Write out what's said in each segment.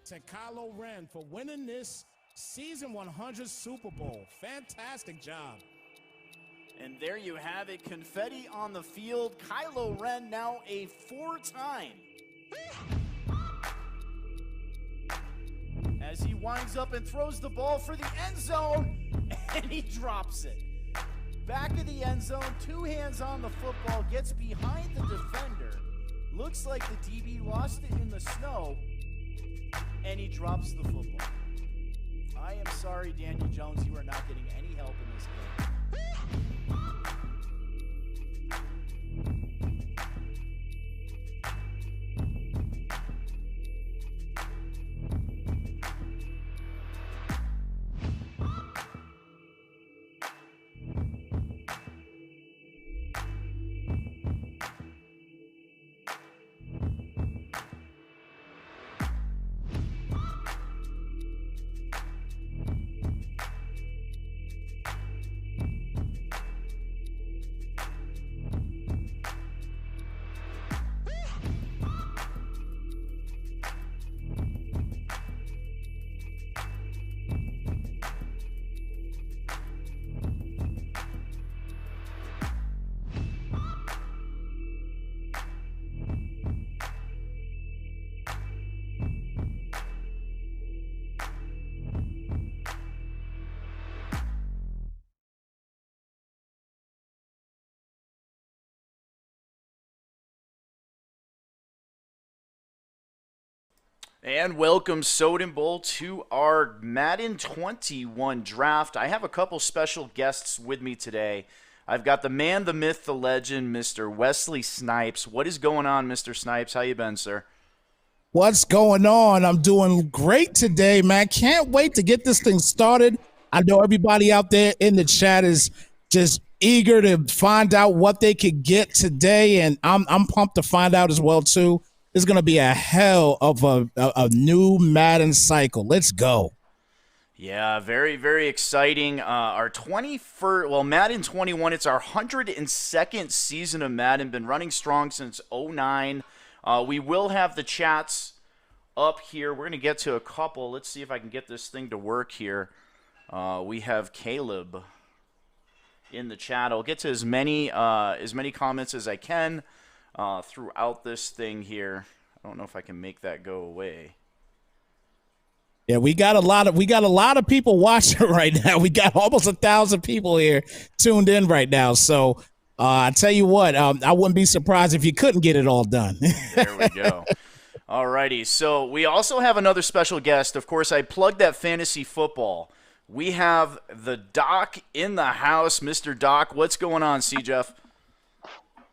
to Kylo Ren for winning this Season 100 Super Bowl. Fantastic job. And there you have it, confetti on the field. Kylo Ren now a four-time. As he winds up and throws the ball for the end zone, and he drops it. Back of the end zone, two hands on the football, gets behind the defender. Looks like the DB lost it in the snow, and he drops the football. I am sorry, Daniel Jones, you are not getting any help in this game. And welcome, Soden Bowl, to our Madden 21 draft. I have a couple special guests with me today. I've got the man, the myth, the legend, Mr. Wesley Snipes. What is going on, Mr. Snipes? How you been, sir? What's going on? I'm doing great today, man. Can't wait to get this thing started. I know everybody out there in the chat is just eager to find out what they could get today, and I'm pumped to find out as well, too. It's going to be a hell of a new Madden cycle. Let's go. Yeah, very, very exciting. Our 21st, well, Madden 21, it's our 102nd season of Madden. Been running strong since 09. We will have the chats up here. We're going to get to a couple. Let's see if I can get this thing to work here. We have Caleb in the chat. I'll get to as many comments as I can throughout this thing here. I don't know if I can make that go away. Yeah, we got a lot of people watching right now. We got almost 1,000 people here tuned in right now. So I tell you what, I wouldn't be surprised if you couldn't get it all done. There we go. Alrighty, so we also have another special guest. Of course, I plugged that fantasy football. We have the Doc in the house. Mr. Doc, what's going on, C-Jeff?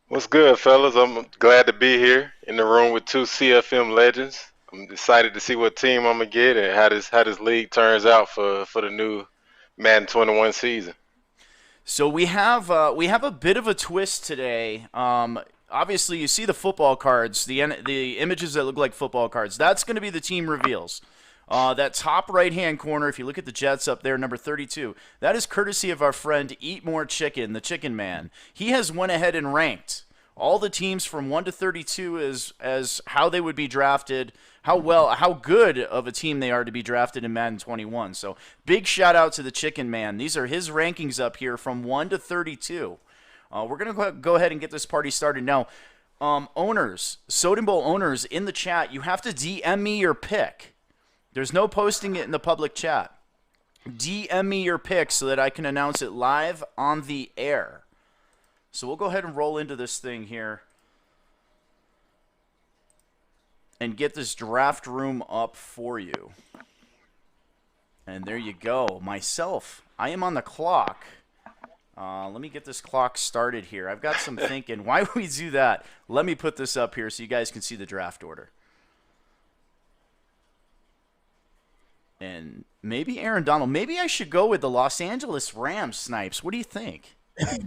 What's good, fellas? I'm glad to be here in the room with two CFM legends. I'm excited to see what team I'm gonna get and how this league turns out for the new Madden 21 season. So we have a bit of a twist today. Obviously, you see the football cards, the images that look like football cards. That's going to be the team reveals. That top right-hand corner, if you look at the Jets up there, number 32, that is courtesy of our friend Eat More Chicken, the Chicken Man. He has went ahead and ranked all the teams from 1 to 32 as how they would be drafted, how good of a team they are to be drafted in Madden 21. So big shout out to the Chicken Man. These are his rankings up here from 1 to 32. We're going to go ahead and get this party started now. Owners, Soden Bowl owners in the chat, you have to DM me your pick. There's no posting it in the public chat. DM me your pick so that I can announce it live on the air. So we'll go ahead and roll into this thing here and get this draft room up for you. And there you go. Myself, I am on the clock. Let me get this clock started here. I've got some thinking. Why would we do that? Let me put this up here so you guys can see the draft order. And maybe Aaron Donald. Maybe I should go with the Los Angeles Rams, Snipes. What do you think? You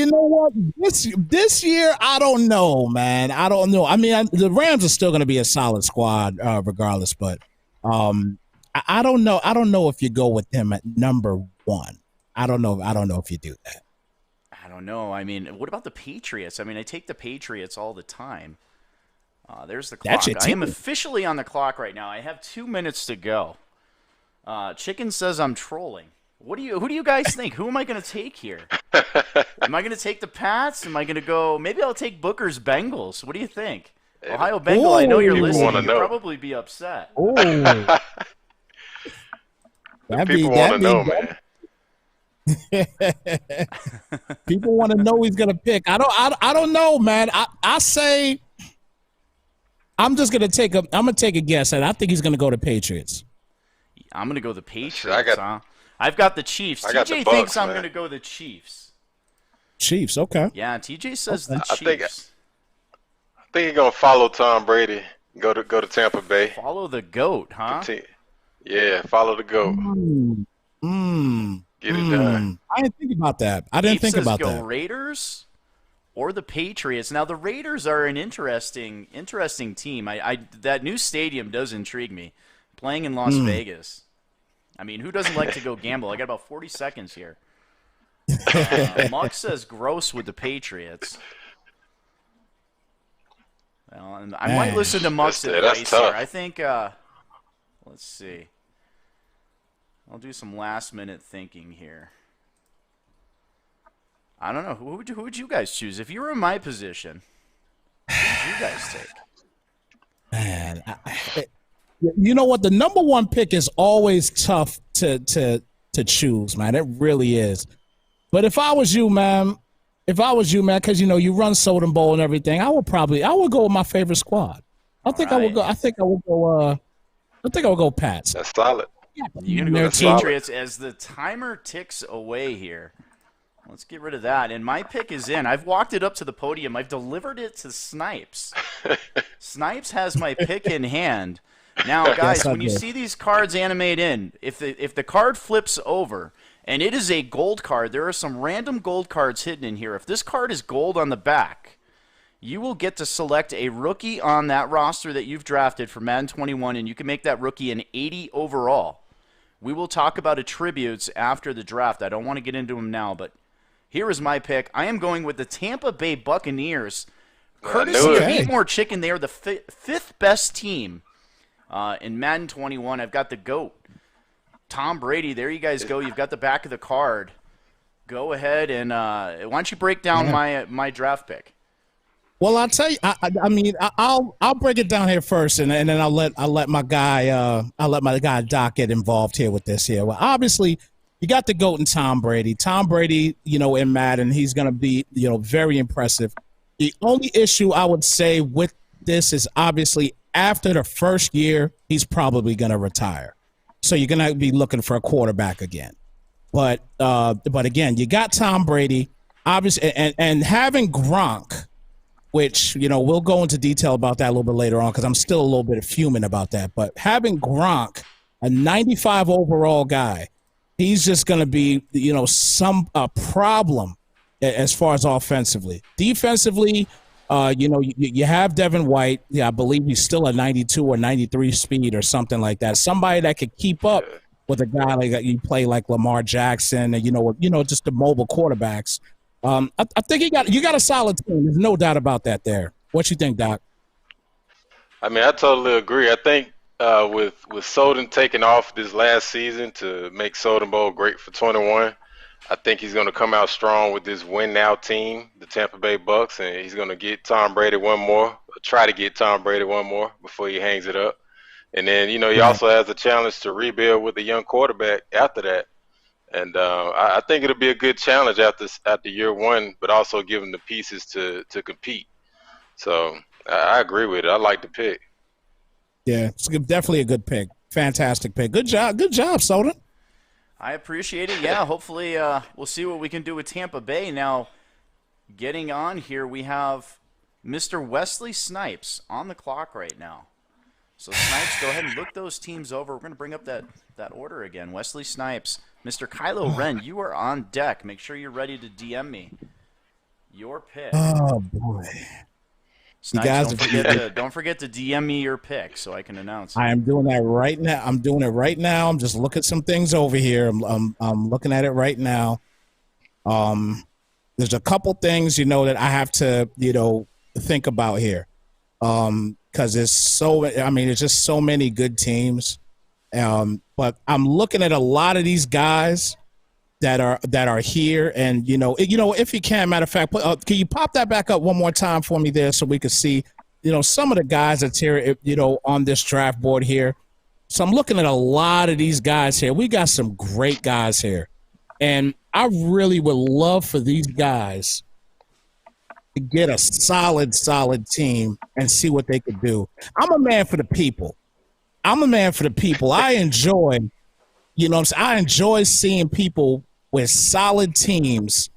know what? This year, I don't know, man. I don't know. I mean, the Rams are still going to be a solid squad, regardless. But I don't know. I don't know if you go with them at number 1. I don't know. I don't know if you do that. I don't know. I mean, what about the Patriots? I mean, I take the Patriots all the time. There's the That's clock. your I am team. officially on the clock right now. I have 2 minutes to go. Chicken says I'm trolling. Who do you guys think? Who am I going to take here? Am I going to take the Pats? Am I going to go? Maybe I'll take Booker's Bengals. What do you think? Ohio Bengal, I know you're People listening. wanna You'd know. probably be upset. Oh, People want to know, man. People want to know he's gonna pick. I don't know, man. I say I'm gonna take a guess, and I think he's gonna go to Patriots. I'm going to go the Patriots, I've got the Chiefs. I got the TJ Bucks, thinks I'm man. going to go the Chiefs. Chiefs, okay. Yeah, TJ says the I think- Chiefs. I think he's gonna follow Tom Brady. Go to Tampa Bay. Follow the GOAT, huh? Yeah, follow the GOAT. Get it done. I didn't think about that. I didn't Dave think says about go that. Raiders or the Patriots. Now the Raiders are an interesting team. I that new stadium does intrigue me. Playing in Las Vegas. I mean, who doesn't like to go gamble? I got about 40 seconds here. Muck says gross with the Patriots. Well, and I might listen to Muck's That's advice tough. here. I think. Let's see. I'll do some last-minute thinking here. I don't know. Who would you guys choose if you were in my position? Who would you guys take? Man, you know what? The number one pick is always tough to choose, man. It really is. But if I was you, man, because you run Soden Bowl and everything, I would go with my favorite squad. I think I would go Pats. That's solid. You're going to go That's the solid. Patriots as the timer ticks away here. Let's get rid of that. And my pick is in. I've walked it up to the podium. I've delivered it to Snipes. Snipes has my pick in hand. Now, guys, when you see these cards animate in, if the card flips over and it is a gold card, there are some random gold cards hidden in here. If this card is gold on the back, you will get to select a rookie on that roster that you've drafted for Madden 21, and you can make that rookie an 80 overall. We will talk about attributes after the draft. I don't want to get into them now, but here is my pick. I am going with the Tampa Bay Buccaneers. Courtesy of Eat More Chicken, they are the fifth best team in Madden 21. I've got the GOAT, Tom Brady. There you guys go. You've got the back of the card. Go ahead and why don't you break down my draft pick? Well, I'll tell you. I'll break it down here first, and then I'll let my guy Doc get involved here with this here. Well, obviously, you got the GOAT and Tom Brady. Tom Brady, in Madden, he's going to be very impressive. The only issue I would say with this is obviously after the first year, he's probably going to retire. So you're going to be looking for a quarterback again. But again, you got Tom Brady, obviously, and having Gronk, which, we'll go into detail about that a little bit later on because I'm still a little bit fuming about that. But having Gronk, a 95 overall guy, he's just going to be, a problem as far as offensively. Defensively, you have Devin White. Yeah, I believe he's still a 92 or 93 speed or something like that. Somebody that could keep up with a guy like that. You play like Lamar Jackson and, just the mobile quarterbacks. I think you got a solid team. There's no doubt about that there. What you think, Doc? I mean, I totally agree. I think with Soden taking off this last season to make Soden Bowl great for 21, I think he's going to come out strong with this win now team, the Tampa Bay Bucks, and he's going to get Tom Brady one more, try to get Tom Brady one more before he hangs it up. And then, he also has a challenge to rebuild with a young quarterback after that. And I think it'll be a good challenge after year one, but also give him the pieces to compete. So I agree with it. I like the pick. Yeah, it's definitely a good pick. Fantastic pick. Good job, Soden. I appreciate it. Yeah, hopefully we'll see what we can do with Tampa Bay. Now, getting on here, we have Mr. Wesley Snipes on the clock right now. So, Snipes, go ahead and look those teams over. We're going to bring up that order again. Wesley Snipes, Mr. Kylo Ren, you are on deck. Make sure you're ready to DM me your pick. Oh, boy. Snipes, don't forget to DM me your pick so I can announce it. I am doing that right now. I'm just looking some things over here. I'm looking at it right now. There's a couple things, that I have to, think about here. because it's just so many good teams. But I'm looking at a lot of these guys that are here, and if you can, matter of fact, can you pop that back up one more time for me there so we can see, some of the guys that's here, on this draft board here. So I'm looking at a lot of these guys here. We got some great guys here, and I really would love for these guys to get a solid team and see what they could do. I'm a man for the people. I enjoy, I enjoy seeing people with solid teams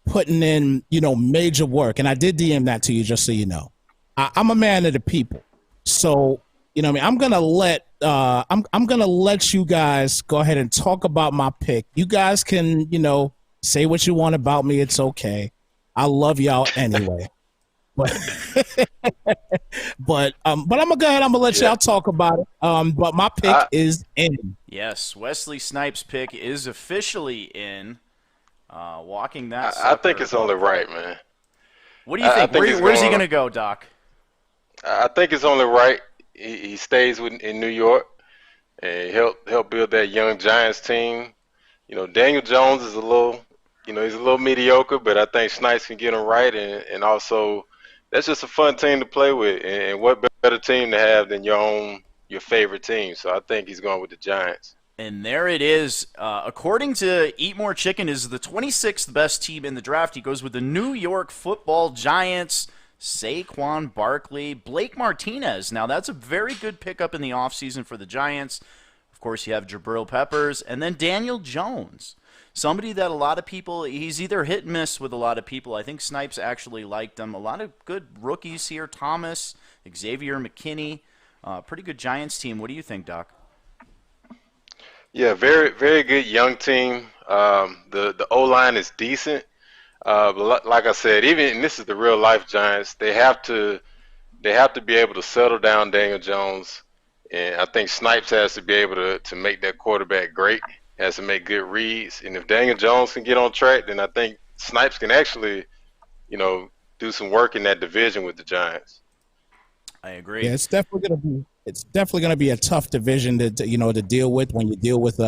putting in, major work. And I did DM that to you, just so you know. I'm a man of the people. So, I'm gonna let I'm gonna let you guys go ahead and talk about my pick. You guys can, say what you want about me. It's okay. I love y'all anyway. But I'm gonna go ahead. I'm gonna let y'all talk about it. But my pick is in. Yes, Wesley Snipes' pick is officially in. Walking that. I think it's only right, man. What do you think? Where's he gonna go, Doc? I think it's only right. He stays in New York and help build that young Giants team. Daniel Jones is a little, he's a little mediocre, but I think Snipes can get him right, and also that's just a fun team to play with. And what better team to have than your favorite team? So I think he's going with the Giants. And there it is. According to Eat More Chicken, is the 26th best team in the draft. He goes with the New York Football Giants. Saquon Barkley, Blake Martinez. Now, that's a very good pickup in the offseason for the Giants. Of course, you have Jabril Peppers, and then Daniel Jones. Somebody that a lot of people, he's either hit and miss with a lot of people. I think Snipes actually liked him. A lot of good rookies here. Thomas, Xavier McKinney. Pretty good Giants team. What do you think, Doc? Yeah, very, very good young team. The O-line is decent. But like I said, and this is the real life Giants, they have to be able to settle down Daniel Jones, and I think Snipes has to be able to make that quarterback great, has to make good reads, and if Daniel Jones can get on track, then I think Snipes can actually, do some work in that division with the Giants. I agree. Yeah, it's definitely gonna be a tough division to deal with when you deal with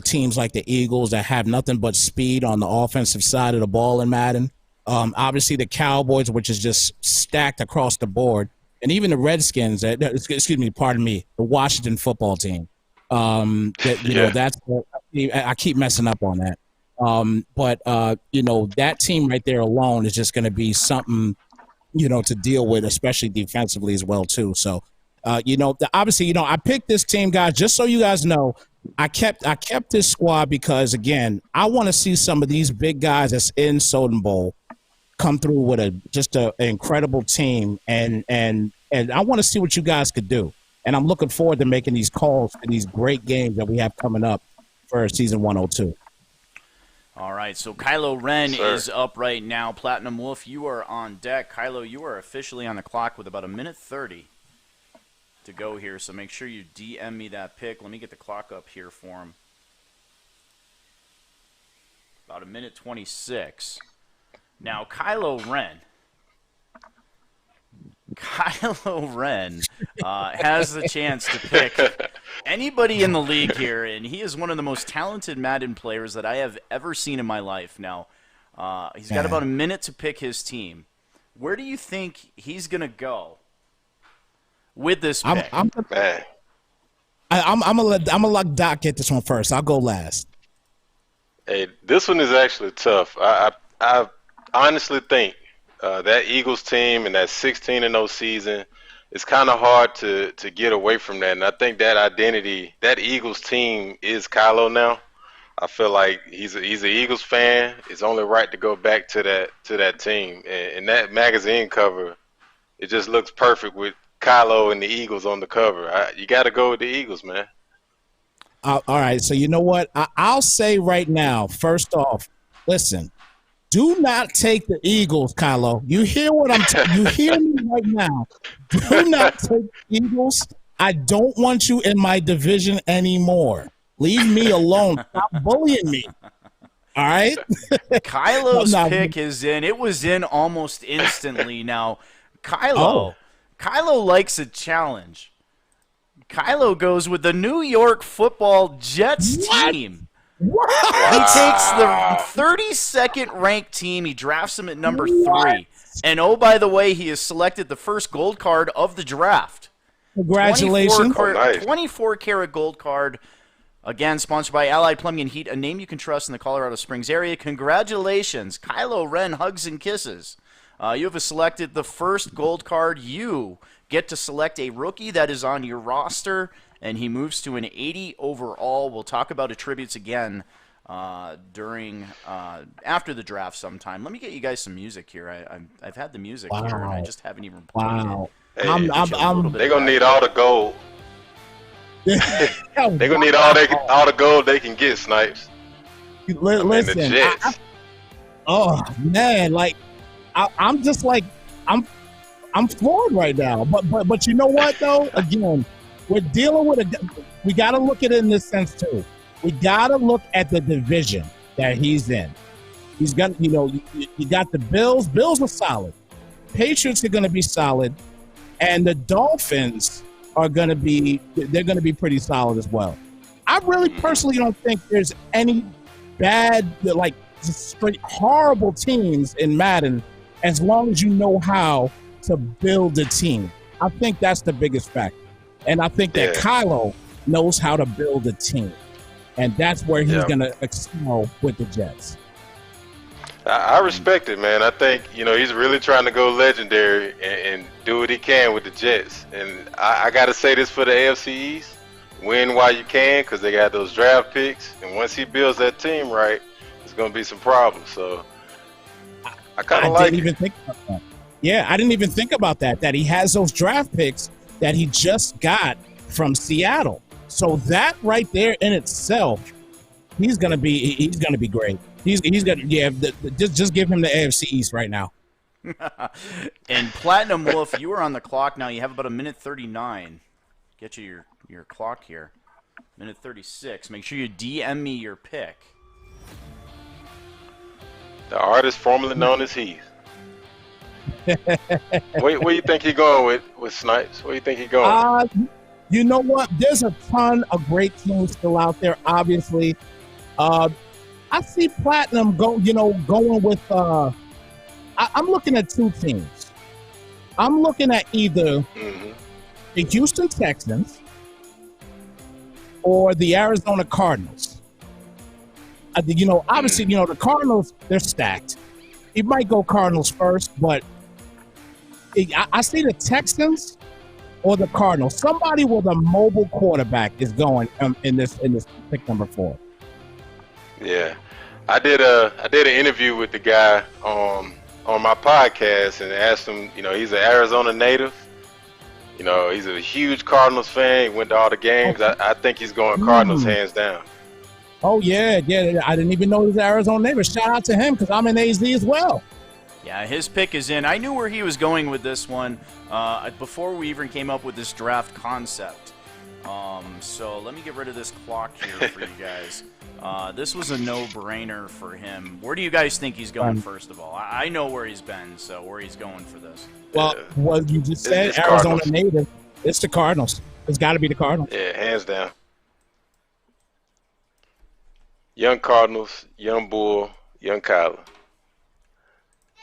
teams like the Eagles that have nothing but speed on the offensive side of the ball in Madden. Obviously, the Cowboys, which is just stacked across the board, and even the Redskins. The Washington football team. That's I keep messing up on that. But that team right there alone is just going to be something to deal with, especially defensively as well too. So, obviously, I picked this team, guys, just so you guys know. I kept this squad because, again, I want to see some of these big guys that's in Soden Bowl come through with just an incredible team, and I want to see what you guys could do. And I'm looking forward to making these calls for these great games that we have coming up for season 102. All right, so Kylo Ren is up right now. Platinum Wolf, you are on deck. Kylo, you are officially on the clock with about 1:30 to go here, so make sure you DM me that pick. Let me get the clock up here for him. About 1:26. Now, Kylo Ren has the chance to pick anybody in the league here, and he is one of the most talented Madden players that I have ever seen in my life. Now, he's got about a minute to pick his team. Where do you think he's going to go with this pick? I'm gonna let Doc get this one first. I'll go last. Hey, this one is actually tough. I honestly think that Eagles team and that 16-0 season, it's kind of hard to get away from that. And I think that identity, that Eagles team is Kylo now. I feel like he's an Eagles fan. It's only right to go back to that team. And that magazine cover, it just looks perfect with Kylo and the Eagles on the cover. You got to go with the Eagles, man. All right. So you know what? I'll say right now, first off, listen, do not take the Eagles, Kylo. You hear what you hear me right now. Do not take the Eagles. I don't want you in my division anymore. Leave me alone. Stop bullying me. All right? Kylo's pick is in. It was in almost instantly. Now, Kylo, Kylo likes a challenge. Kylo goes with the New York Football Jets team. What? He takes the 32nd ranked team. He drafts them at number 3. And oh, by the way, he has selected the first gold card of the draft. Congratulations. 24 karat gold card. Again, sponsored by Allied Plumbing and Heat, a name you can trust in the Colorado Springs area. Congratulations. Kylo Ren, hugs and kisses. You have selected the first gold card. You get to select a rookie that is on your roster, and he moves to an 80 overall. We'll talk about attributes again during after the draft sometime. Let me get you guys some music here. I've had the music here, and I just haven't even played it. Hey, they're going to need all the gold. They're going to need all the gold they can get, Snipes. Listen, the Jets. oh, man, like, I'm just like, I'm floored right now. But you know what, though? Again, we're dealing with we got to look at it in this sense, too. We got to look at the division that he's in. He's got, you got the Bills. Bills are solid. Patriots are going to be solid. And the Dolphins they're going to be pretty solid as well. I really personally don't think there's any bad, like, just straight horrible teams in Madden as long as you know how to build a team. I think that's the biggest factor. And I think that Kylo knows how to build a team. And that's where he's going to excel with the Jets. I respect it, man. I think, he's really trying to go legendary and do what he can with the Jets. And I got to say this for the AFC East. Win while you can, because they got those draft picks. And once he builds that team right, there's going to be some problems. So I kind of like it. I didn't even think about that. Yeah, I didn't even think about that he has those draft picks that he just got from Seattle. So that right there in itself, he's gonna be great. He's gonna just give him the AFC East right now. And Platinum Wolf, you are on the clock now. You have about a minute 39. Get you your clock here. Minute 36. Make sure you DM me your pick. The artist formerly known as Heath. Where you think he's going with Snipes? Where you think he's going? You know what? There's a ton of great teams still out there. Obviously, I see Platinum going with. I'm looking at two teams. I'm looking at either the Houston Texans or the Arizona Cardinals. Obviously, the Cardinals, they're stacked. He might go Cardinals first, but I see the Texans or the Cardinals. Somebody with a mobile quarterback is going in this pick number 4. Yeah, I did an interview with the guy on my podcast and asked him. He's an Arizona native. He's a huge Cardinals fan. He went to all the games. I think he's going Cardinals hands down. Oh yeah. I didn't even know he was an Arizona native. Shout out to him because I'm in AZ as well. Yeah, his pick is in. I knew where he was going with this one before we even came up with this draft concept. So let me get rid of this clock here for you guys. This was a no-brainer for him. Where do you guys think he's going, first of all? I know where he's been, so where he's going for this. Well, what you just said, Arizona native, it's the Cardinals. It's got to be the Cardinals. Yeah, hands down. Young Cardinals, young Bull, young Kylo.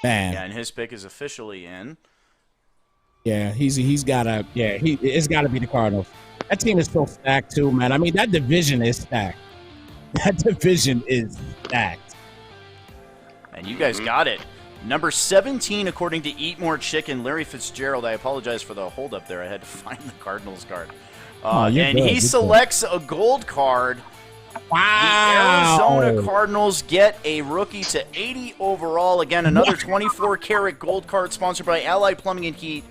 Man. Yeah, and his pick is officially in. Yeah, it's got to be the Cardinals. That team is so stacked too, man. I mean, that division is stacked. That division is stacked. And you guys got it. Number 17, according to Eat More Chicken, Larry Fitzgerald. I apologize for the holdup there. I had to find the Cardinals card. He selects a gold card. Wow. The Arizona Cardinals get a rookie to 80 overall. Again, another 24 karat gold card sponsored by Allied Plumbing and Heat,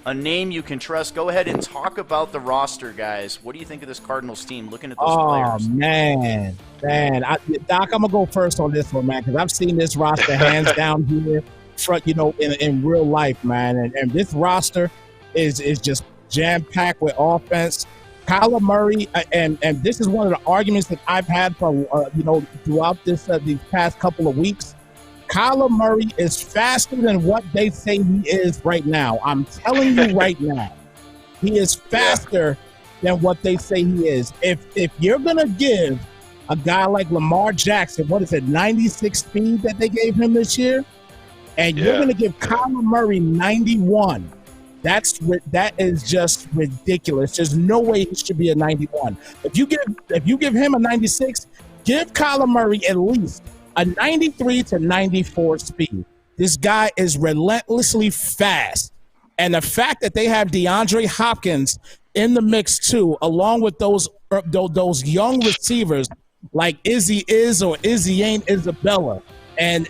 a name you can trust. Go ahead and talk about the roster, guys. What do you think of this Cardinals team looking at those players? Oh, man. Doc, I'm going to go first on this one, man, because I've seen this roster hands down here in real life, man. And this roster is just jam-packed with offense. Kyler Murray, and this is one of the arguments that I've had for throughout these past couple of weeks. Kyler Murray is faster than what they say he is right now. I'm telling you right now, he is faster than what they say he is. If you're gonna give a guy like Lamar Jackson, what is it, 96 speed that they gave him this year, and you're gonna give Kyler Murray 91, that is just ridiculous. There's no way he should be a 91. If you give him a 96, give Kyler Murray at least a 93 to 94 speed. This guy is relentlessly fast. And the fact that they have DeAndre Hopkins in the mix too, along with those young receivers like Izzy is or Izzy ain't Isabella, and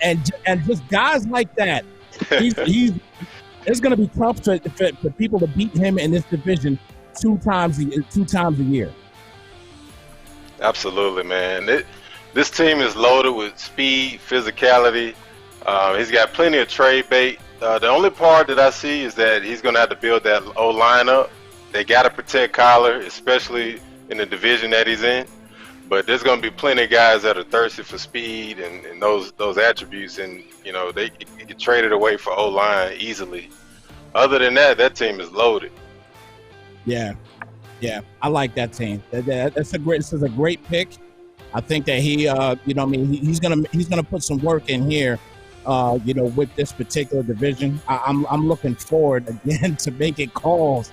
just guys like that, it's going to be tough for people to beat him in this division two times a year. Absolutely, man. This team is loaded with speed, physicality. He's got plenty of trade bait. The only part that I see is that he's going to have to build that O-line up. They got to protect Kyler, especially in the division that he's in. But there's going to be plenty of guys that are thirsty for speed and those attributes, and they get traded away for O-line easily. Other than that, that team is loaded. Yeah, I like that team. This is a great pick. I think that he's gonna put some work in here. With this particular division, I'm looking forward again to making calls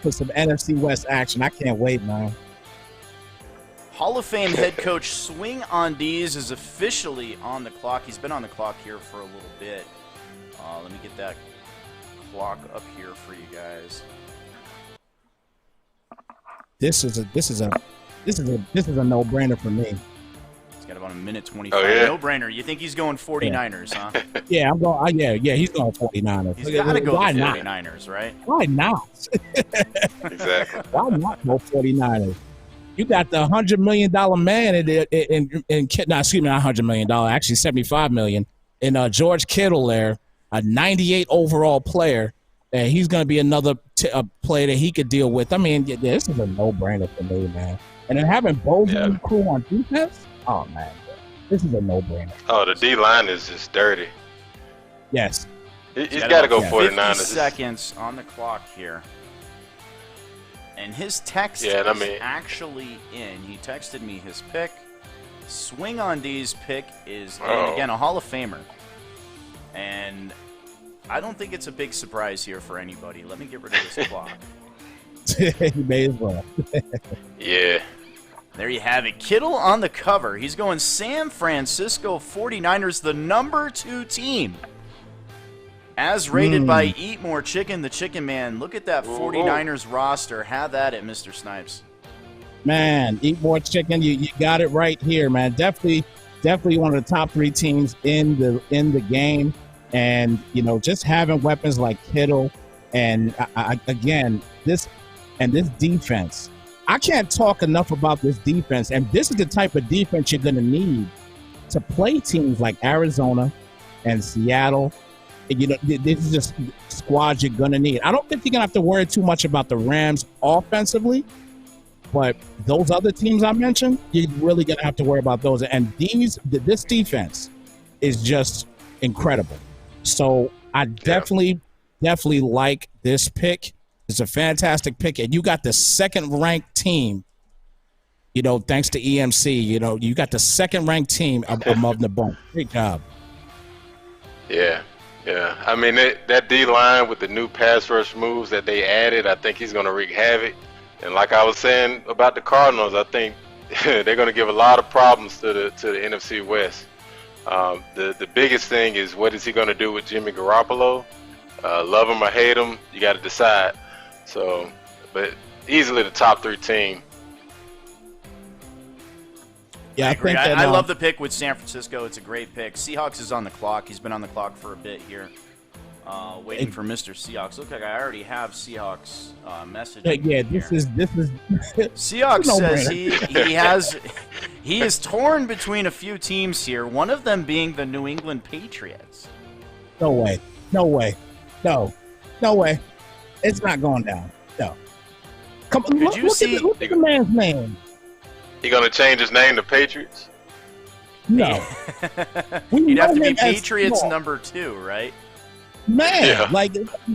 for some NFC West action. I can't wait, man. Hall of Fame head coach Swing on D's is officially on the clock. He's been on the clock here for a little bit. Let me get that clock up here for you guys. This is a no-brainer for me. He's got about a minute 25. Oh, yeah? No-brainer. You think he's going 49ers, huh? Yeah, I'm going. Yeah, he's going 49ers. He's got to go Why the not? 49ers, right? Why not? Exactly. Why not go 49ers? You got the $100 million man excuse me, not $100 million, actually $75 million in George Kittle there, a 98 overall player, and he's going to be another player that he could deal with. I mean, this is a no-brainer for me, man. And then having Bosa and crew on defense, oh man, this is a no-brainer. Oh, the D-line is just dirty. Yes. He's got to go 49ers. 50 seconds on the clock here. And his text is actually in. He texted me his pick. Swing on D's pick is, again, a Hall of Famer. And I don't think it's a big surprise here for anybody. Let me get rid of this clock. You may as well. Yeah. There you have it. Kittle on the cover. He's going San Francisco 49ers, the number 2 team. As rated by Eat More Chicken, the Chicken Man. Look at that 49ers roster. Have at it, Mr. Snipes. Man, Eat More Chicken. You got it right here, man. Definitely one of the top 3 teams in the game. And, just having weapons like Kittle and, this defense. I can't talk enough about this defense. And this is the type of defense you're going to need to play teams like Arizona and Seattle. This is just squads you're going to need. I don't think you're going to have to worry too much about the Rams offensively, but those other teams I mentioned, you're really going to have to worry about those. And this defense is just incredible. So I definitely like this pick. It's a fantastic pick. And you got the second-ranked team, thanks to EMC. You got the second-ranked team above the bunch. Great job. Yeah. Yeah, I mean, that D-line with the new pass rush moves that they added, I think he's going to wreak havoc. And like I was saying about the Cardinals, I think they're going to give a lot of problems to the NFC West. The biggest thing is, what is he going to do with Jimmy Garoppolo? Love him or hate him, you got to decide. So, but easily the top 3 team. Yeah, I agree. I love the pick with San Francisco. It's a great pick. Seahawks is on the clock. He's been on the clock for a bit here, waiting for Mr. Seahawks. Look like I already have Seahawks message. Yeah, this is. Seahawks says he is torn between a few teams here. One of them being the New England Patriots. No way. It's not going down. No. Come on. Look at the man's name. He gonna change his name to Patriots? No. He'd have to be him as Patriots Seahawks. number 2, right? Man, Yeah. like,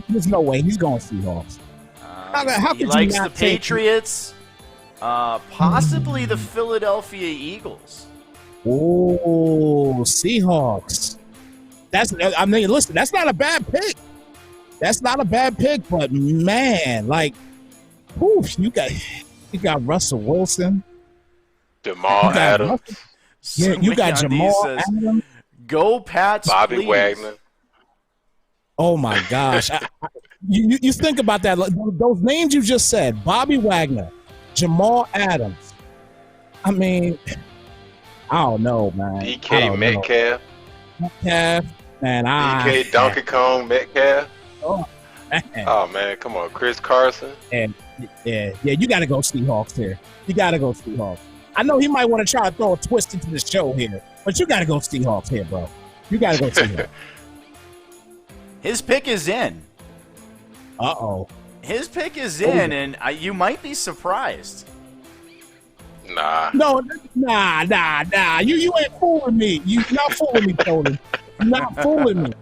there's no way he's going Seahawks. How He could likes you the not take- Patriots, possibly the Philadelphia Eagles. Oh, Seahawks. Listen, that's not a bad pick. That's not a bad pick, but man, like, oof, you got Russell Wilson. Jamal You got Adams, Russell- Yeah, you got Somebody Jamal says, Adams. Go Pats, Bobby please. Wagner. Oh my gosh. You think about that. Those names you just said, Bobby Wagner, Jamal Adams. I mean, I don't know, man. I DK don't Metcalf. know. Metcalf, man, DK Donkey Kong Metcalf. Oh, man. Oh man, come on, Chris Carson. And yeah, you got to go Seahawks here. You got to go Seahawks. I know he might want to try to throw a twist into the show here, but you got to go Seahawks here, bro. You got to go Seahawks. His pick is in. Uh-oh. His pick is in, and you might be surprised. Nah. No, nah. You ain't fooling me. You not fooling me, Soden. You're not fooling me.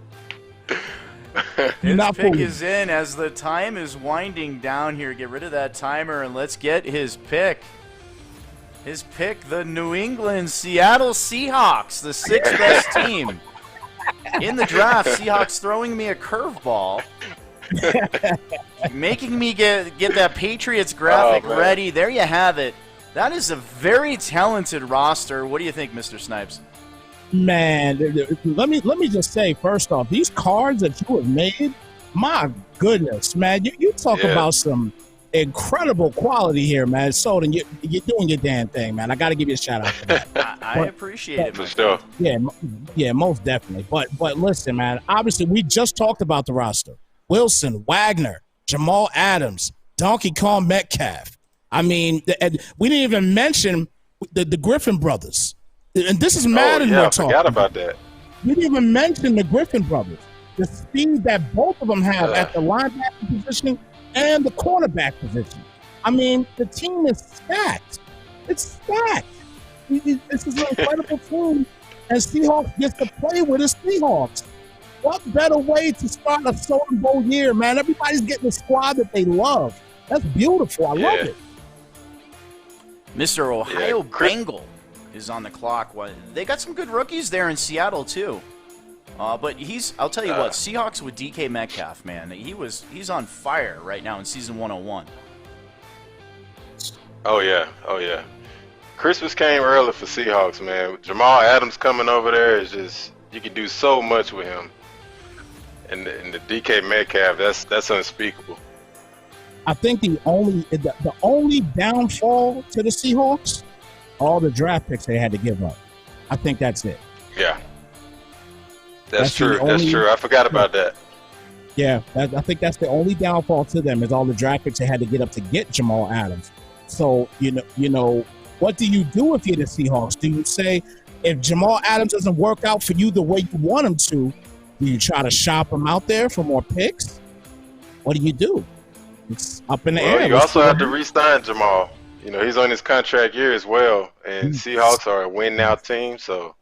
You're His not pick fooling me. is in as the time is winding down here. Get rid of that timer and let's get his pick. His pick, the New England Seattle Seahawks, the sixth best team. In the draft, Seahawks throwing me a curveball. Making me get that Patriots graphic man. ready. There you have it. That is a very talented roster. What do you think, Mr. Snipes? Man, let me just say, first off, these cards that you have made, my goodness, man, you talk about some incredible quality here, man. Soden, you're doing your damn thing, man. I got to give you a shout out for that. I appreciate it, For my sure. friend. Yeah, most definitely. But listen, man, obviously we just talked about the roster. Wilson, Wagner, Jamal Adams, Donkey Kong Metcalf. I mean, and we didn't even mention the Griffin brothers. And this is Madden Oh, yeah, we're I talking forgot about. about that. We didn't even mention the Griffin brothers. The speed that both of them have at the linebacker position and the quarterback position. I mean, the team is stacked. It's stacked. This is an incredible team, and Seahawks gets to play with the Seahawks. What better way to start a Soden Bowl year, man? Everybody's getting a squad that they love. That's beautiful. I love it. Mr. Ohio Yeah, Chris- Bengal is on the clock. They got some good rookies there in Seattle too. But I'll tell you what, Seahawks with DK Metcalf, man, he's on fire right now in season 101. Oh yeah. Christmas came early for Seahawks, man. Jamal Adams coming over there is just, you can do so much with him. And the DK Metcalf, that's unspeakable. I think the only downfall to the Seahawks, all the draft picks they had to give up. I think that's it. Yeah. That's That's the true. That's only- true. I forgot about that. Yeah, I think that's the only downfall to them is all the draft picks they had to get up to get Jamal Adams. So you know, what do you do if you're the Seahawks? Do you say if Jamal Adams doesn't work out for you the way you want him to, do you try to shop him out there for more picks? What do you do? It's up in the air. You also have to re-sign Jamal. You know, he's on his contract year as well, and Seahawks are a win-now team, so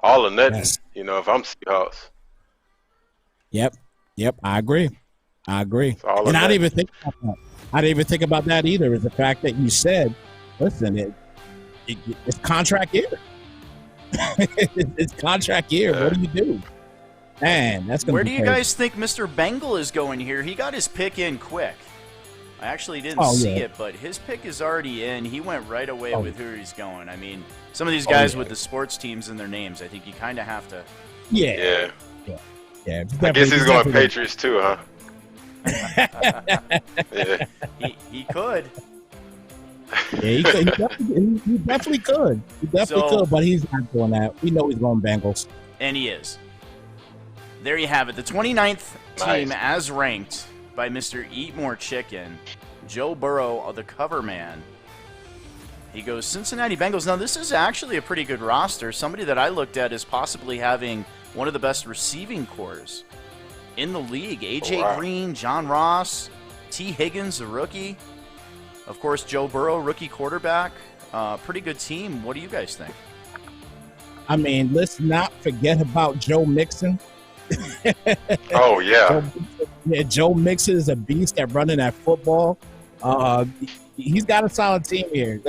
all or nothing. Yes. You know, if I'm Seahawks. Yep, I agree. all And I of that. didn't even think about that. I didn't even think about that either. Is the fact that you said, listen, it's contract year. It's contract year. Yeah. What do you do? Man, that's going to Where be do you crazy. guys think Mr. Bengal is going here? He got his pick in quick. I actually didn't Oh, see yeah. it, but his pick is already in. He went right away Oh. with who he's going. I mean, some of these guys yeah. with the sports teams in their names, I think you kind of have to. Yeah. Yeah. I guess he's going Patriots too, huh? Yeah. He could. Yeah, he definitely could. He definitely So- could, but he's not doing that. We know he's going Bengals. And he is. There you have it. The 29th team Nice. as ranked by Mr. Eat More Chicken, Joe Burrow, the cover man. He goes Cincinnati Bengals. Now, this is actually a pretty good roster. Somebody that I looked at is possibly having one of the best receiving cores in the league. A.J. Wow. Green, John Ross, T. Higgins, the rookie. Of course, Joe Burrow, rookie quarterback. Pretty good team. What do you guys think? I mean, let's not forget about Joe Mixon. Oh yeah, Joe Mixon is a beast at running that football. He's got a solid team here.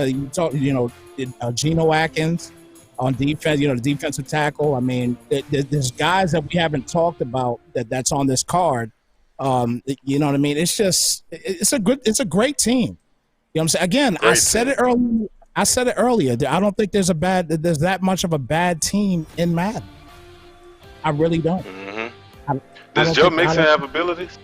Geno Atkins on defense. The defensive tackle. I mean, there's guys that we haven't talked about that's on this card. You know what I mean? It's a great team. You know what I'm saying? Again, I said it earlier. I don't think there's that much of a bad team in Madden. I really don't. Mm-hmm. Does Joe Mixon have abilities?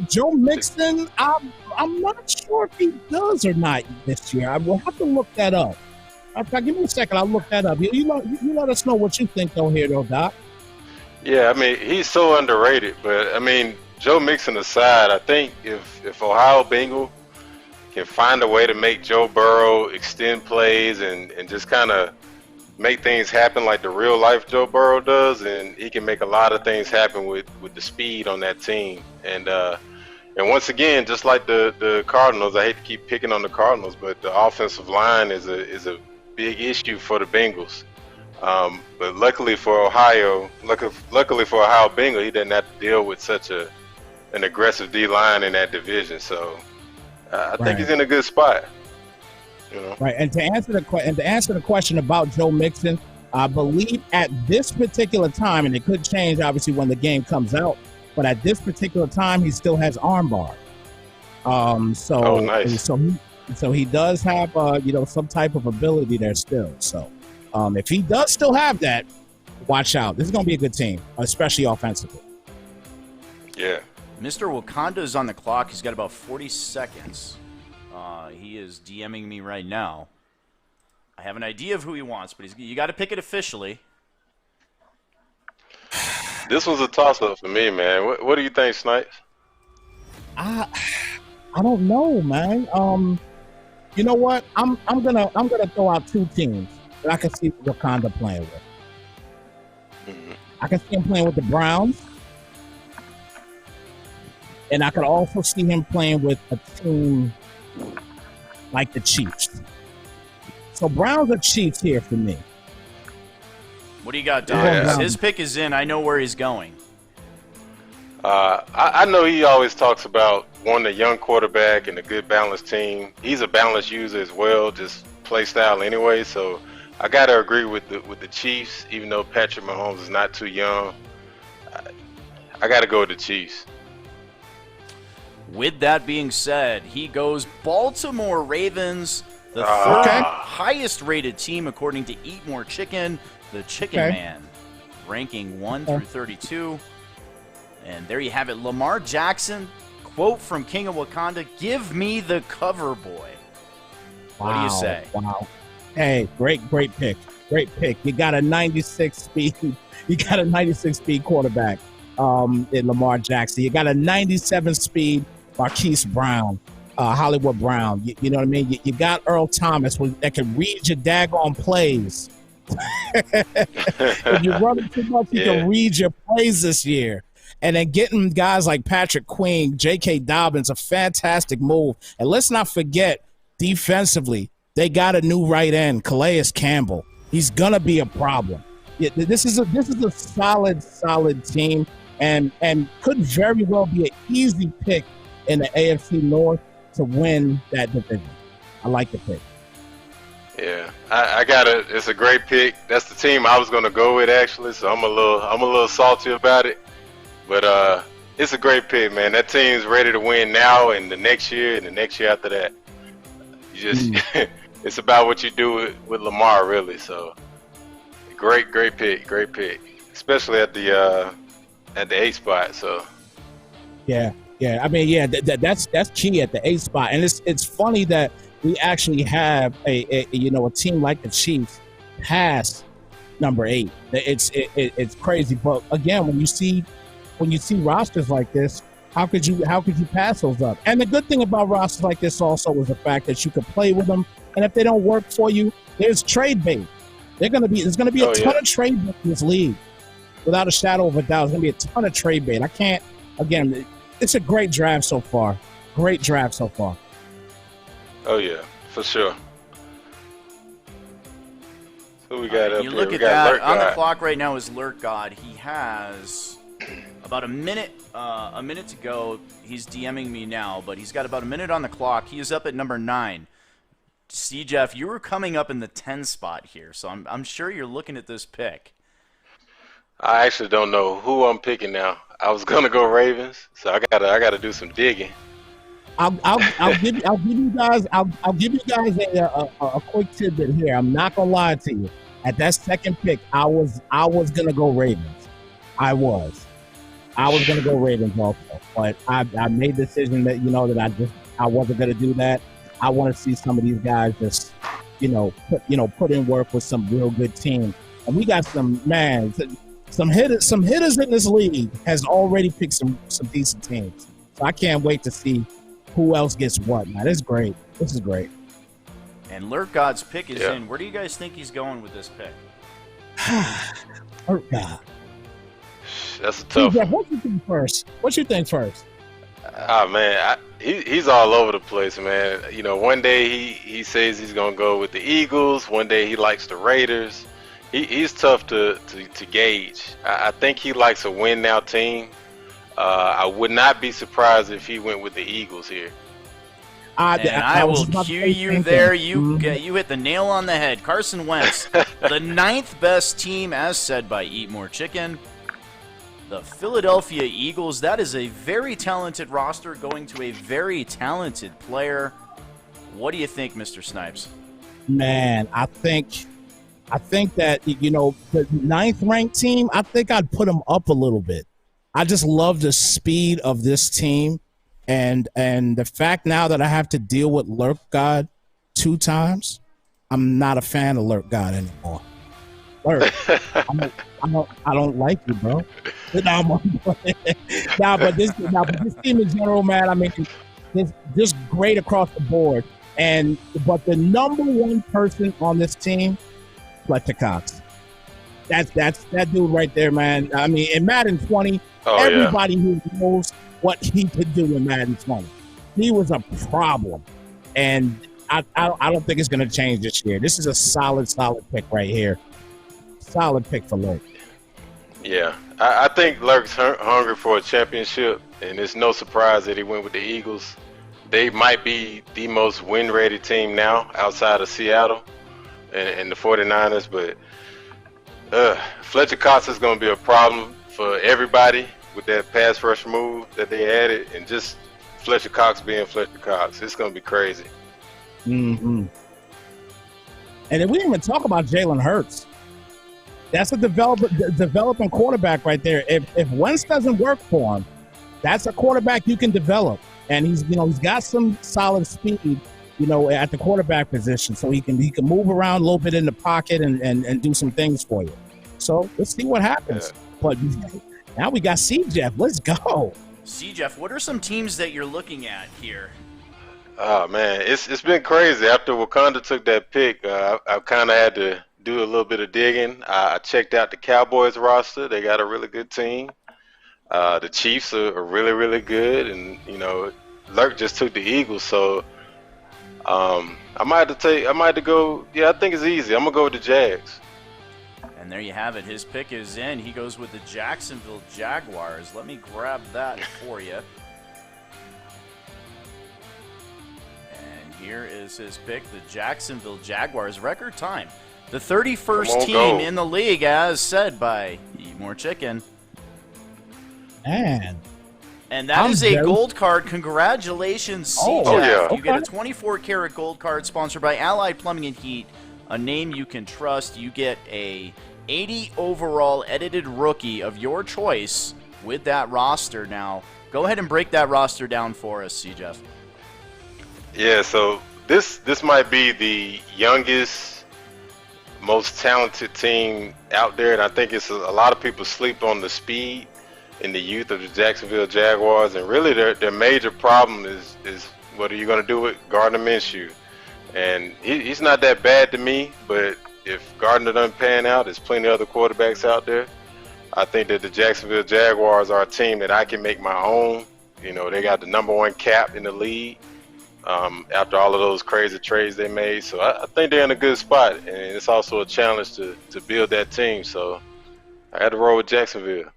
Joe Mixon, I'm not sure if he does or not this year. I will have to look that up. Give me a second. I'll look that up. You let us know what you think though, Doc. Yeah, I mean, he's so underrated. But, I mean, Joe Mixon aside, I think if Ohio Bengal can find a way to make Joe Burrow extend plays and just kind of make things happen like the real life Joe Burrow does, and he can make a lot of things happen with the speed on that team. And once again, just like the Cardinals, I hate to keep picking on the Cardinals, but the offensive line is a big issue for the Bengals. But luckily for Ohio Bengal, he didn't have to deal with such an aggressive D line in that division. So I think he's in a good spot. Right, and to answer the question about Joe Mixon, I believe at this particular time, and it could change obviously when the game comes out, but at this particular time, he still has armbar. Nice. So he does have some type of ability there still. So if he does still have that, watch out. This is going to be a good team, especially offensively. Yeah. Mr. Wakanda is on the clock. He's got about 40 seconds. He is DMing me right now. I have an idea of who he wants, but you got to pick it officially. This was a toss-up for me, man. What do you think, Snipes? I don't know, man. You know what? I'm gonna throw out two teams that I can see Wakanda playing with. Mm-hmm. I can see him playing with the Browns, and I could also see him playing with a team like the Chiefs. So Browns or Chiefs here for me. What do you got, Doc? His pick is in. I know where he's going. I know he always talks about wanting a young quarterback and a good balanced team. He's a balanced user as well, just play style anyway. So I got to agree with the Chiefs, even though Patrick Mahomes is not too young. I got to go with the Chiefs. With that being said, he goes Baltimore Ravens, the third highest rated team according to Eat More Chicken, the Chicken Man, ranking 1 through 32. And there you have it. Lamar Jackson, quote from King of Wakanda, "Give me the cover boy." What do you say? Wow. Hey, great pick. Great pick. You got a 96 speed. You got a 96 speed quarterback in Lamar Jackson. You got a 97 speed Marquise Brown, Hollywood Brown. You know what I mean? You got Earl Thomas that can read your daggone plays. If you run it too much, you can read your plays this year. And then getting guys like Patrick Queen, J.K. Dobbins, a fantastic move. And let's not forget, defensively, they got a new right end, Calais Campbell. He's gonna be a problem. This is a solid team, and could very well be an easy pick in the AFC North to win that division. I like the pick. Yeah, I got it. It's a great pick. That's the team I was gonna go with actually. So I'm a little salty about it. But it's a great pick, man. That team's ready to win now and the next year and the next year after that. You just it's about what you do with Lamar, really. So great pick, especially at the 8 spot. So yeah. I mean, that's key at the 8 spot, and it's funny that we actually have a team like the Chiefs pass number 8. It's crazy, but again, when you see rosters like this, how could you pass those up? And the good thing about rosters like this also is the fact that you can play with them, and if they don't work for you, there's trade bait. There's gonna be a ton of trade bait in this league, without a shadow of a doubt. There's gonna be a ton of trade bait. It's a great draft so far. Oh yeah, for sure. Who we got up you here? look We at got that. Lurk On the God. clock right now is Lurk God. He has about a minute to go. He's DMing me now, but he's got about a minute on the clock. He is up at number 9. See, Jeff, you were coming up in the 10 spot here, so I'm sure you're looking at this pick. I actually don't know who I'm picking now. I was gonna go Ravens, so I gotta do some digging. I'll give you guys a quick tidbit here. I'm not gonna lie to you. At that second pick, I was gonna go Ravens. I was gonna go Ravens also, but I made the decision that I wasn't gonna do that. I want to see some of these guys just put in work with some real good teams, and we got some hitters in this league has already picked some decent teams. So I can't wait to see who else gets what, man. This is great. And Lurk God's pick is in. Where do you guys think he's going with this pick? Lurk God. That's a tough one. What you think first? Ah, man, he's all over the place, man. One day he says he's gonna go with the Eagles. One day he likes the Raiders. He's tough to gauge. I think he likes a win now team. I would not be surprised if he went with the Eagles here. I will cue you there. You hit the nail on the head. Carson Wentz, the 9th best team, as said by Eat More Chicken. The Philadelphia Eagles. That is a very talented roster going to a very talented player. What do you think, Mr. Snipes? Man, I think that the 9th ranked team, I think I'd put them up a little bit. I just love the speed of this team, and the fact now that I have to deal with Lurk God 2 times, I'm not a fan of Lurk God anymore. Lurk, I don't like you, bro. But this team in general, man. I mean, this great across the board, but the number 1 person on this team, Fletcher Cox. That's that dude right there, man. I mean, in Madden 20, everybody who knows what he could do in Madden 20, he was a problem, and I don't think it's going to change this year. This is a solid pick right here. Solid pick for Lurk. Yeah, I think Lurk's hungry for a championship, and it's no surprise that he went with the Eagles. They might be the most win-ready team now outside of Seattle and the 49ers, but Fletcher Cox is going to be a problem for everybody with that pass rush move that they added, and just Fletcher Cox being Fletcher Cox. It's going to be crazy. Mm-hmm. And then we didn't even talk about Jalen Hurts. That's a developing quarterback right there. If Wentz doesn't work for him, that's a quarterback you can develop. And he's got some solid speed, at the quarterback position, so he can move around a little bit in the pocket and do some things for you. So let's see what happens. Yeah. But now we got C-Jeff. Let's go. C-Jeff, what are some teams that you're looking at here? Oh man, it's been crazy. After Wakanda took that pick, I kind of had to do a little bit of digging. I checked out the Cowboys roster. They got a really good team. The Chiefs are really, really good, and Lurk just took the Eagles, so I might have to go. Yeah, I think it's easy. I'm gonna go with the Jags. And there you have it. His pick is in. He goes with the Jacksonville Jaguars. Let me grab that for you. And here is his pick, the Jacksonville Jaguars. Record time. The 31st team in the league, as said by Eat More Chicken. Man. And that is a gold card. Congratulations, CJ. Yeah. You get a 24-karat gold card sponsored by Allied Plumbing and Heat, a name you can trust. You get a 80 overall edited rookie of your choice with that roster. Now, go ahead and break that roster down for us, CJ. Yeah, so this might be the youngest, most talented team out there, and I think it's a lot of people sleep on the speed and the youth of the Jacksonville Jaguars, and really their major problem is what are you going to do with Gardner Minshew? And he's not that bad to me, but if Gardner doesn't pan out, there's plenty of other quarterbacks out there. I think that the Jacksonville Jaguars are a team that I can make my own. They got the #1 cap in the league, after all of those crazy trades they made. So I think they're in a good spot, and it's also a challenge to build that team. So I had to roll with Jacksonville.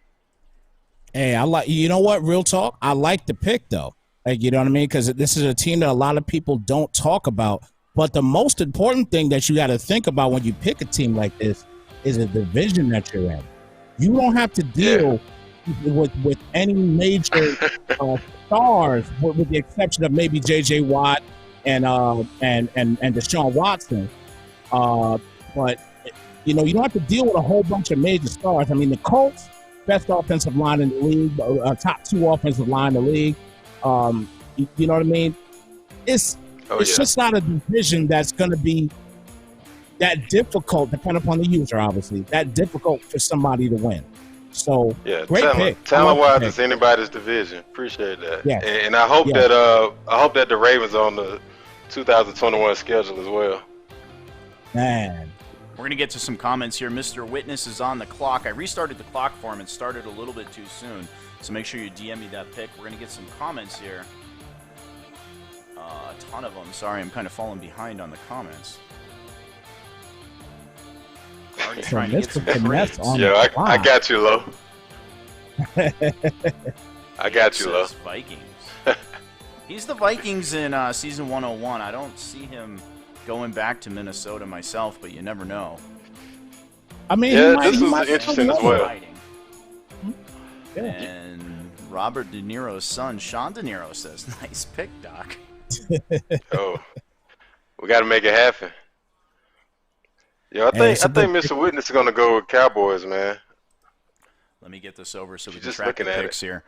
Hey, you know what? Real talk. I like the pick though. Like, you know what I mean? Because this is a team that a lot of people don't talk about. But the most important thing that you got to think about when you pick a team like this is the division that you're in. You don't have to deal with any major stars, with the exception of maybe J.J. Watt and Deshaun Watson. But you know, you don't have to deal with a whole bunch of major stars. I mean, the Colts, best offensive line in the league, top 2 offensive line in the league. You know what I mean? It's just not a division that's going to be that difficult, depending upon the user, obviously, that difficult for somebody to win. So, great pick. Talent-wise, it's anybody's division. Appreciate that. Yeah. And I hope that the Ravens are on the 2021 schedule as well. Man. We're going to get to some comments here. Mr. Witness is on the clock. I restarted the clock for him and started a little bit too soon. So make sure you DM me that pick. We're going to get some comments here. A ton of them. Sorry, I'm kind of falling behind on the comments. Already trying to get some trades. Yeah, I got you, Lo. I got you, Lo. Vikings. He's the Vikings in season 101. I don't see him going back to Minnesota myself, but you never know. I mean, this is interesting as well. And Robert De Niro's son, Sean De Niro, says, "Nice pick, Doc." We got to make it happen. Yeah, I think Mr. Witness is going to go with Cowboys, man. Let me get this over so we can track the picks here.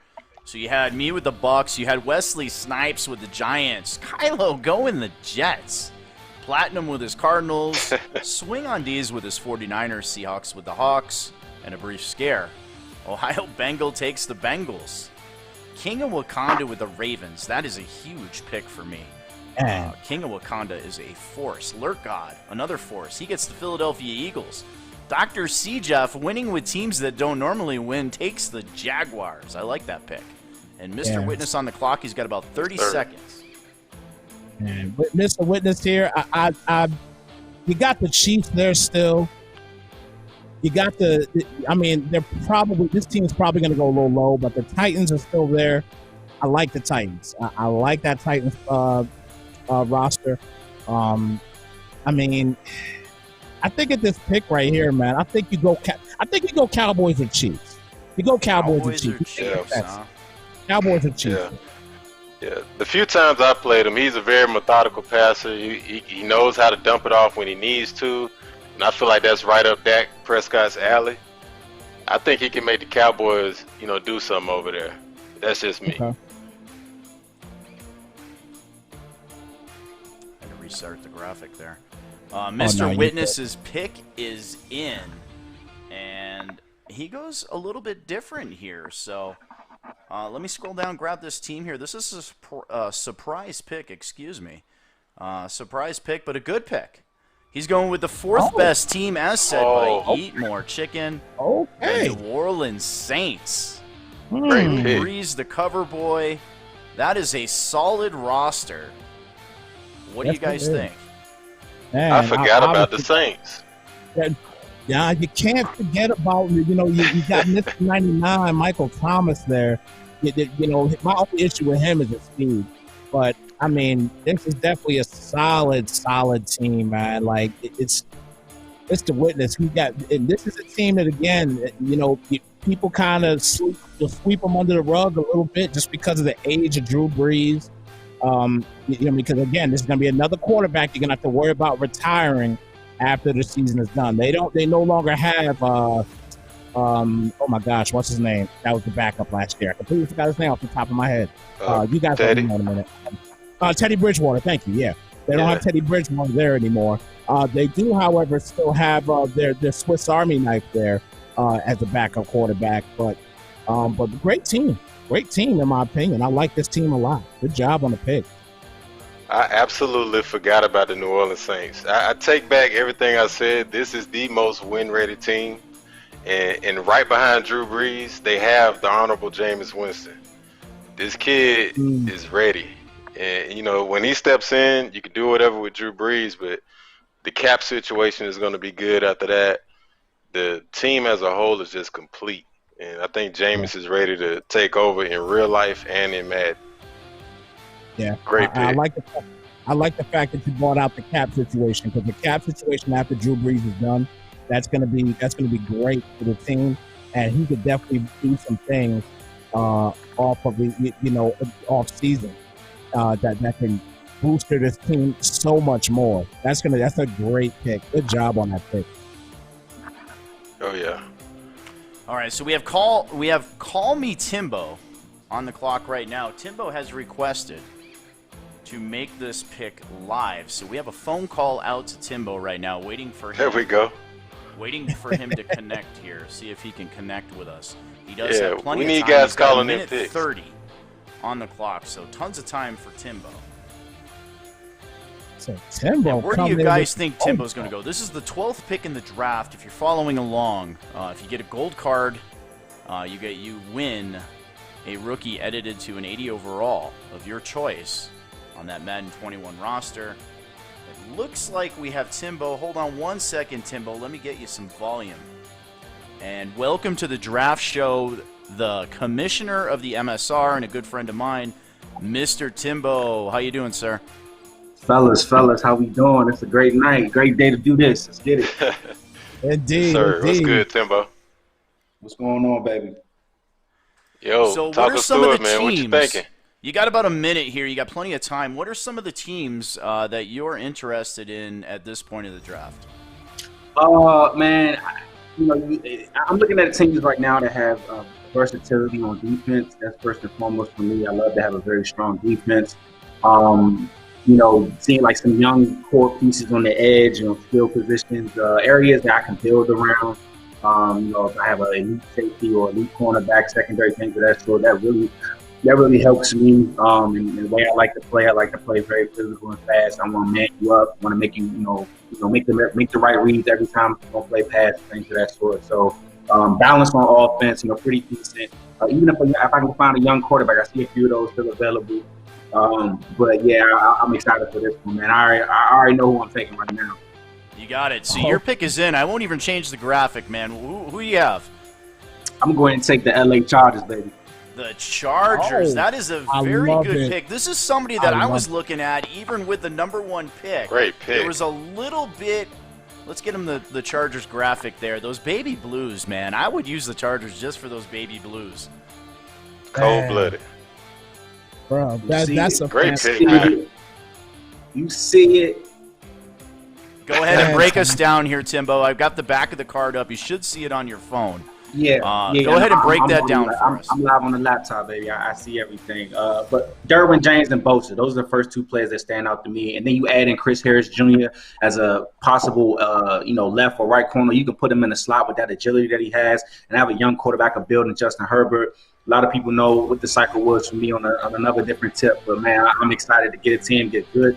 So you had me with the Bucks. You had Wesley Snipes with the Giants. Kylo going the Jets. Platinum with his Cardinals. Swing on D's with his 49ers. Seahawks with the Hawks. And a brief scare. Ohio Bengal takes the Bengals. King of Wakanda with the Ravens. That is a huge pick for me. King of Wakanda is a force. Lurk God, another force. He gets the Philadelphia Eagles. Dr. C. Jeff, winning with teams that don't normally win, takes the Jaguars. I like that pick. And Mr. Witness on the clock. He's got about 30 seconds. And Mr. Witness here, you got the Chiefs there still. You got this team's probably going to go a little low, but the Titans are still there. I like the Titans. I like that Titans roster. I mean, I think at this pick right here, man, I think you go Cowboys or Chiefs. You go Cowboys or Chiefs. Cowboys or Chiefs. Yeah. The few times I played him, he's a very methodical passer. He knows how to dump it off when he needs to. And I feel like that's right up Dak Prescott's alley. I think he can make the Cowboys, do something over there. That's just me. Okay. Restart the graphic there. Mr. Witness's pick is in, and he goes a little bit different here. So let me scroll down, grab this team here. This is a surprise pick, surprise pick, but a good pick. He's going with the fourth best team, as said by Eat More Chicken. Okay. The New Orleans Saints. Great pick. Breeze, the cover boy. That is a solid roster. What do you guys think? Man, I forgot about the Saints. Yeah, you can't forget about, you got Mr. 99, Michael Thomas there. My only issue with him is his speed. But, I mean, this is definitely a solid team, man. Like, it's the Witness. And this is a team that, again, people kind of sweep them under the rug a little bit just because of the age of Drew Brees. Because again, this is going to be another quarterback you're going to have to worry about retiring after the season is done. They no longer have, oh my gosh, what's his name? That was the backup last year. I completely forgot his name off the top of my head. You guys will know in a minute. Teddy Bridgewater, thank you. Yeah. They don't have Teddy Bridgewater there anymore. They do, however, still have their Swiss Army knife there as a backup quarterback. But great team. Great team, in my opinion. I like this team a lot. Good job on the pick. I absolutely forgot about the New Orleans Saints. I take back everything I said. This is the most win-ready team. And right behind Drew Brees, they have the Honorable Jameis Winston. This kid is ready. And, you know, when he steps in, you can do whatever with Drew Brees, but the cap situation is going to be good after that. The team as a whole is just complete. And I think Jameis is ready to take over in real life and in Madden. Yeah, Great pick. I like the fact that you brought out the cap situation, because the cap situation after Drew Brees is done, that's gonna be great for the team, and he could definitely do some things off of the off season that can boost this team so much more. That's a great pick. Good job on that pick. Oh yeah. All right, so we have Call Me Timbo on the clock right now. Timbo has requested to make this pick live, so we have a phone call out to Timbo right now, waiting for him. There we go. Waiting for him to connect here, see if he can connect with us. He does have plenty we need of time. guys He's got calling a in minute picks. 30 on the clock, so tons of time for Timbo. So Timbo, where do you guys think Timbo's going to go? This is the 12th pick in the draft. If you're following along, if you get a gold card, you win a rookie edited to an 80 overall of your choice on that Madden 21 roster. It looks like we have Timbo. Hold on one second, Timbo. Let me get you some volume. And welcome to the draft show, the commissioner of the MSR and a good friend of mine, Mr. Timbo. How you doing, sir? Fellas, how we doing? It's a great night, great day to do this. Let's get it. Indeed, Sir, indeed. what's good, Timbo? What's going on, baby? Yo, so talk what are us some through of it, the man. teams? What you thinking? You got about a minute here. You got plenty of time. What are some of the teams that you're interested in at this point of the draft? Man, I'm looking at teams right now that have versatility on defense. That's first and foremost for me. I love to have a very strong defense. Seeing like some young core pieces on the edge, skill positions, areas that I can build around. If I have an elite safety or elite cornerback, secondary, things of that sort, that really helps me. In the way I like to play very physical and fast. I want to man you up. I want to make you, make the right reads every time you don't play pass, things of that sort. So balance on offense, pretty decent. Even if I can find a young quarterback, I see a few of those still available. But yeah, I'm excited for this one, man. I already know who I'm taking right now. You got it. So your pick is in. I won't even change the graphic, man. Who do you have? I'm going to take the LA Chargers, baby. The Chargers. That is a very good pick. This is somebody that I was looking at even with the number one pick. Great pick. There was a little bit. Let's get him the Chargers graphic there. Those baby blues, man. I would use the Chargers just for those baby blues. Cold-blooded. Bro, that's a great pick, man. You see it. Go ahead and break us down here, Timbo. I've got the back of the card up. You should see it on your phone. Yeah. Go ahead and break that down for us. I'm live on the laptop, baby. I see everything. But Derwin James and Bosa, those are the first two players that stand out to me. And then you add in Chris Harris Jr. as a possible, left or right corner. You can put him in the slot with that agility that he has, and have a young quarterback of building Justin Herbert. A lot of people know what the cycle was for me on another different tip. But, man, I'm excited to get a team, get good,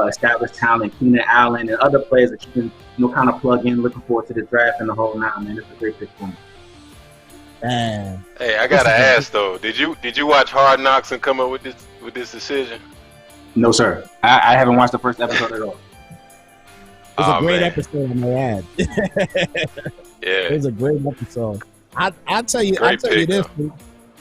established talent, Keenan Allen, and other players that you can, kind of plug in. Looking forward to the draft and the whole nine, man. It's a great pick for me. Man. Hey, I gotta ask though. Did you watch Hard Knocks and come up with this decision? No, sir. I haven't watched the first episode at all. It was a great episode, I may add. Yeah. It was a great episode. I'll tell you this. Though.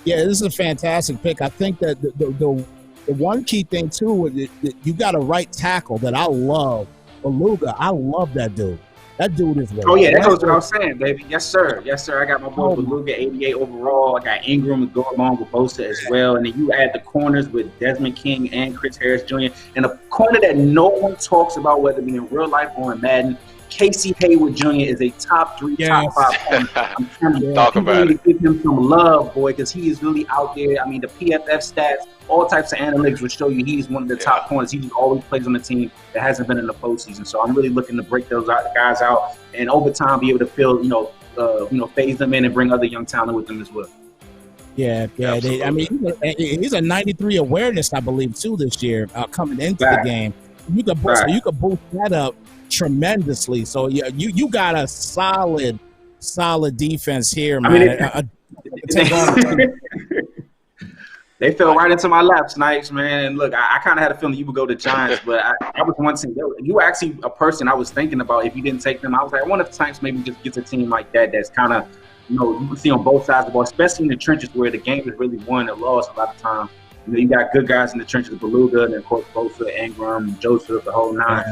Yeah, this is a fantastic pick. I think that the one key thing too is that you got a right tackle that I love. Beluga, I love that dude. That dude is. Oh yeah, that was what I was saying, baby. Yes, sir. I got my boy Beluga, 88 overall. I got Ingram to go along with Bosa as well, and then you add the corners with Desmond King and Chris Harris Jr. and a corner that no one talks about, whether it be in real life or in Madden. Casey Hayward Jr. is a top 3, top 5 corner. I'm telling you, Talk about it. Give him some love, boy, because he is really out there. I mean, the PFF stats, all types of analytics will show you he's one of the top corners. He just always plays on the team that hasn't been in the postseason. So I'm really looking to break those guys out and over time be able to fill, phase them in and bring other young talent with them as well. Yeah. He's a 93 awareness, I believe, too, this year coming into the game. You could boost that up tremendously. So yeah, you got a solid defense here, man. They fell right into my lap, Snipes, man. And look, I kind of had a feeling you would go to Giants, but I was one team. You were actually a person I was thinking about if you didn't take them. I was like, I wonder if the Giants maybe just gets a team like that that's kind of, you can see on both sides of the ball, especially in the trenches where the game is really won and lost a lot of times. You got good guys in the trenches, Beluga, and of course Bosa, Ingram, Joseph, the whole nine.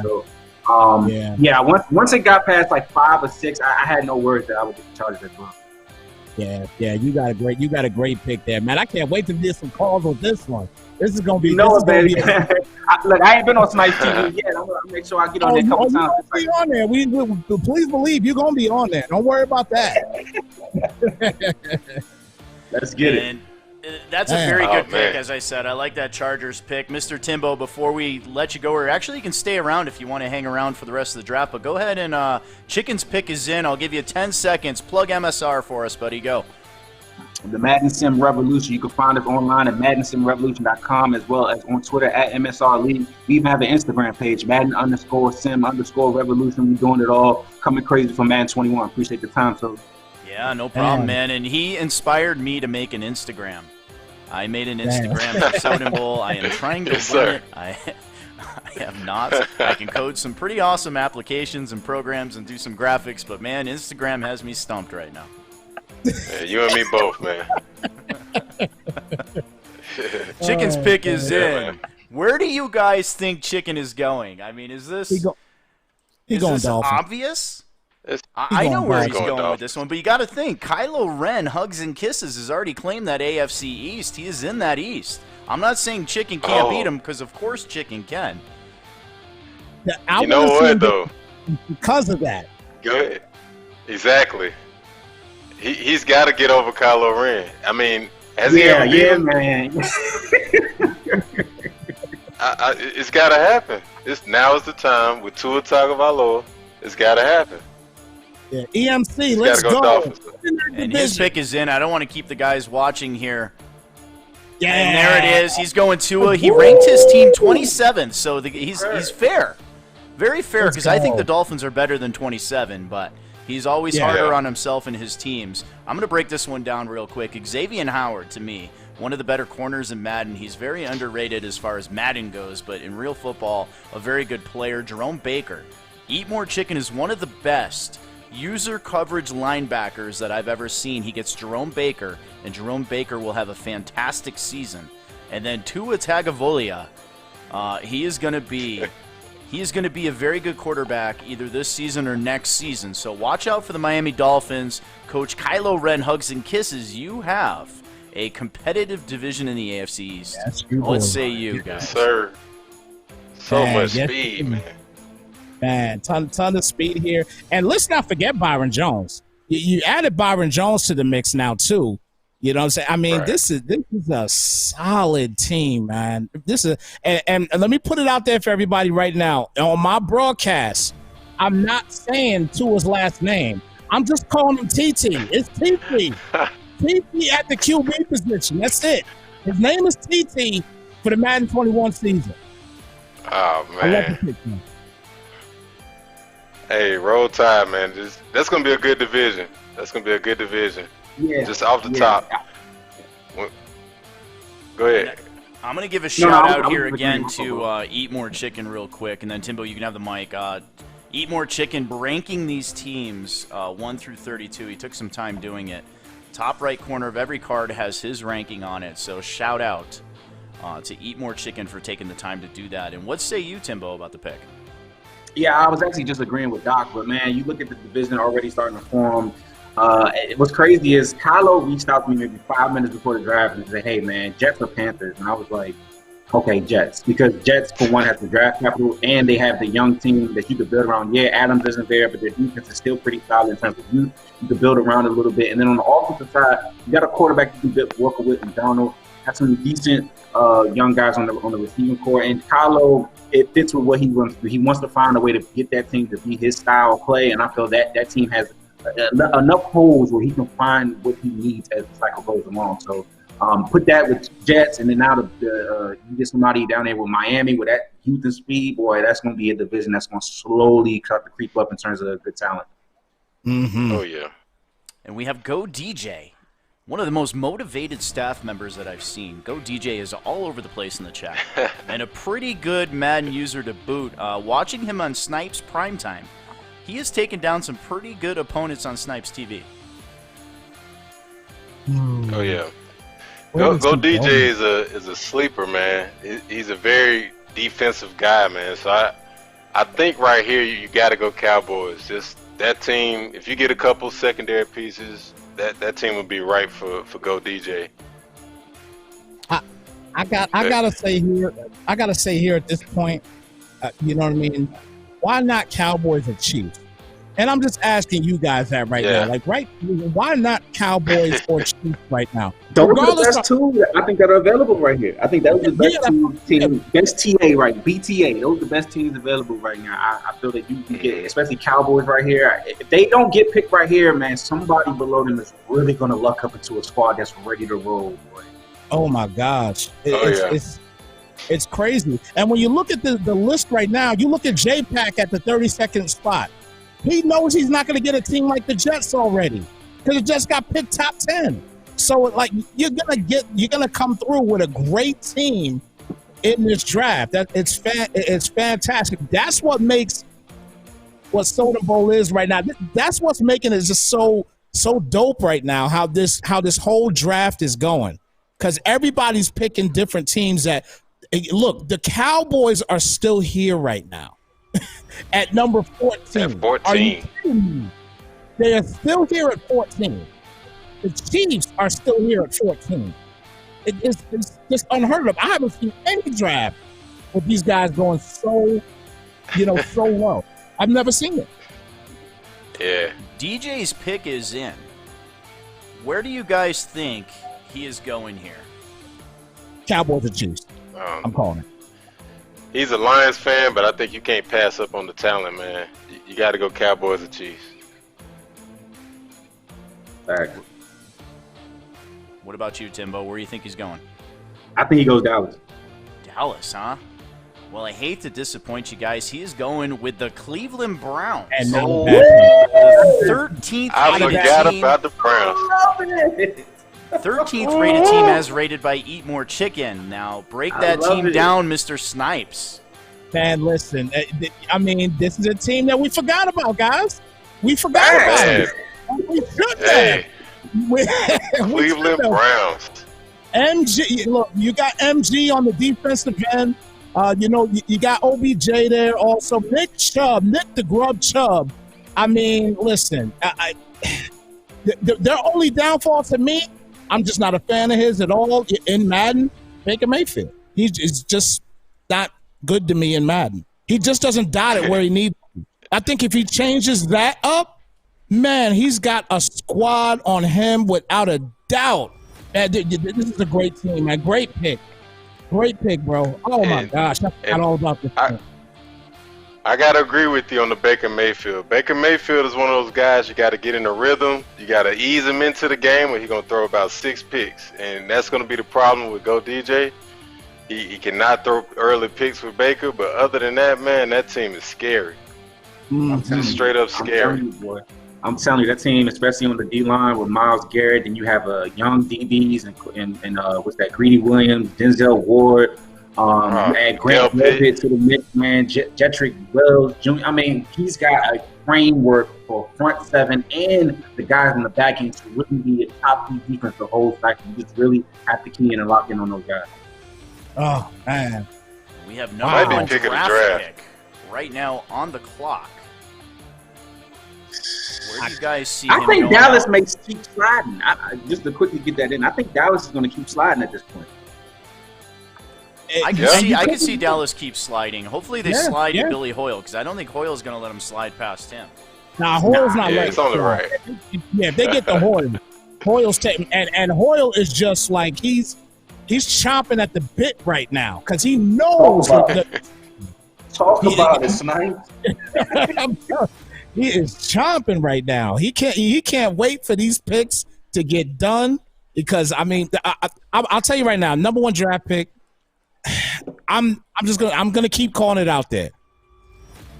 Yeah. So, once it got past like 5 or 6, I had no worries that I would get the Chargers as well. Yeah, you got a great pick there, man. I can't wait to get some calls with this one. This is gonna be. Baby. Look, I ain't been on Snipes TV yet. I'm gonna make sure I get on there a couple times. Be on there. We please believe you're gonna be on there. Don't worry about that. Let's get it. That's a very good pick, as I said. I like that Chargers pick. Mr. Timbo, before we let you go, or actually you can stay around if you want to hang around for the rest of the draft, but go ahead and Chicken's pick is in. I'll give you 10 seconds. Plug MSR for us, buddy. Go. The Madden Sim Revolution. You can find us online at MaddenSimRevolution.com as well as on Twitter at MSR League. We even have an Instagram page, Madden_Sim_Revolution. We're doing it all. Coming crazy for Madden 21. Appreciate the time, so. Yeah, no problem, man. And he inspired me to make an Instagram. I made an Instagram for Soden Bowl. I am trying to run it. I have not. I can code some pretty awesome applications and programs and do some graphics, but, man, Instagram has me stumped right now. Yeah, you and me both, man. Chicken's pick is in. Man. Where do you guys think Chicken is going? I mean, is this obvious? I know where he's going with this one, but you got to think. Kylo Ren, hugs and kisses, has already claimed that AFC East. He is in that East. I'm not saying Chicken can't beat him, because of course Chicken can. You know what, though? Because of that. Good. Exactly. He's got to get over Kylo Ren. I mean, has he ever beat him? Man. It's got to happen. Now is the time with Tua Tagovailoa. It's got to happen. Yeah, EMC, let's go. And his pick is in. I don't want to keep the guys watching here. Yeah. And there it is. He's going Tua. He ranked his team 27th, so he's fair. Very fair, because I think the Dolphins are better than 27, but he's always harder on himself and his teams. I'm going to break this one down real quick. Xavier Howard, to me, one of the better corners in Madden. He's very underrated as far as Madden goes, but in real football, a very good player. Jerome Baker. Eat More Chicken is one of the best user coverage linebackers that I've ever seen. He gets Jerome Baker, and Jerome Baker will have a fantastic season. And then Tua Tagovailoa, he is going to be a very good quarterback either this season or next season. So watch out for the Miami Dolphins. Coach Kylo Ren, hugs and kisses. You have a competitive division in the AFC East. Let's say you guys. Yes, sir. So much speed, man. Man, ton of speed here. And let's not forget Byron Jones. You added Byron Jones to the mix now, too. You know what I'm saying? I mean, this is a solid team, man. And let me put it out there for everybody right now. On my broadcast, I'm not saying Tua's last name. I'm just calling him TT. It's TT. TT at the QB position. That's it. His name is TT for the Madden 21 season. Oh, man. I love the pick, man. Hey, roll tide, man. That's going to be a good division. Yeah. Just off the top. Go ahead. I'm going to give a shout out here again to Eat More Chicken real quick, and then Timbo, you can have the mic. Eat More Chicken ranking these teams 1 through 32. He took some time doing it. Top right corner of every card has his ranking on it, so shout out to Eat More Chicken for taking the time to do that. And what say you, Timbo, about the pick? Yeah, I was actually just agreeing with Doc, but man, you look at the division already starting to form. What's crazy is Kylo reached out to me maybe 5 minutes before the draft and said, "Hey, man, Jets or Panthers?" And I was like, "Okay, Jets," because Jets for one have the draft capital and they have the young team that you could build around. Yeah, Adams isn't there, but their defense is still pretty solid in terms of youth. You could build around it a little bit, and then on the offensive side, you got a quarterback you can work with, and Donald have some decent young guys on the receiving core, and Kylo. It fits with what he wants to do. He wants to find a way to get that team to be his style of play, and I feel that team has enough holes where he can find what he needs as the cycle goes along. So put that with Jets, and then now you get somebody down there with Miami with that youth and speed, boy, that's going to be a division that's going to slowly start to creep up in terms of good talent. Mm-hmm. Oh, yeah. And we have Go DJ. One of the most motivated staff members that I've seen. Go DJ is all over the place in the chat. And a pretty good Madden user to boot. Watching him on Snipes Primetime, he has taken down some pretty good opponents on Snipes TV. Oh, yeah. Go DJ is a sleeper, man. He's a very defensive guy, man. So I think right here you got to go Cowboys. Just that team, if you get a couple secondary pieces, that team would be right for Go DJ. I gotta say here at this point, you know what I mean? Why not Cowboys or Chiefs? And I'm just asking you guys that right now. Like, why not Cowboys or Chiefs right now? Those are the best two I think that are available right here. I think that was the best team, best TA, right? BTA. Those are the best teams available right now. I feel that you can get, especially Cowboys right here. If they don't get picked right here, man, somebody below them is really going to luck up into a squad that's ready to roll, boy. Oh, my gosh. It's crazy. And when you look at the list right now, you look at J-Pack at the 32nd spot. He knows he's not going to get a team like the Jets already because the Jets got picked top 10. So, like, you're gonna come through with a great team in this draft. It's fantastic. That's what makes what Soden Bowl is right now. That's what's making it just so dope right now. How this whole draft is going, because everybody's picking different teams. That look, the Cowboys are still here right now. At number 14. At 14. They are still here at 14. The Chiefs are still here at 14. It's just unheard of. I haven't seen any draft with these guys going so low. I've never seen it. Yeah. DJ's pick is in. Where do you guys think he is going here? Cowboys or Chiefs. I'm calling it. He's a Lions fan, but I think you can't pass up on the talent, man. You got to go Cowboys or Chiefs. All right. What about you, Timbo? Where do you think he's going? I think he goes Dallas. Dallas, huh? Well, I hate to disappoint you guys. He is going with the Cleveland Browns. And the 13th I forgot about the Browns. 13th rated team as rated by Eat More Chicken. Now, break that team down, Mr. Snipes. Man, listen. I mean, this is a team that we forgot about, guys. We forgot about it. We should have. Cleveland Browns. MG, look, you got MG on the defensive end. You got OBJ there also. Nick the Grub Chubb. I mean, listen, their only downfall to me, I'm just not a fan of his at all in Madden. Baker Mayfield. He's just not good to me in Madden. He just doesn't dot it where he needs to. I think if he changes that up, man, he's got a squad on him without a doubt. Man, this is a great team, man. Great pick, bro. Oh my gosh, I forgot all about this. I gotta agree with you on the Baker Mayfield. Baker Mayfield is one of those guys you got to get in a rhythm. You got to ease him into the game, or he's gonna throw about 6 picks, and that's gonna be the problem with Go DJ. He cannot throw early picks with Baker, but other than that, man, that team is scary. Just straight up scary. I'm telling you, that team, especially on the D line with Myles Garrett, and you have young DBs and what's that? Greedy Williams, Denzel Ward. Add Grant Levitt to the mix, man. Jedrick Wells Jr. I mean, he's got a framework for front seven and the guys in the back end to really be a top defense the whole cycle. You just really have to key in and lock in on those guys. Oh man, we have no one draft pick right now on the clock. Where do you guys see him think going Dallas out? may keep sliding. Just to quickly get that in, I think Dallas is going to keep sliding at this point. I can see Dallas keep sliding. Hopefully they slide to Billy Hoyle, because I don't think Hoyle's going to let him slide past him. Nah, Hoyle's not letting it's on the right. Yeah, if they get the Hoyle, Hoyle's taking, and Hoyle is just like he's chomping at the bit right now because he knows. Talk about it, Snipe. He is chomping right now. He can't wait for these picks to get done because I mean I'll tell you right now, number 1 draft pick. I'm gonna keep calling it out there.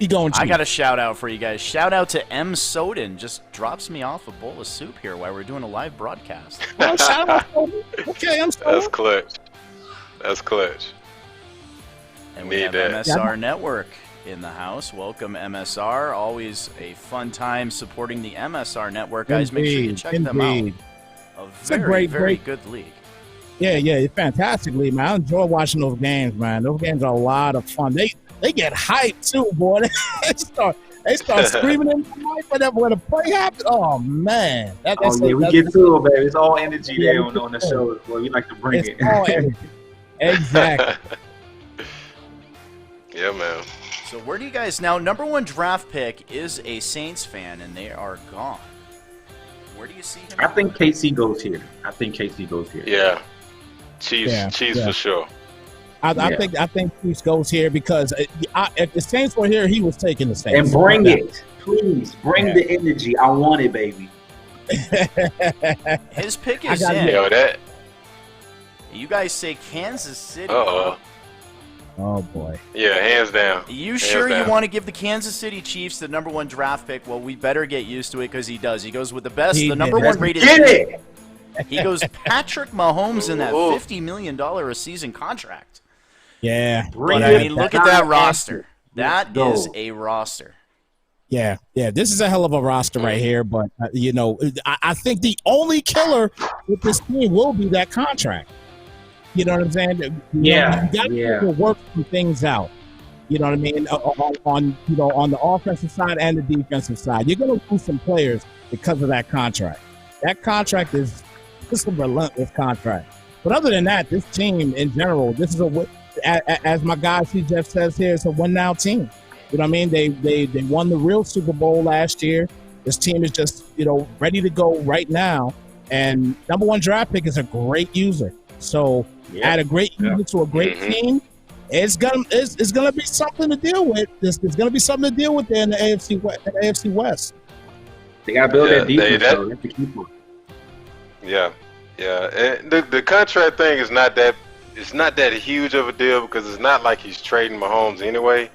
He going cheap. I got a shout out for you guys. Shout out to M. Soden. Just drops me off a bowl of soup here while we're doing a live broadcast. Well, shout out. Okay, I'm sorry. That's clutch. That's clutch. And we have MSR Network in the house. Welcome, MSR. Always a fun time supporting the MSR Network. Guys, make sure you check them out. It's a very good league. Yeah, it's fantastic league, man. I enjoy watching those games, man. Those games are a lot of fun. They get hyped too, boy. They start screaming in the mic when the play happens. Oh man, we get to it, baby. It's all energy there on the show. Boy, we like to bring it. All energy. Exactly. Yeah, man. So where do you guys now? Number 1 draft pick is a Saints fan, and they are gone. Where do you see him? I think KC goes here. Yeah, Chiefs for sure. I think Chiefs goes here because if the Saints were here, he was taking the Saints. And bring it, please. Bring the energy. I want it, baby. His pick is in. Yo, that. You guys say Kansas City. Oh boy. Yeah, hands down. You sure you want to give the Kansas City Chiefs the number 1 draft pick? Well, we better get used to it because he does. He goes with the best, the number 1 rated. Get it. He goes Patrick Mahomes in that $50 million a season contract. Yeah. But I mean, look at that roster. That is a roster. Yeah. This is a hell of a roster right here. But I think the only killer with this team will be that contract. You know what I'm saying? You got to work some things out. You know what I mean? On the offensive side and the defensive side, you're going to lose some players because of that contract. That contract is a relentless contract. But other than that, this team in general, this is as my guy C. Jeff says here, it's a win-now team. You know what I mean? They won the real Super Bowl last year. This team is just ready to go right now. And number 1 draft pick is a great user. So add a great user to a great team. It's gonna be something to deal with. It's gonna be something to deal with there in the AFC West. They gotta build that defense. That's the key point. Yeah. And the contract thing is not that. It's not that huge of a deal because it's not like he's trading Mahomes anyway,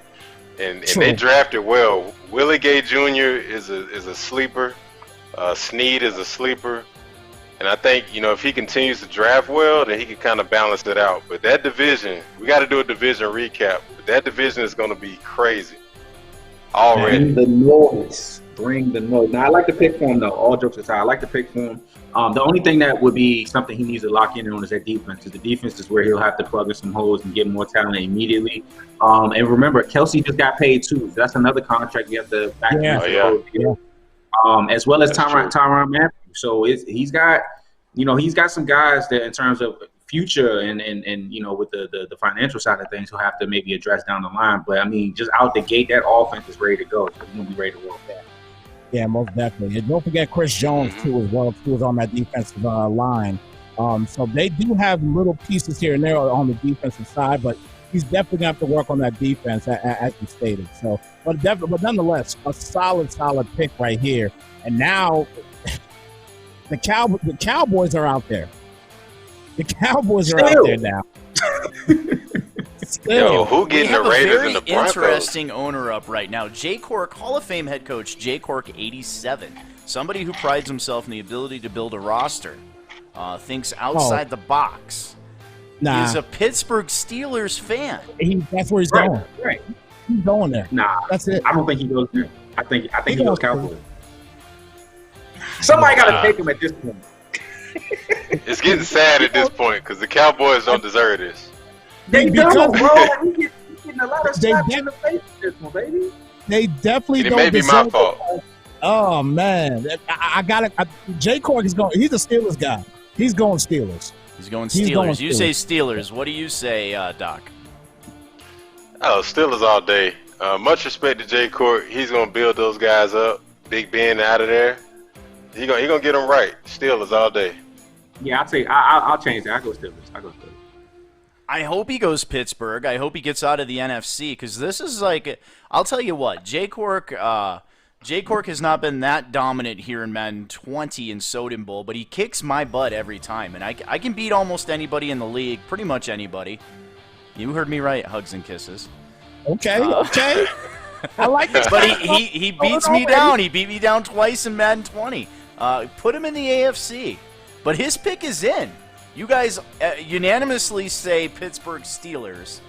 and they drafted well. Willie Gay Jr. is a sleeper. Snead is a sleeper. And I think, if he continues to draft well, then he can kind of balance it out. But that division, we got to do a division recap. But that division is going to be crazy already. Bring the noise. Now, I like the pick for him, though. All jokes aside, I like the pick for him. The only thing that would be something he needs to lock in on is that defense. Because the defense is where he'll have to plug in some holes and get more talent immediately. And remember, Kelsey just got paid, too. So that's another contract you have to factor in. As well as Tyrann Matthew. So he's got some guys that in terms of future and with the financial side of things, he'll have to maybe address down the line. But I mean, just out the gate, that offense is ready to go. So he's gonna be ready to work that. Yeah, most definitely. And don't forget Chris Jones too as well. He was on that defensive line. So they do have little pieces here and there on the defensive side, but he's definitely gonna have to work on that defense as you stated. So, but nonetheless, a solid pick right here. And now. The Cowboys are out there. The Cowboys are out there now. Yo, who getting the Raiders and the Broncos? We have a very interesting owner up right now. Jay Cork, Hall of Fame head coach Jay Cork, 87. Somebody who prides himself in the ability to build a roster. Thinks outside the box. Nah. He's a Pittsburgh Steelers fan. That's where he's going. Right. He's going there. Nah, that's it. I don't think he goes there. I think he goes Cowboys. Somebody got to take him at this point. It's getting sad at this point because the Cowboys don't deserve this. They don't, bro. We getting a lot of slaps in the face with this one, baby. They definitely don't. It may be my fault. Oh man, I got it. Jay Cork is going. He's a Steelers guy. He's going Steelers. He's going Steelers. You say Steelers. What do you say, Doc? Oh, Steelers all day. Much respect to Jay Cork. He's gonna build those guys up. Big Ben out of there. He gonna get them right. Steelers all day. Yeah, I'll change that. I go Steelers. I hope he goes Pittsburgh. I hope he gets out of the NFC because this is like, I'll tell you what, Jay Cork has not been that dominant here in Madden 20 and Soden Bowl, but he kicks my butt every time, and I can beat almost anybody in the league, pretty much anybody. You heard me right, hugs and kisses. Okay. I like this. But he beats me down. He beat me down twice in Madden 20. Put him in the AFC. But his pick is in. You guys unanimously say Pittsburgh Steelers.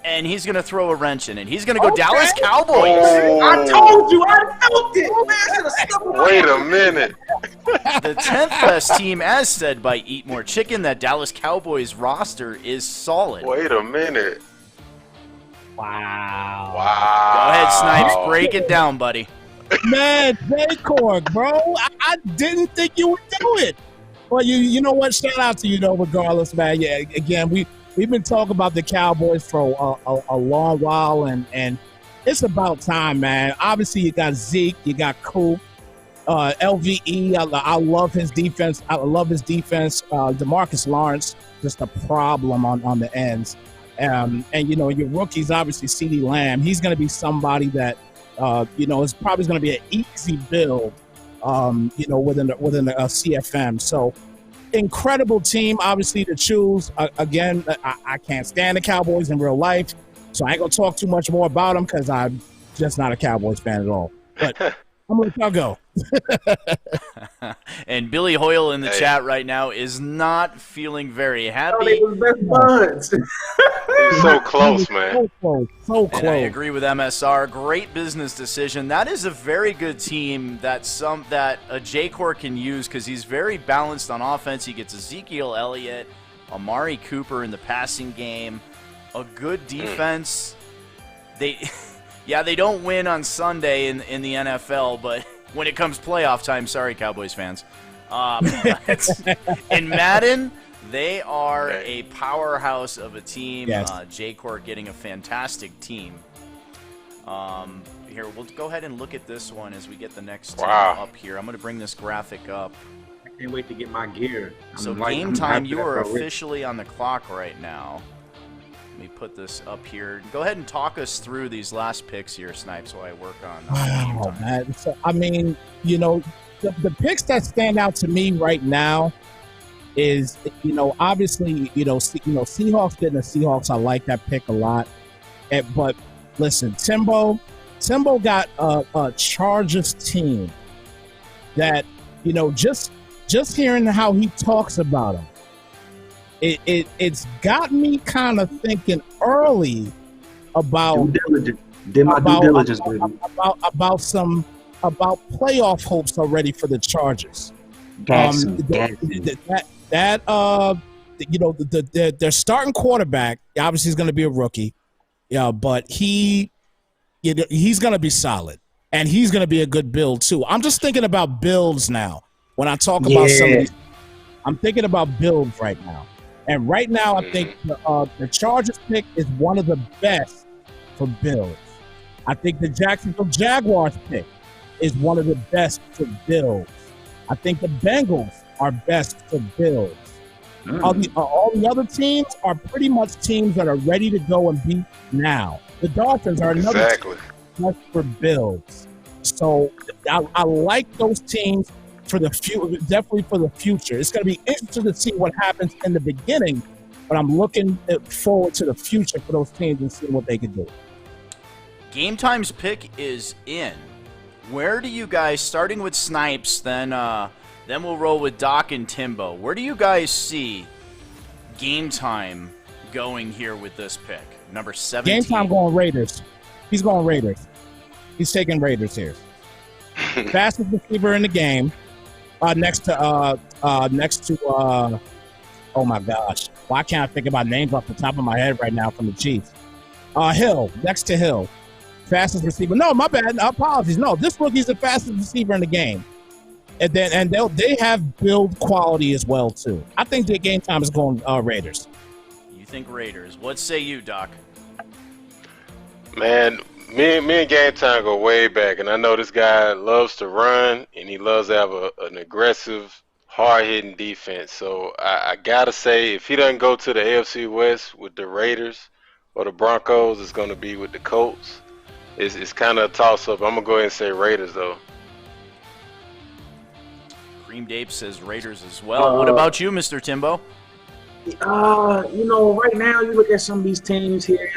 And he's going to throw a wrench in it. He's going to go Dallas Cowboys. Oh. I told you, I felt it. Man, Wait a minute. The 10th best team, as said by Eat More Chicken, that Dallas Cowboys roster is solid. Wait a minute. Wow. Wow. Go ahead, Snipes. Break it down, buddy. Man, J-Cork, bro. I didn't think you would do it. Well, you know what? Shout out to you, though, regardless, man. Yeah, again, we've been talking about the Cowboys for a long while, and it's about time, man. Obviously, you got Zeke, you got Coop, LVE. I love his defense. DeMarcus Lawrence, just a problem on the ends. And your rookies, obviously, CeeDee Lamb. He's going to be somebody that, is probably going to be an easy build, within the CFM. So, incredible team, obviously, to choose. Again, I can't stand the Cowboys in real life, so I ain't going to talk too much more about them because I'm just not a Cowboys fan at all. But I'm going to let y'all go. And Billy Hoyle in the chat right now is not feeling very happy. They was best buds. He's so close, man. So close. And I agree with MSR. Great business decision. That is a very good team that J-Cork can use because he's very balanced on offense. He gets Ezekiel Elliott, Amari Cooper in the passing game, a good defense. They don't win on Sunday in the NFL, but when it comes playoff time, sorry, Cowboys fans. In Madden, they are a powerhouse of a team. Yes. J-Cork getting a fantastic team. Here, we'll go ahead and look at this one as we get the next team up here. I'm going to bring this graphic up. I can't wait to get my gear. So Game Time, you are officially on the clock right now. Let me put this up here. Go ahead and talk us through these last picks here, Snipes, while I work on Game Time. Man. So, I mean, the picks that stand out to me right now is, obviously, Seahawks getting the Seahawks. I like that pick a lot. But listen, Timbo got a Chargers team that, just hearing how he talks about them, it's got me kind of thinking early about due diligence, baby. about playoff hopes already for the Chargers. Their starting quarterback obviously is going to be a rookie, but he's going to be solid, and he's going to be a good build too. I'm just thinking about builds now when I talk about some of these. I'm thinking about builds right now. And right now, I think the Chargers pick is one of the best for builds. I think the Jacksonville Jaguars pick is one of the best for builds. I think the Bengals are best for builds. All the other teams are pretty much teams that are ready to go and beat now. The Dolphins are another team just for builds. So I like those teams for the definitely for the future. It's going to be interesting to see what happens in the beginning, but I'm looking forward to the future for those teams and seeing what they can do. Game Time's pick is in. Where do you guys, starting with Snipes, then we'll roll with Doc and Timbo. Where do you guys see Game Time going here with this pick? Number 17. Game Time going Raiders. He's going Raiders. He's taking Raiders here. Fastest receiver in the game. Next to oh my gosh, why can't I think about names off the top of my head right now from the Chiefs? Hill, next to Hill, fastest receiver. No, my bad. Apologies. No, this rookie's the fastest receiver in the game, and they have build quality as well too. I think the Game Time is going Raiders. You think Raiders? What say you, Doc? Man, me and Game Time go way back, and I know this guy loves to run, and he loves to have an aggressive, hard-hitting defense. So I got to say, if he doesn't go to the AFC West with the Raiders or the Broncos, it's going to be with the Colts. It's kind of a toss-up. I'm going to go ahead and say Raiders, though. Cream Dave says Raiders as well. What about you, Mr. Timbo? Right now you look at some of these teams here.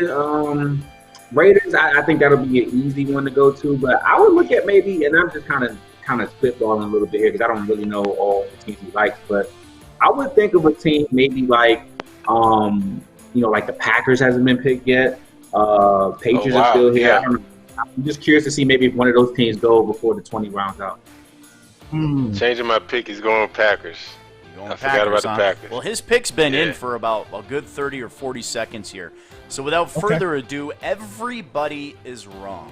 Raiders, I think that'll be an easy one to go to, but I would look at maybe, and I'm just kind of spitballing a little bit here because I don't really know all the teams he likes, but I would think of a team maybe like, like the Packers hasn't been picked yet. Patriots are still here. Yeah. I'm just curious to see maybe if one of those teams go before the 20 rounds out. Changing my pick, he's going Packers. I forgot about the Packers. Well, his pick's been in for about a good 30 or 40 seconds here. So without further ado, everybody is wrong.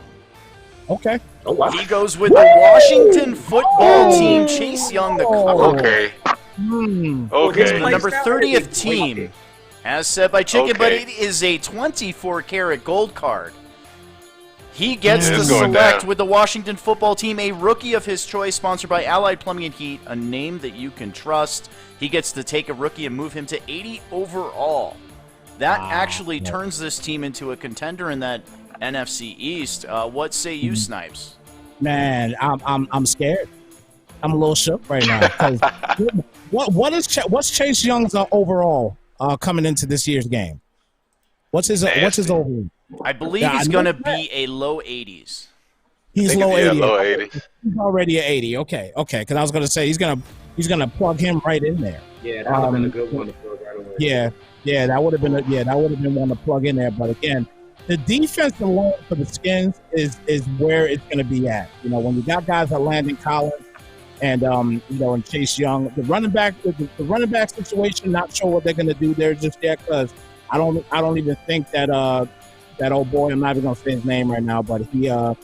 Okay. Oh, wow. He goes with the Washington football team. Chase Young, the cover. Okay. Okay. The number 30th team, as said by Chicken, but it is a 24-karat gold card. He gets to select with the Washington football team a rookie of his choice, sponsored by Allied Plumbing and Heat, a name that you can trust. He gets to take a rookie and move him to 80 overall. That actually turns this team into a contender in that NFC East. What say you, Snipes? Man, I'm scared. I'm a little shook right now. 'Cause what's Chase Young's overall coming into this year's game? What's his overall? I believe he's going to be a low 80s. He's low 80s. Low 80s. He's already at 80. Okay. Because I was going to say he's gonna plug him right in there. Yeah, that would have been a good one to plug right away. Yeah, that would have been one to plug in there. But again, the defense alone for the Skins is where it's going to be at. When you got guys like Landon Collins and and Chase Young, the running back situation, not sure what they're going to do there just yet, because I don't even think that that old boy, I'm not even going to say his name right now, but he's going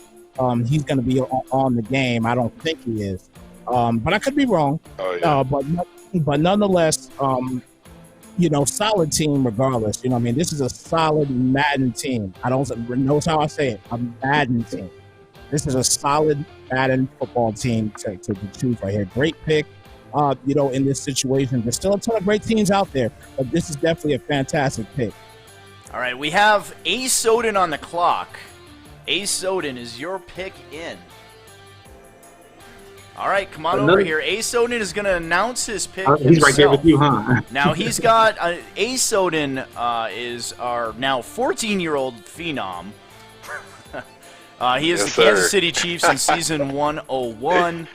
to be on the game. I don't think he is, but I could be wrong. Oh, yeah. But nonetheless, solid team regardless. This is a solid Madden team. I don't know how I say it. A Madden team. This is a solid Madden football team to choose right here. Great pick, in this situation. There's still a ton of great teams out there, but this is definitely a fantastic pick. All right, we have A. Soden on the clock. A. Soden, is your pick in? All right, come on over here. A. Soden is going to announce his pick He's right there with you, huh? Now, he's got A. Soden is our now 14-year-old phenom. He is the Kansas City Chiefs in season 101.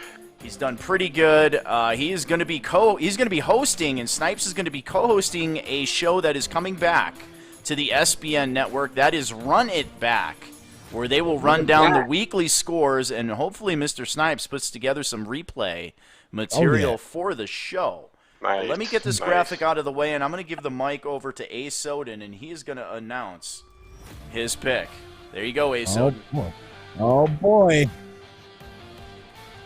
He's done pretty good. He is going to be hosting, and Snipes is going to be co-hosting a show that is coming back to the SBN network. That is Run It Back, where they will run down the weekly scores, and hopefully Mr. Snipes puts together some replay material for the show. Nice. Let me get this graphic out of the way, and I'm going to give the mic over to A. Soden, and he is going to announce his pick. There you go, A. Soden. Oh, boy.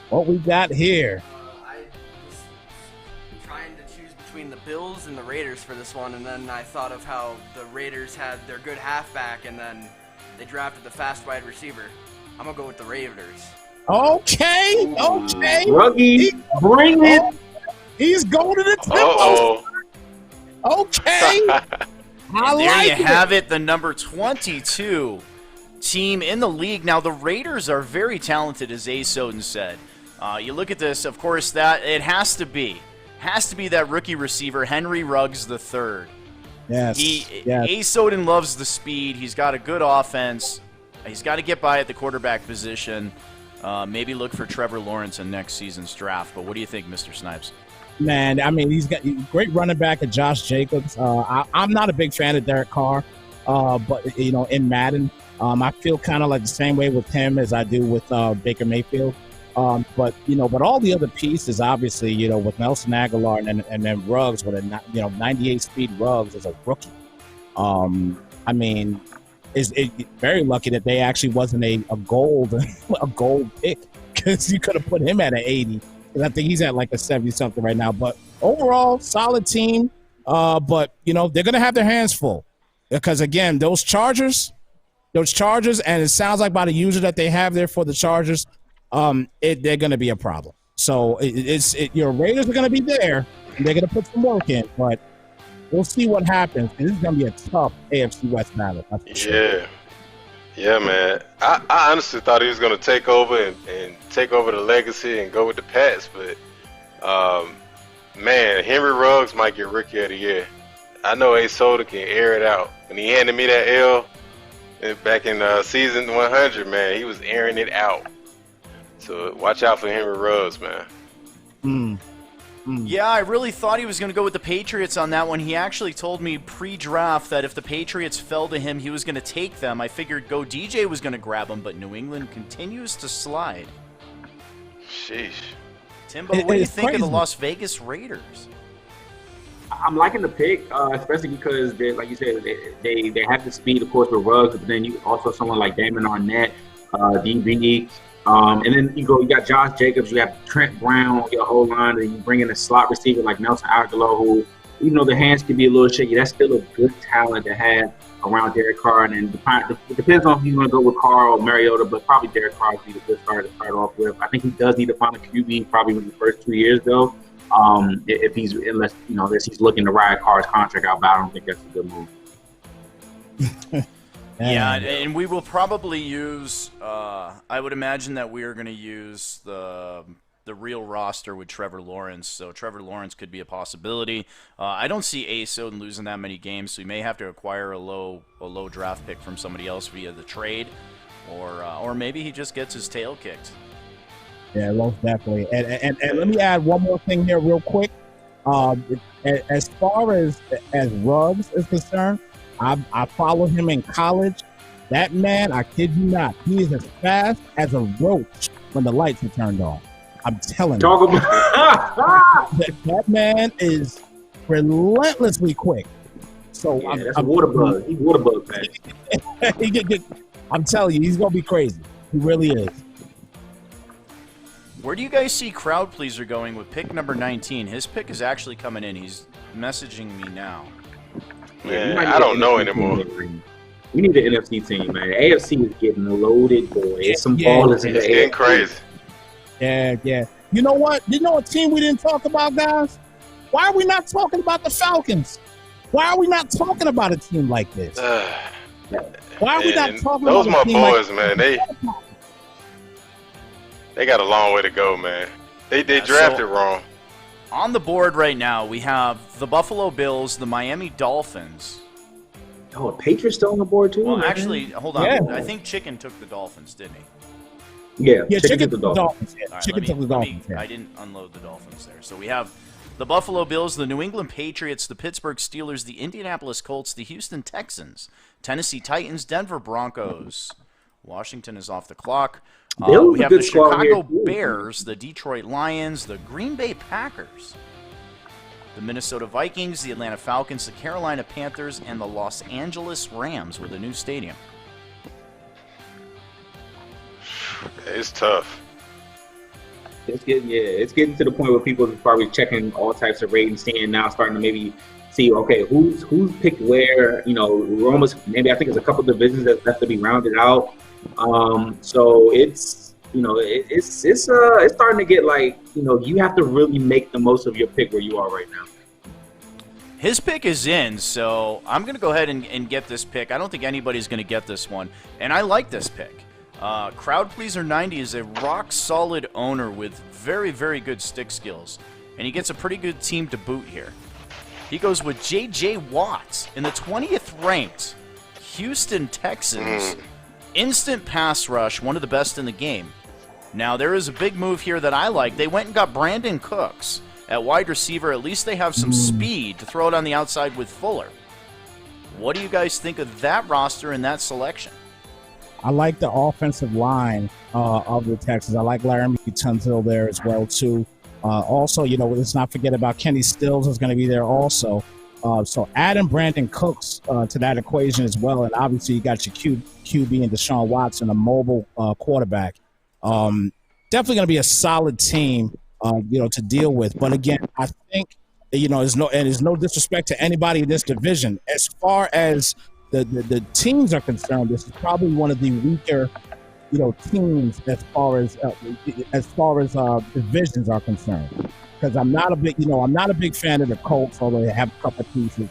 What we got here? I was trying to choose between the Bills and the Raiders for this one, and then I thought of how the Raiders had their good halfback, and then they drafted the fast wide receiver. I'm going to go with the Raiders. Okay. Ruggy, bring it. He's going to the tip. Okay. There you have it, the number 22 team in the league. Now, the Raiders are very talented, as A. Soden said. You look at this, of course, that it has to be that rookie receiver, Henry Ruggs III. Yes. A. Soden loves the speed. He's got a good offense. He's got to get by at the quarterback position. Maybe look for Trevor Lawrence in next season's draft. But what do you think, Mr. Snipes? Man, he's got great running back at Josh Jacobs. I'm not a big fan of Derek Carr, but in Madden, I feel kind of like the same way with him as I do with Baker Mayfield. But all the other pieces, obviously, with Nelson Aguilar and then Ruggs with a 98 speed Ruggs as a rookie. Is very lucky that they actually wasn't a gold pick, because you could have put him at an 80. And I think he's at like a 70 something right now. But overall, solid team. But they're gonna have their hands full, because again, those Chargers, and it sounds like by the user that they have there for the Chargers, they're gonna be a problem. So your Raiders are gonna be there, and they're gonna put some work in, but we'll see what happens. And this is gonna be a tough AFC West battle. Yeah, man. I honestly thought he was going to take over and take over the legacy and go with the Pats, but, man, Henry Ruggs might get Rookie of the Year. I know A. Soda can air it out. When he handed me that L, back in season 100, man, he was airing it out. So watch out for Henry Ruggs, man. Yeah, I really thought he was going to go with the Patriots on that one. He actually told me pre-draft that if the Patriots fell to him, he was going to take them. I figured Go DJ was going to grab him, but New England continues to slide. Sheesh. Timbo, what do you think of the Las Vegas Raiders? I'm liking the pick, especially because they, like you said, they have the speed, of course, with Ruggs, but then you also someone like Damon Arnett, DB, and then you got Josh Jacobs, you have Trent Brown, your whole line, and you bring in a slot receiver like Nelson Aguilar, who, even though the hands can be a little shaky, that's still a good talent to have around Derek Carr. And it depends on if you want to go with Carr or Mariota, but probably Derek Carr would be the good starter to start off with. I think he does need to find a QB probably in the first 2 years, though. Unless he's looking to ride Carr's contract out, but I don't think that's a good move. Yeah, and we will probably use. I would imagine that we are going to use the real roster with Trevor Lawrence. So Trevor Lawrence could be a possibility. I don't see Soden losing that many games, so we may have to acquire a low draft pick from somebody else via the trade, or maybe he just gets his tail kicked. Yeah, most definitely. And let me add one more thing here real quick. As far as Ruggs is concerned, I followed him in college. That man, I kid you not, he is as fast as a roach when the lights are turned on. I'm telling you. That man is relentlessly quick. So yeah, that's a water bug. He's water bug, man. I'm telling you, he's going to be crazy. He really is. Where do you guys see Crowd Pleaser going with pick number 19? His pick is actually coming in. He's messaging me now. Man, I don't know anymore. We need the NFC team, man. AFC is getting loaded, boy. It's some ballers in the It's getting crazy. Yeah. You know what? You know a team we didn't talk about, guys? Why are we not talking about the Falcons? Why are we not talking about a team like this? Why are we not talking about a team boys, like man. They got a long way to go, man. They drafted wrong. On the board right now, we have the Buffalo Bills, the Miami Dolphins. Oh, Patriots still on the board too? Well, man. actually, hold on. Yeah. I think Chicken took the Dolphins, didn't he? Yeah, Chicken took the Dolphins. All right, Chicken took the Dolphins. I didn't unload the Dolphins there. So we have the Buffalo Bills, the New England Patriots, the Pittsburgh Steelers, the Indianapolis Colts, the Houston Texans, Tennessee Titans, Denver Broncos. Washington is off the clock. We have the Chicago Bears, the Detroit Lions, the Green Bay Packers, the Minnesota Vikings, the Atlanta Falcons, the Carolina Panthers, and the Los Angeles Rams with a new stadium. It's tough. It's getting to the point where people are probably checking all types of ratings, seeing now, starting to maybe see, okay, who's picked where. We're almost, maybe I think there's a couple divisions that have to be rounded out. So it's starting to get like, you have to really make the most of your pick where you are right now. His pick is in, so I'm going to go ahead and get this pick. I don't think anybody's going to get this one, and I like this pick. Crowd Pleaser 90 is a rock-solid owner with very, very good stick skills, and he gets a pretty good team to boot here. He goes with J.J. Watt in the 20th ranked Houston Texans. Instant pass rush, one of the best in the game. Now, there is a big move here that I like. They went and got Brandon Cooks at wide receiver. At least they have some speed to throw it on the outside with Fuller. What do you guys think of that roster and that selection? I like the offensive line of the Texans. I like Laramie Tunsil there as well, too. Also, let's not forget about Kenny Stills is going to be there also. So adding Brandon Cooks to that equation as well, and obviously you got your QB and Deshaun Watson, a mobile quarterback. Definitely going to be a solid team, to deal with. But again, I think there's no disrespect to anybody in this division. As far as the teams are concerned, this is probably one of the weaker, teams as far as divisions are concerned. Because I'm not a big fan of the Colts, although they have a couple of pieces.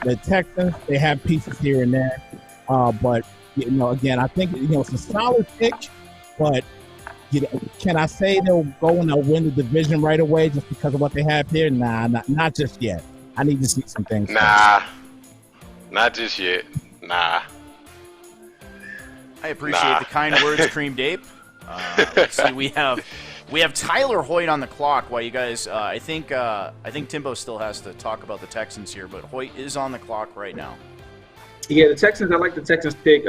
The Texans, they have pieces here and there, but again, I think it's a solid pick. But can I say they'll go and they'll win the division right away just because of what they have here? Nah, not just yet. I need to see some things. Nah, not just yet. Nah. I appreciate the kind words, Cream Dape. Let's see, we have Tyler Hoyt on the clock. While you guys, I think Timbo still has to talk about the Texans here, but Hoyt is on the clock right now. Yeah, the Texans. I like the Texans pick.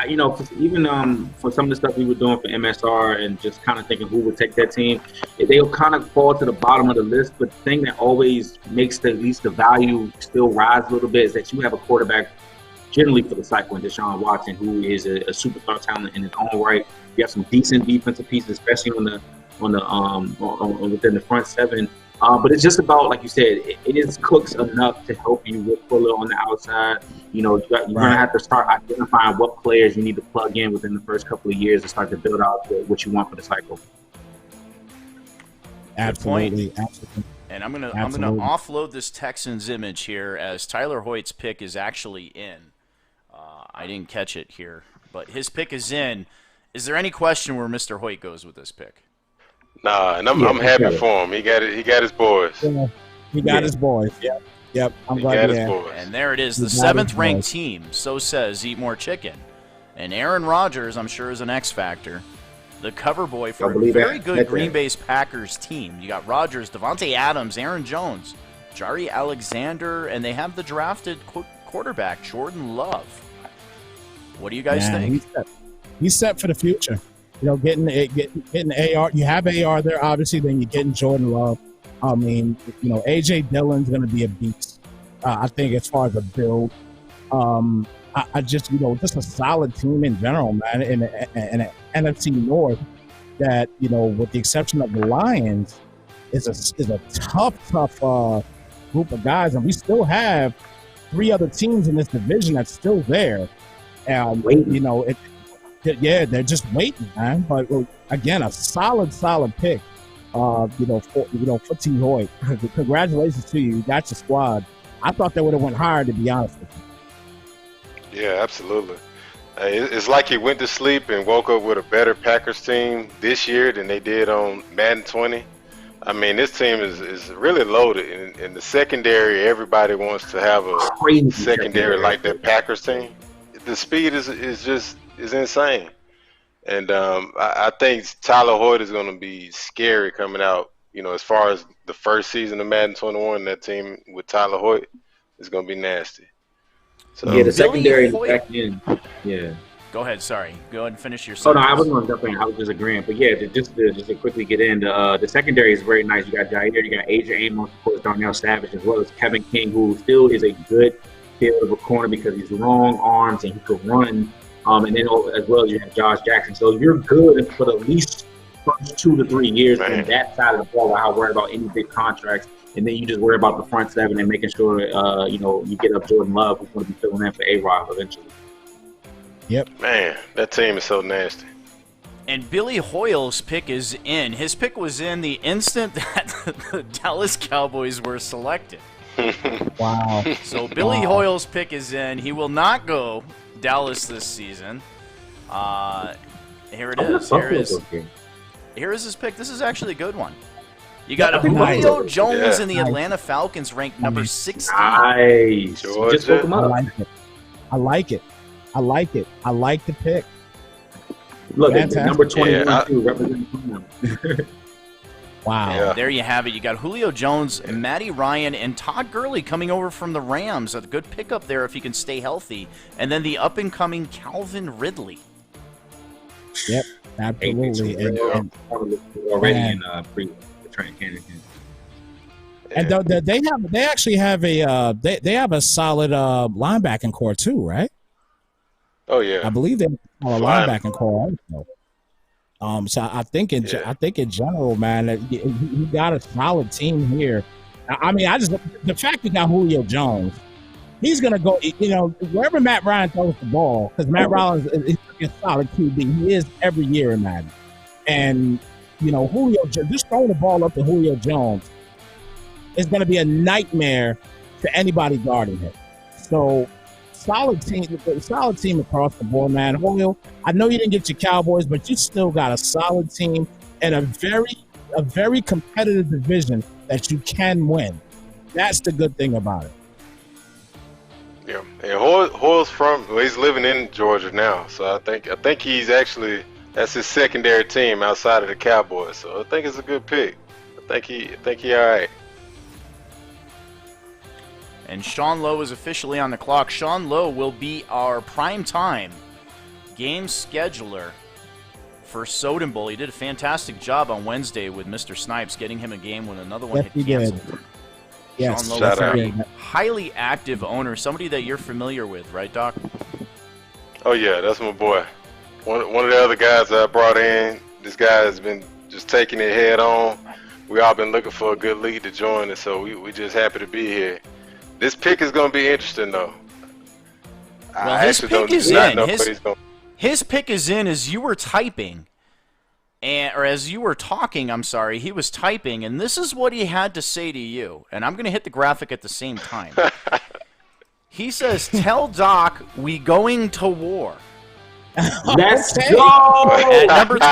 Even for some of the stuff we were doing for MSR and just kind of thinking who would take that team, they'll kind of fall to the bottom of the list. But the thing that always makes at least the value still rise a little bit is that you have a quarterback generally for the cycle in Deshaun Watson, who is a superstar talent in his own right. You have some decent defensive pieces, especially within the front seven. But it's just about, like you said, it is cooks enough to help you with Fuller on the outside. You're going to have to start identifying what players you need to plug in within the first couple of years to start to build out what you want for the cycle. Absolutely. And I'm gonna offload this Texans image here as Tyler Hoyt's pick is actually in. I didn't catch it here, but his pick is in. Is there any question where Mr. Hoyt goes with this pick? Nah, and I'm happy for him. He got it. He got his boys. Yeah, he got his boys. Yep. I'm glad he got his boys. And there it is, the 7th-ranked team. So says Eat More Chicken. And Aaron Rodgers, I'm sure, is an X factor. The cover boy for a very good Green Bay Packers team. You got Rodgers, Devontae Adams, Aaron Jones, Jari Alexander, and they have the drafted quarterback Jordan Love. What do you guys think? He's set for the future. Getting AR. You have AR there, obviously. Then you're getting Jordan Love. I mean, A.J. Dillon's going to be a beast. I think as far as a build, I just just a solid team in general, man. In the NFC North, that with the exception of the Lions, is a tough group of guys, and we still have 3 other teams in this division that's still there. They're just waiting, man. But again, a solid pick. For T. Hoyt. Congratulations to you. You got your squad. I thought they would have went higher, to be honest with you. Yeah, absolutely. It's like he went to sleep and woke up with a better Packers team this year than they did on Madden 20. I mean, this team is really loaded. In the secondary, everybody wants to have a secondary like that Packers team. The speed is insane. And I think Tyler Hoyt is going to be scary coming out, as far as the first season of Madden 21, that team with Tyler Hoyt is going to be nasty. So, the secondary back in. Yeah. Go ahead. Sorry. Go ahead and finish your sentence. Oh, no, I wasn't going to jump in. I was just agreeing. But, just to quickly get in, the secondary is very nice. You got Jair, you got AJ Amos, of course, Darnell Savage, as well as Kevin King, who still is a good field of a corner because he's long arms and he can run. And then as well as you have Josh Jackson. So you're good for the least first 2 to 3 years on that side of the ball without worrying about any big contracts. And then you just worry about the front 7 and making sure, you get up Jordan Love, who's going to be filling in for A-Rod eventually. Yep. Man, that team is so nasty. And Billy Hoyle's pick is in. His pick was in the instant that the Dallas Cowboys were selected. Wow. So Billy Hoyle's pick is in. He will not go Dallas this season. Here it is. Here is his pick. This is actually a good one. You got Julio Jones in the Atlanta Falcons, ranked number 16. Nice. Just woke him up. I like it. I like the pick. Look, number 21 too, representing. Wow. Yeah. There you have it. You got Julio Jones, Matty Ryan, and Todd Gurley coming over from the Rams. A good pickup there if he can stay healthy. And then the up-and-coming Calvin Ridley. Yep, absolutely. Already in pre-training camp. And they actually have they have a solid linebacking core too, right? Oh yeah, I believe they have a linebacking core also. So I think in general, man, you got a solid team here. I mean, the fact you got Julio Jones, he's gonna go, wherever Matt Ryan throws the ball, because Matt Ryan is a solid QB. He is every year in Madden, and Julio just throwing the ball up to Julio Jones is gonna be a nightmare to anybody guarding him. So. Solid team across the board, man. Julio, I know you didn't get your Cowboys, but you still got a solid team and a very competitive division that you can win. That's the good thing about it. Yeah, and Hoyle's he's living in Georgia now, so I think he's actually that's his secondary team outside of the Cowboys. So I think it's a good pick. I think he all right. And Sean Lowe is officially on the clock. Sean Lowe will be our primetime game scheduler for Soden Bowl. He did a fantastic job on Wednesday with Mr. Snipes, getting him a game when another one Yes, he had did. canceled. Yes, Sean Lowe shout is a out. highly active owner, somebody that you're familiar with, right, Doc? Oh yeah, that's my boy. One of the other guys that I brought in. This guy has been just taking it head on. We all been looking for a good lead to join us, so we just happy to be here. This pick is going to be interesting, though. Well, I his actually pick don't is not in. know what he's going. His pick is in as you were typing, or as you were talking, I'm sorry, he was typing, and this is what he had to say to you. And I'm going to hit the graphic at the same time. He says, tell Doc we going to war. Let's Okay. go. At number 22,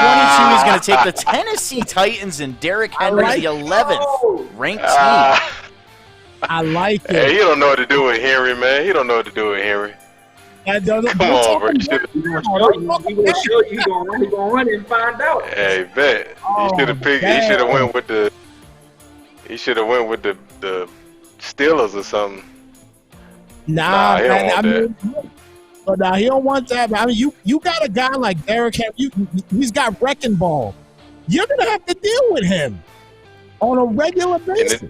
he's going to take the Tennessee Titans and Derrick Henry, like the 11th ranked team. I like it. Hey, he don't know what to do with Henry, man. He don't know what to do with Henry. Come on, bro. He gonna show you. He gonna show you. He gonna run and find out. Hey, bet. Oh, He should have picked. damn. He should have went with the. He should have went with the Steelers or something. Nah, Nah, he don't man, want I mean, but he don't want that. I mean, you got a guy like Derrick Henry. He's got wrecking ball. You're gonna have to deal with him on a regular basis.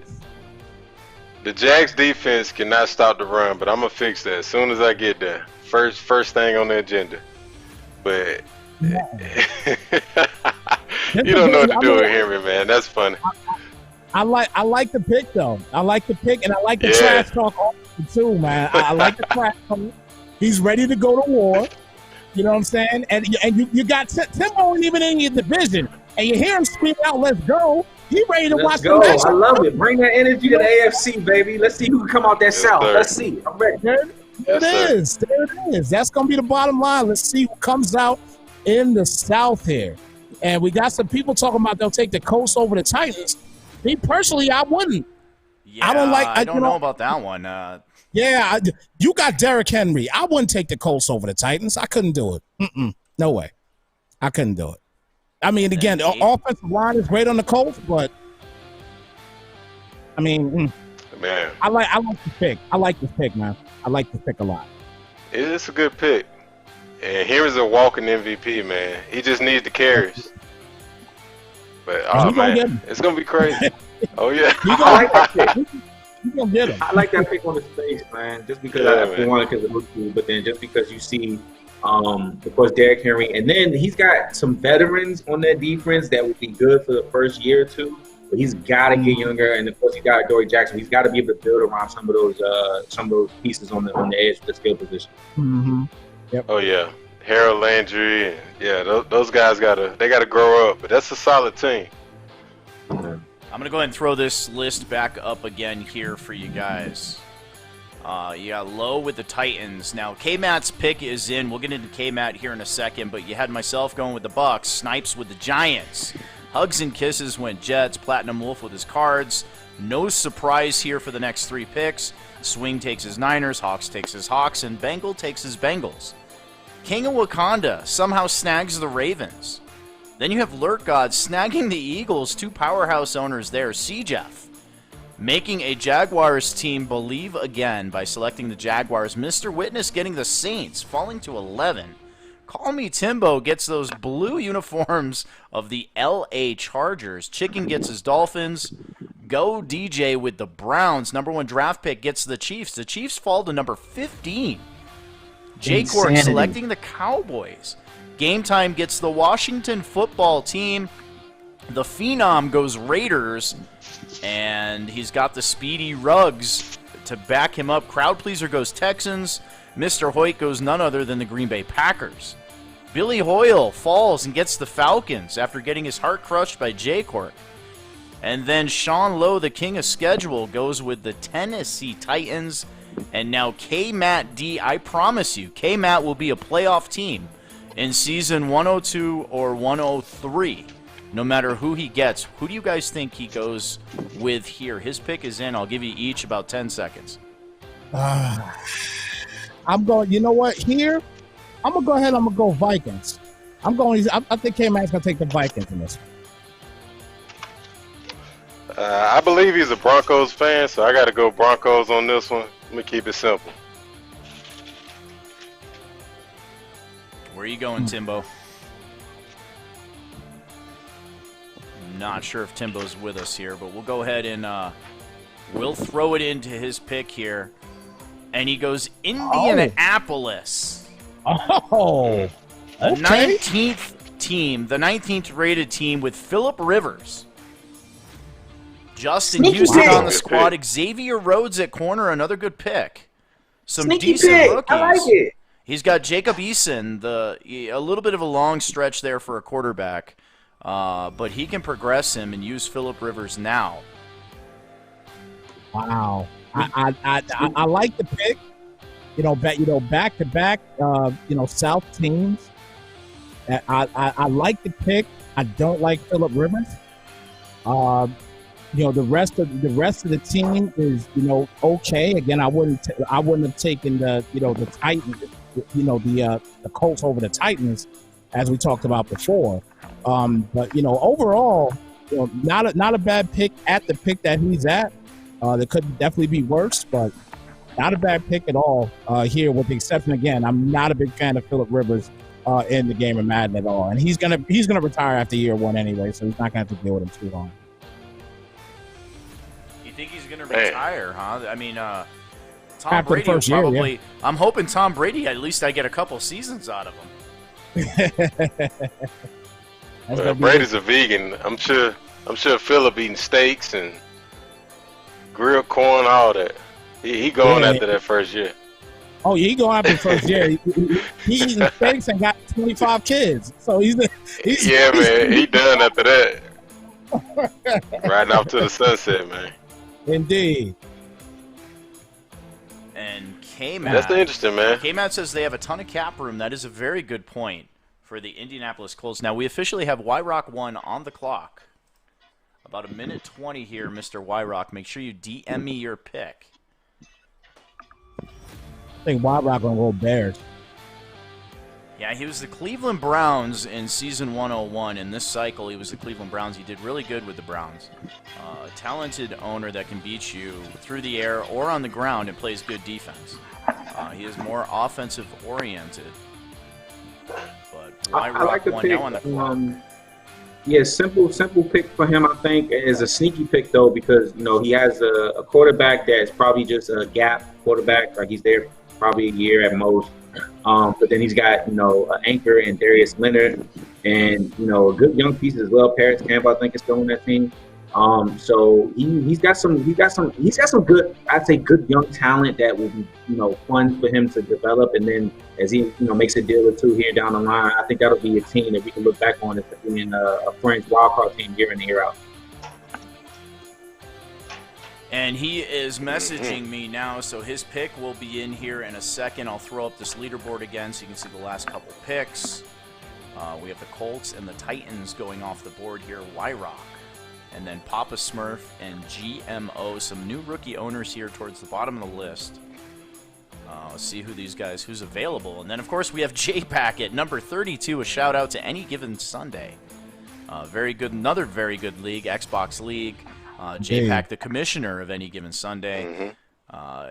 The Jags defense cannot stop the run, but I'm gonna fix that as soon as I get there. First thing on the agenda. But you don't know what to do with Henry, man. That's funny. I like the pick though. I like the pick, and I like the Yeah. trash talk also, too, man. I like the trash talk. He's ready to go to war. You know what I'm saying? And you got Timbo ain't even in your division, and you hear him scream out, "Let's go!" He ready to Let's watch go. the match. I love it. Bring that energy to the AFC, baby. Let's see who can come out that south. sir. Let's see. I'm ready. There Yes, sir. it is. There it is. That's gonna be the bottom line. Let's see who comes out in the South here. And we got some people talking about they'll take the Colts over the Titans. Me personally, I wouldn't. Yeah, I don't like- I don't you know know- about that one. Yeah, you got Derrick Henry. I wouldn't take the Colts over the Titans. I couldn't do it. No way. I couldn't do it. I mean, again, the offensive line is great on the Colts, but I mean, Man, I like the pick. I like this pick, man. I like this pick a lot. it's a good pick. And Henry's a walking MVP, man. He just needs the carries. But he gonna get man, him. it's gonna be crazy. Oh yeah. I like that pick. You gonna get him. I like that pick on his face, man. Just because Yeah, man. because it looks cool, but then just because you see, of course, Derrick Henry, and then he's got some veterans on that defense that would be good for the first year or two. But he's got to get younger, and of course, he got Dory Jackson. He's got to be able to build around some of those pieces on the edge of the skill position. Mm-hmm. Oh yeah. Harold Landry, and yeah, those guys gotta grow up. But that's a solid team. I'm going to go ahead and throw this list back up again here for you guys. You got Lowe with the Titans. Now, K-Matt's pick is in. We'll get into K-Matt here in a second, but you had myself going with the Bucks, Snipes with the Giants. Hugs and Kisses went Jets, Platinum Wolf with his Cards. No surprise here for the next three picks. Swing takes his Niners, Hawks takes his Hawks, and Bengal takes his Bengals. King of Wakanda somehow snags the Ravens. Then you have Lurk God snagging the Eagles, two powerhouse owners there, C-Jeff. Making a Jaguars team believe again by selecting the Jaguars. Mr. Witness getting the Saints, falling to 11. Call Me Timbo gets those blue uniforms of the L.A. Chargers. Chicken gets his Dolphins. Go DJ with the Browns. Number one draft pick gets the Chiefs. The Chiefs fall to number 15. J-Cork Insanity. selecting the Cowboys. Game Time gets the Washington football team. The Phenom goes Raiders. And he's got the Speedy Ruggs to back him up. Crowd Pleaser goes Texans. Mr. Hoyt goes none other than the Green Bay Packers. Billy Hoyle falls and gets the Falcons after getting his heart crushed by J-Cork. And then Sean Lowe, the king of schedule, goes with the Tennessee Titans. And now K-Matt D, I promise you, K-Matt will be a playoff team in season 102 or 103. No matter who he gets. Who do you guys think he goes with here? His pick is in. I'll give you each about 10 seconds. I'm going. You know what? Here, I'm gonna go ahead. I'm gonna go Vikings. I think K-Mac's gonna take the Vikings in this one. I believe he's a Broncos fan, so I got to go Broncos on this one. Let me keep it simple. Where are you going, Timbo? Not sure if Timbo's with us here, but we'll go ahead and we'll throw it into his pick here. And he goes Indianapolis. Oh, The okay. 19th team, the 19th rated team with Phillip Rivers. Justin Sneaky Houston pick. on the squad. Xavier Rhodes at corner, another good pick. Some Sneaky decent pick. rookies. I like it. He's got Jacob Eason, a little bit of a long stretch there for a quarterback, but he can progress him and use Phillip Rivers now. Wow. I like the pick. Back to back. South teams. I like the pick. I don't like Phillip Rivers. The rest of the team is okay. Again, I wouldn't have taken the Titans, the Colts over the Titans, as we talked about before. But overall, not a bad pick at the pick that he's at. There could definitely be worse, but not a bad pick at all here. With the exception, again, I'm not a big fan of Phillip Rivers in the game of Madden at all, and he's gonna retire after year one anyway, so he's not gonna have to deal with him too long. You think he's going to retire, huh? I mean, Tom After the Brady will first year, probably. yeah. I'm hoping Tom Brady. At least I get a couple seasons out of him. Brady's a vegan. I'm sure Phillip eating steaks and grilled corn, all that. He going after that first year. Oh, yeah, he going after the first year. He eating steaks and got 25 kids, so he's Yeah, man. He done after that. Riding off to the sunset, man. Indeed. And K-Matt. That's interesting, man. K-Matt says they have a ton of cap room. That is a very good point for the Indianapolis Colts. Now, we officially have Y-Rock 1 on the clock. About a minute 20 here, Mr. Y-Rock. Make sure you DM me your pick. I think Y-Rock gonna roll Bears. Yeah, he was the Cleveland Browns in season 101. In this cycle, he was the Cleveland Browns. He did really good with the Browns. A talented owner that can beat you through the air or on the ground and plays good defense. He is more offensive oriented. But I like Y-Rock the 1 pick. now on the clock. Yeah, simple pick for him. I think is a sneaky pick though, because he has a quarterback that's probably just a gap quarterback. Like he's there probably a year at most. But then he's got an anchor in Darius Leonard, and a good young piece as well. Paris Campbell, I think, is still on that team. So he's got some good, I'd say, good young talent that will be fun for him to develop. And then as he makes a deal or two here down the line, I think that'll be a team that we can look back on as being a French wildcard team year in and year out. And he is messaging me now, so his pick will be in here in a second. I'll throw up this leaderboard again so you can see the last couple picks. We have the Colts and the Titans going off the board here. Y-Rock. And then Papa Smurf and GMO. Some new rookie owners here towards the bottom of the list. Let's see who's available. And then, of course, we have J-Pack at number 32. A shout-out to Any Given Sunday. Very good, another very good league, Xbox League. J-Pack, the commissioner of Any Given Sunday.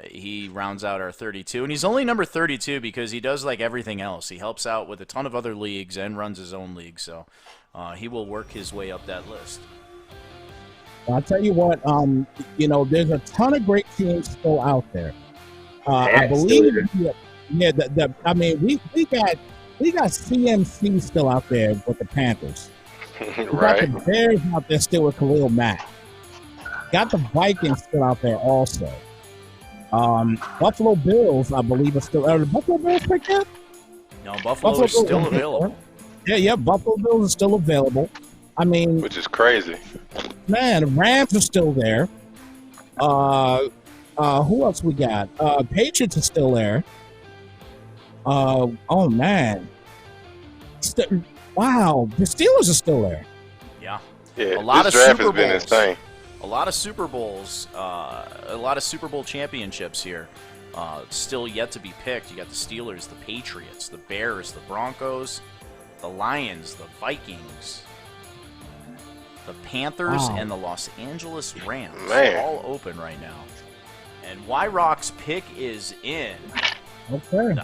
He rounds out our 32. And he's only number 32 because he does like everything else. He helps out with a ton of other leagues and runs his own league. So he will work his way up that list. I'll tell you what, there's a ton of great teams still out there. I believe, we got CMC still out there with the Panthers. We got the Bears out there still with Khalil Mack. Got the Vikings still out there also. Buffalo Bills, I believe, are still. Are the Buffalo Bills picked up? No, Buffalo is still available. Yeah, Buffalo Bills are still available. I mean, which is crazy. Man, the Rams are still there. Who else we got? Patriots are still there. Oh man. Wow, the Steelers are still there. Yeah. Yeah, a lot this of draft Super has been Bowls. insane. A lot of Super Bowls, a lot of Super Bowl championships here. Still yet to be picked, you got the Steelers, the Patriots, the Bears, the Broncos, the Lions, the Vikings, the Panthers, and the Los Angeles Rams. All open right now. And Y-Rock's pick is in. Okay.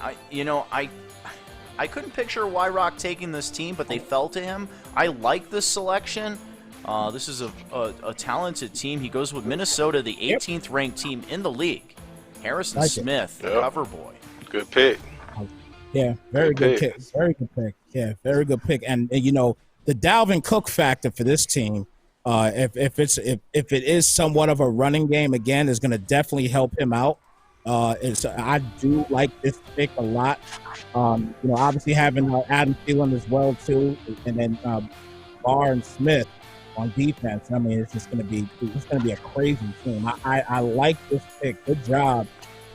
I couldn't picture Y-Rock taking this team, but they fell to him. I like this selection. This is a talented team. He goes with Minnesota, the 18th ranked team in the league. Harrison Smith, the cover boy. Good pick. Yeah, very good pick. Very good pick. Yeah, very good pick. And the Dalvin Cook factor for this team, if it is somewhat of a running game again, is going to definitely help him out. I do like this pick a lot. Obviously having Adam Thielen as well too, and then Barr and Smith on defense. I mean, it's going to be a crazy team. I like this pick. Good job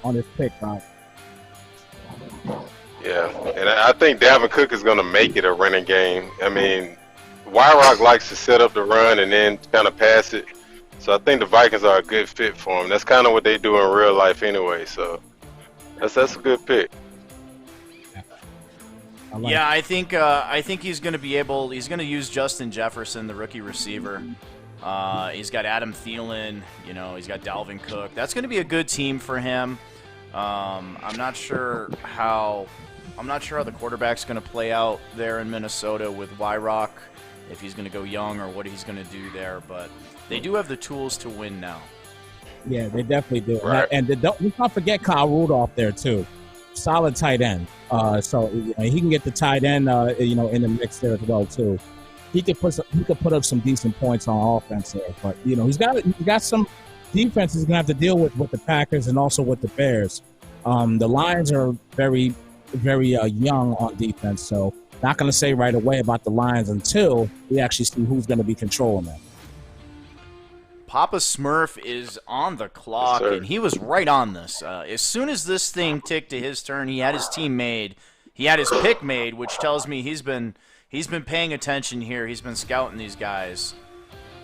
on this pick, Rob. Yeah, and I think Dalvin Cook is going to make it a running game. I mean, Y-Rock likes to set up the run and then kind of pass it. So I think the Vikings are a good fit for him. That's kind of what they do in real life anyway. So that's a good pick. I think he's going to be able. He's going to use Justin Jefferson, the rookie receiver. He's got Adam Thielen. He's got Dalvin Cook. That's going to be a good team for him. I'm not sure how the quarterback's going to play out there in Minnesota with Y-Rock, if he's going to go young or what he's going to do there. But they do have the tools to win now. Yeah, they definitely do. Right. And let's not forget Kyle Rudolph there too. Solid tight end. So he can get the tight end, in the mix there as well too. He could put up some decent points on offense there. But he's got some defense he's gonna have to deal with the Packers and also with the Bears. The Lions are very, very young on defense, so not gonna say right away about the Lions until we actually see who's gonna be controlling them. Papa Smurf is on the clock, Yes, and he was right on this. As soon as this thing ticked to his turn, he had his team made. He had his pick made, which tells me he's been paying attention here. He's been scouting these guys.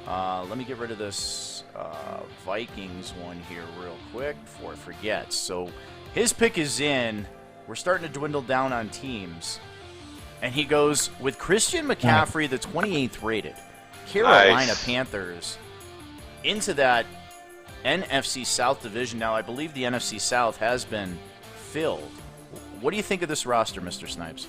Let me get rid of this Vikings one here real quick before I forget. So his pick is in. We're starting to dwindle down on teams. And he goes with Christian McCaffrey, the 28th rated Carolina Panthers, into that NFC South division. Now, I believe the NFC South has been filled. What do you think of this roster, Mr. Snipes?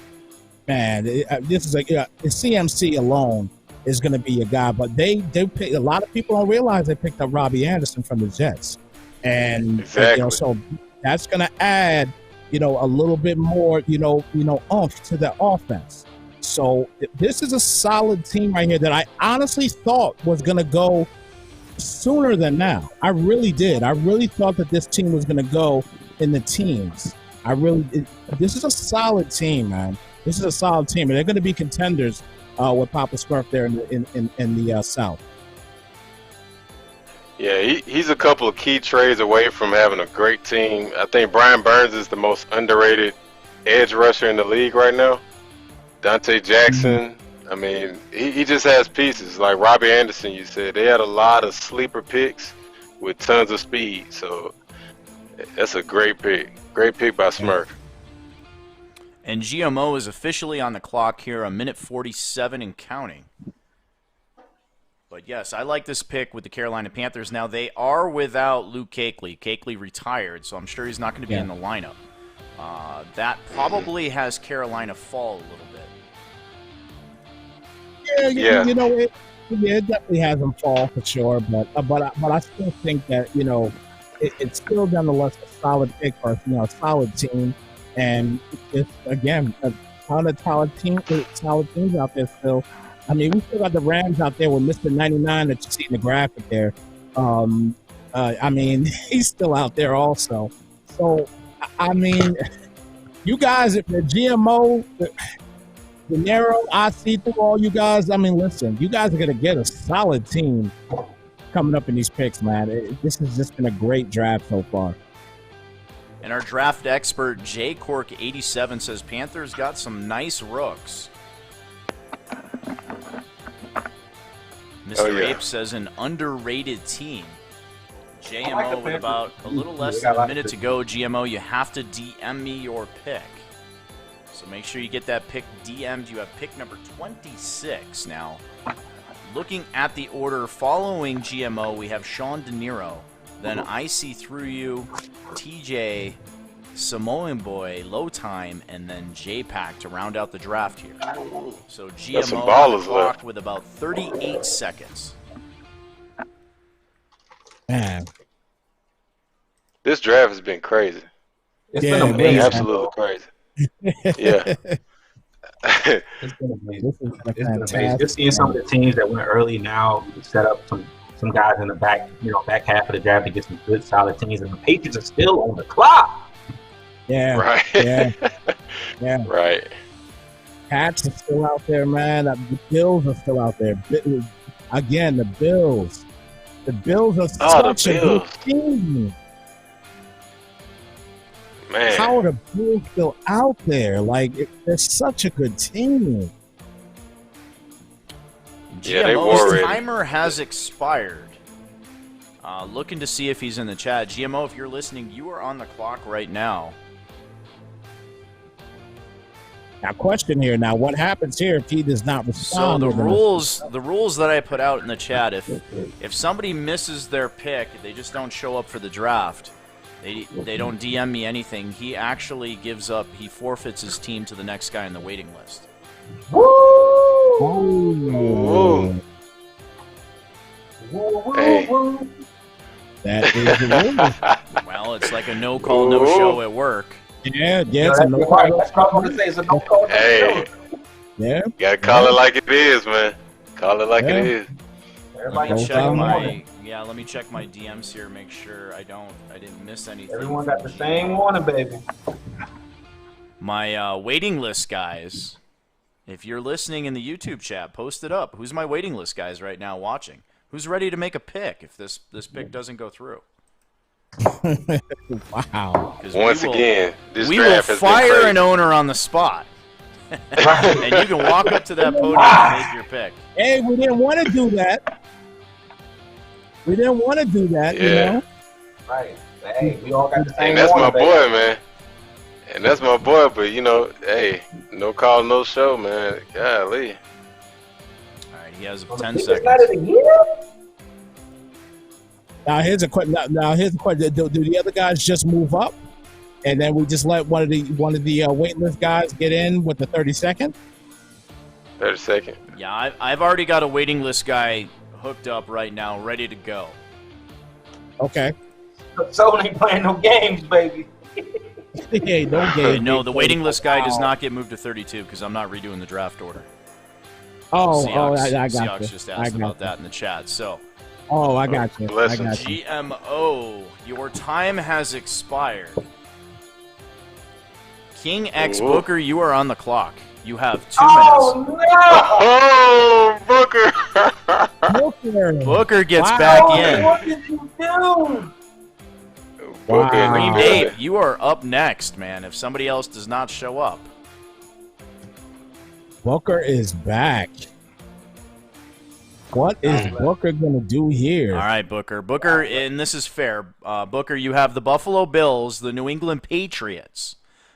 Man, this is CMC alone is going to be a guy, but they pick, a lot of people don't realize they picked up Robbie Anderson from the Jets, and exactly. So that's going to add a little bit more oomph to the offense. So this is a solid team right here that I honestly thought was going to go sooner than now. I really did. I really thought that this team was going to go in the teens. This is a solid team, man. This is a solid team, and they're going to be contenders with Papa Smurf there in the South. Yeah, he's a couple of key trades away from having a great team. I think Brian Burns is the most underrated edge rusher in the league right now. Dante Jackson, I mean, he just has pieces. Like Robbie Anderson, you said, they had a lot of sleeper picks with tons of speed. So that's a great pick. Great pick by Smurf. And GMO is officially on the clock here, 1:47 and counting. But yes, I like this pick with the Carolina Panthers. Now, they are without Luke Kuechly. Kuechly retired, so I'm sure he's not going to be in the lineup. That probably has Carolina fall a little bit. It definitely has them fall for sure. But I still think that it's still nonetheless a solid pick for a solid team. And it's again a ton of solid teams out there still. I mean, we still got the Rams out there with Mr. 99 that you see in the graphic there. I mean, he's still out there also. So, I mean, you guys, if the GMO, De Niro, I see through all you guys. I mean, listen, you guys are going to get a solid team coming up in these picks, man. This has just been a great draft so far. And our draft expert, J Cork 87, says Panthers got some nice rooks. Mr. Ape says an underrated team. JMO with about a little less than a minute to go. GMO, you have to DM me your pick. So make sure you get that pick DM'd. You have pick number 26 now. Looking at the order following GMO, we have Sean De Niro, then I See Through You, TJ, Samoan Boy, Low Time, and then J-Pack to round out the draft here. So GMO on the clock with about 38 seconds. Man. This draft has been crazy. It's been amazing. Absolutely crazy. Yeah. It's been amazing. Just seeing some of the teams that went early now, we set up some guys in the back, back half of the draft to get some good, solid teams, and the Patriots are still on the clock. Yeah. Right. Yeah. Yeah. Right. Pats are still out there, man. The Bills are still out there. Again, the Bills. The Bills are such a good team. Man. How are the Bills still out there? Like, they're such a good team. Yeah, they were ready. Timer has expired. Looking to see if he's in the chat. GMO, if you're listening, you are on the clock right now. Now, question here. Now, what happens here if he does not respond? So the rules that I put out in the chat, if somebody misses their pick, they just don't show up for the draft. They don't DM me anything. He actually gives up. He forfeits his team to the next guy in the waiting list. Woo! Hey. That is the rule. Well, it's like a no-call, no-show at work. Yeah, Hey, yeah. You gotta call it like it is, man. Call it like it is. Let me check my DMs here, make sure I didn't miss anything. Everyone got the same warning, baby. My waiting list guys. If you're listening in the YouTube chat, post it up. Who's my waiting list guys right now watching? Who's ready to make a pick if this pick doesn't go through? Wow. Once again, this we draft will has been fire crazy. an owner on the spot. And you can walk up to that podium and make your pick. Hey, we didn't want to do that. You know? Right. Hey, we all got the same And that's warning, my boy, man. And that's my boy, but hey, no call, no show, man. Golly. All right, he has 10 It's seconds. not in a year? Now here's a question. Do the other guys just move up, and then we just let one of the waitlist guys get in with the 30-second? 30 seconds. Yeah, I've already got a waiting list guy hooked up right now, ready to go. Okay. Soden ain't playing no games, baby. Hey, no game. No, the waiting list guy does not get moved to 32 because I'm not redoing the draft order. I got Seahawks you. just asked about that in the chat. So, I got you. Bless I got you. GMO, your time has expired. King X Booker, you are on the clock. You have 2 minutes. Oh, Booker! Booker gets back in. What did you do? Booker in the Green building. Dave, you are up next, man, if somebody else does not show up. Booker is back. What is Booker going to do here? All right, Booker. Booker, and this is fair. Booker, you have the Buffalo Bills, the New England Patriots,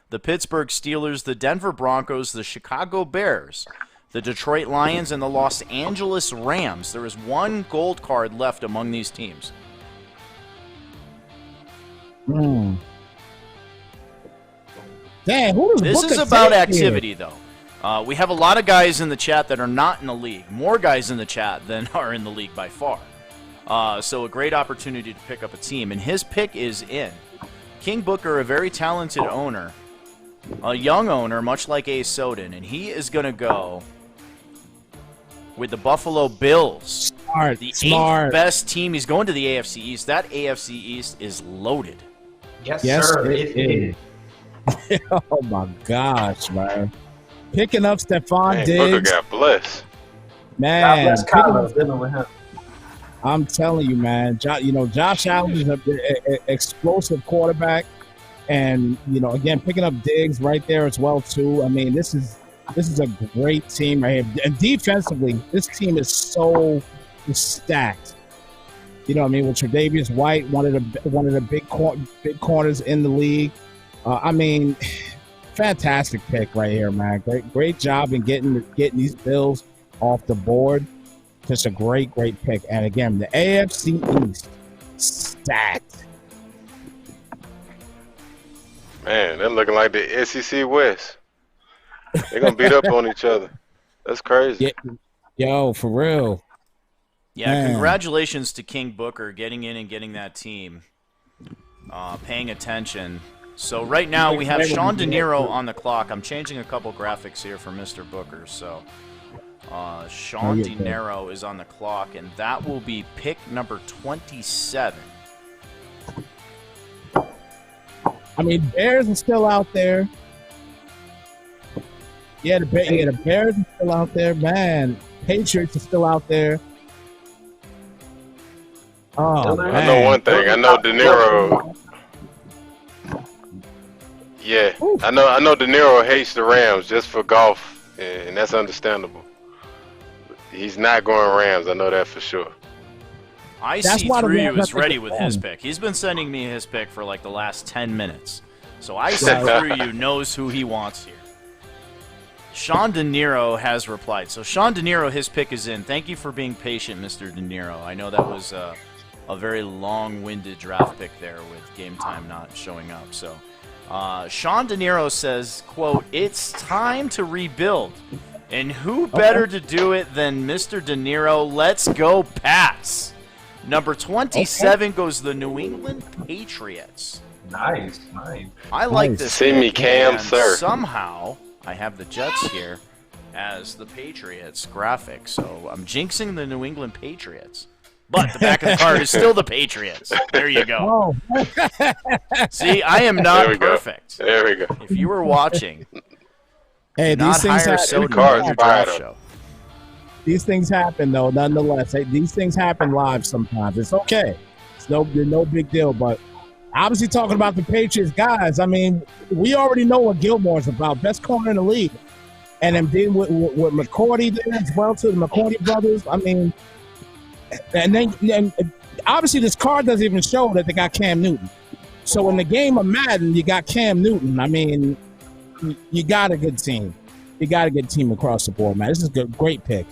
the Pittsburgh Steelers, the Denver Broncos, the Chicago Bears, the Detroit Lions, and the Los Angeles Rams. There is one gold card left among these teams. Damn, who does This Booker is about take activity, though. We have a lot of guys in the chat that are not in the league. More guys in the chat than are in the league by far. So a great opportunity to pick up a team. And his pick is in. King Booker, a very talented owner. A young owner, much like A. Soden. And he is going to go with the Buffalo Bills. Smart, The smart. 8th best team. He's going to the AFC East. That AFC East is loaded. Yes, Yes, sir. it is. Oh, my gosh, man. Picking up Stephon Man, Booker Diggs. got blessed. God Man, bless picking Kylo up, dealing with him. I'm telling you, man. Josh Allen is an explosive quarterback. And, again, picking up Diggs right there as well, too. I mean, this is a great team right here. And defensively, this team is so stacked. You know what I mean? With Tre'Davious White, one of the big corners in the league. I mean, fantastic pick right here, man. Great job in getting these Bills off the board. Just a great pick. And again, the AFC East stacked. Man, they're looking like the SEC West. They're gonna beat up on each other. That's crazy. Yeah. Yo, for real. Yeah, Man. Congratulations to King Booker getting in and getting that team, paying attention. So right now we have Sean De Niro on the clock. I'm changing a couple graphics here for Mr. Booker. So Sean De Niro is on the clock, and that will be pick number 27. I mean, Bears are still out there. Yeah, the Bears are still out there, man. Patriots are still out there. Oh, man. I know one thing. I know De Niro. Yeah, I know De Niro hates the Rams just for golf, and that's understandable. He's not going Rams. I know that for sure. I see through you is ready with his pick. He's been sending me his pick for like the last 10 minutes. So I see through you knows who he wants here. Sean De Niro has replied. So Sean De Niro, his pick is in. Thank you for being patient, Mr. De Niro. I know that was a very long-winded draft pick there with game time not showing up. So Sean De Niro says, quote, "It's time to rebuild. And who better to do it than Mr. De Niro? Let's go Pats." Number 27 goes the New England Patriots. Nice. I like this. See me, Cam, and sir. Somehow, I have the Jets here as the Patriots graphic, so I'm jinxing the New England Patriots. But the back of the card is still the Patriots. There you go. See, I am not perfect. There we go. If you were watching, hey, not these things hire Soden for your draft show. These things happen, though, nonetheless. Hey, these things happen live sometimes. It's okay. It's no big deal. But obviously talking about the Patriots guys, I mean, we already know what Gilmore's about. Best corner in the league. And then dealing with McCourty there as well, too, the McCourty brothers. I mean, and then obviously this card doesn't even show that they got Cam Newton. So in the game of Madden, you got Cam Newton. I mean, you got a good team. You got a good team across the board, man. This is a great pick.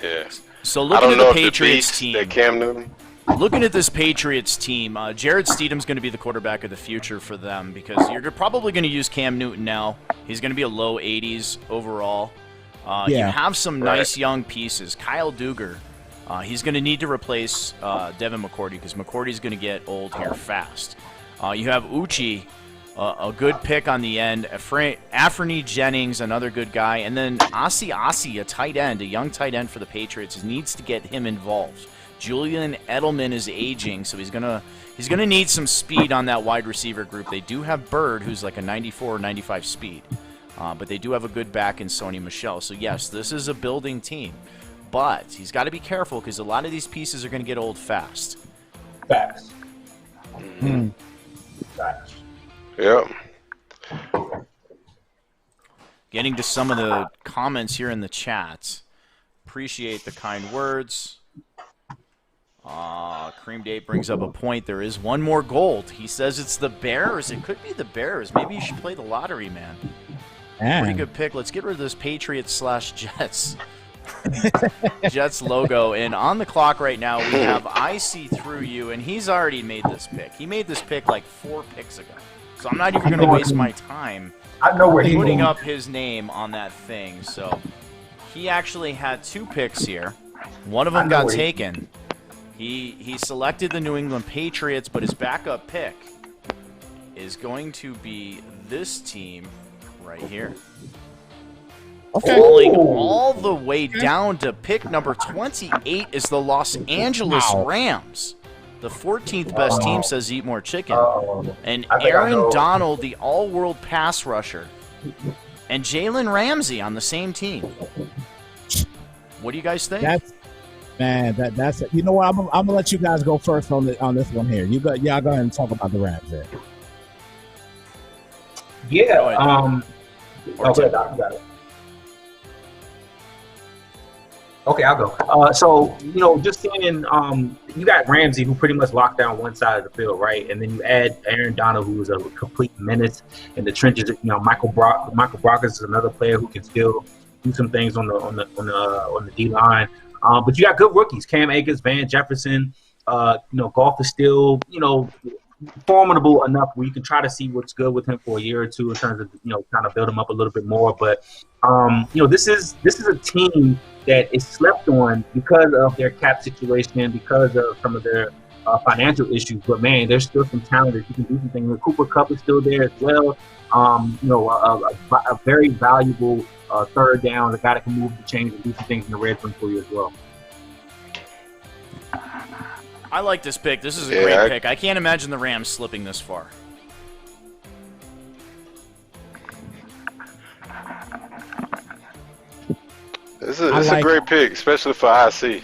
Yeah. So looking at the Patriots team, team, Cam Newton. Looking at this Patriots team, Jared Steedham's going to be the quarterback of the future for them because you're probably going to use Cam Newton now. He's going to be a low 80s overall. You have some nice young pieces. Kyle Duggar, he's going to need to replace Devin McCourty because McCourty's going to get old here fast. You have Uchi, a good pick on the end. Afrani Jennings, another good guy. And then Asi, a tight end, a young tight end for the Patriots. He needs to get him involved. Julian Edelman is aging, so he's gonna need some speed on that wide receiver group. They do have Bird, who's like a 94 or 95 speed, but they do have a good back in Sony Michel. So yes, this is a building team, but he's got to be careful because a lot of these pieces are going to get old fast. Facts. Yep. Getting to some of the comments here in the chat. Appreciate the kind words. Cream Date brings up a point. There is one more gold. He says it's the Bears. It could be the Bears. Maybe you should play the lottery, man. Pretty good pick. Let's get rid of this Patriots/Jets. Jets logo. And on the clock right now, we have I See Through You, and he's already made this pick. He made this pick like 4 picks ago. So I'm not even going to waste my time putting up his name on that thing. So he actually had 2 picks here. One of them got taken. He selected the New England Patriots, but his backup pick is going to be this team right here. Falling all the way down to pick number 28 is the Los Angeles Rams. The 14th best team says eat more chicken. And Aaron Donald, the all-world pass rusher. And Jalen Ramsey on the same team. What do you guys think? That's it. You know what? I'm gonna let you guys go first on this one here. Y'all go ahead and talk about the Rams there. Yeah. Okay, Doc, you got it. Okay, I'll go. So, just seeing, you got Ramsey, who pretty much locked down one side of the field, right? And then you add Aaron Donald, who is a complete menace in the trenches. Michael Brockers is another player who can still do some things on the D line. But you got good rookies: Cam Akers, Van Jefferson. Golf is still, formidable enough where you can try to see what's good with him for a year or two in terms of kind of build him up a little bit more. But this is a team that is slept on because of their cap situation, because of some of their financial issues. But man, there's still some talent that you can do some things with. Cooper Kupp is still there as well. A very valuable third down, a guy that can move the chains and do some things in the red zone for you as well. I like this pick. This is a great pick. I can't imagine the Rams slipping this far. This is a great pick, especially for IC.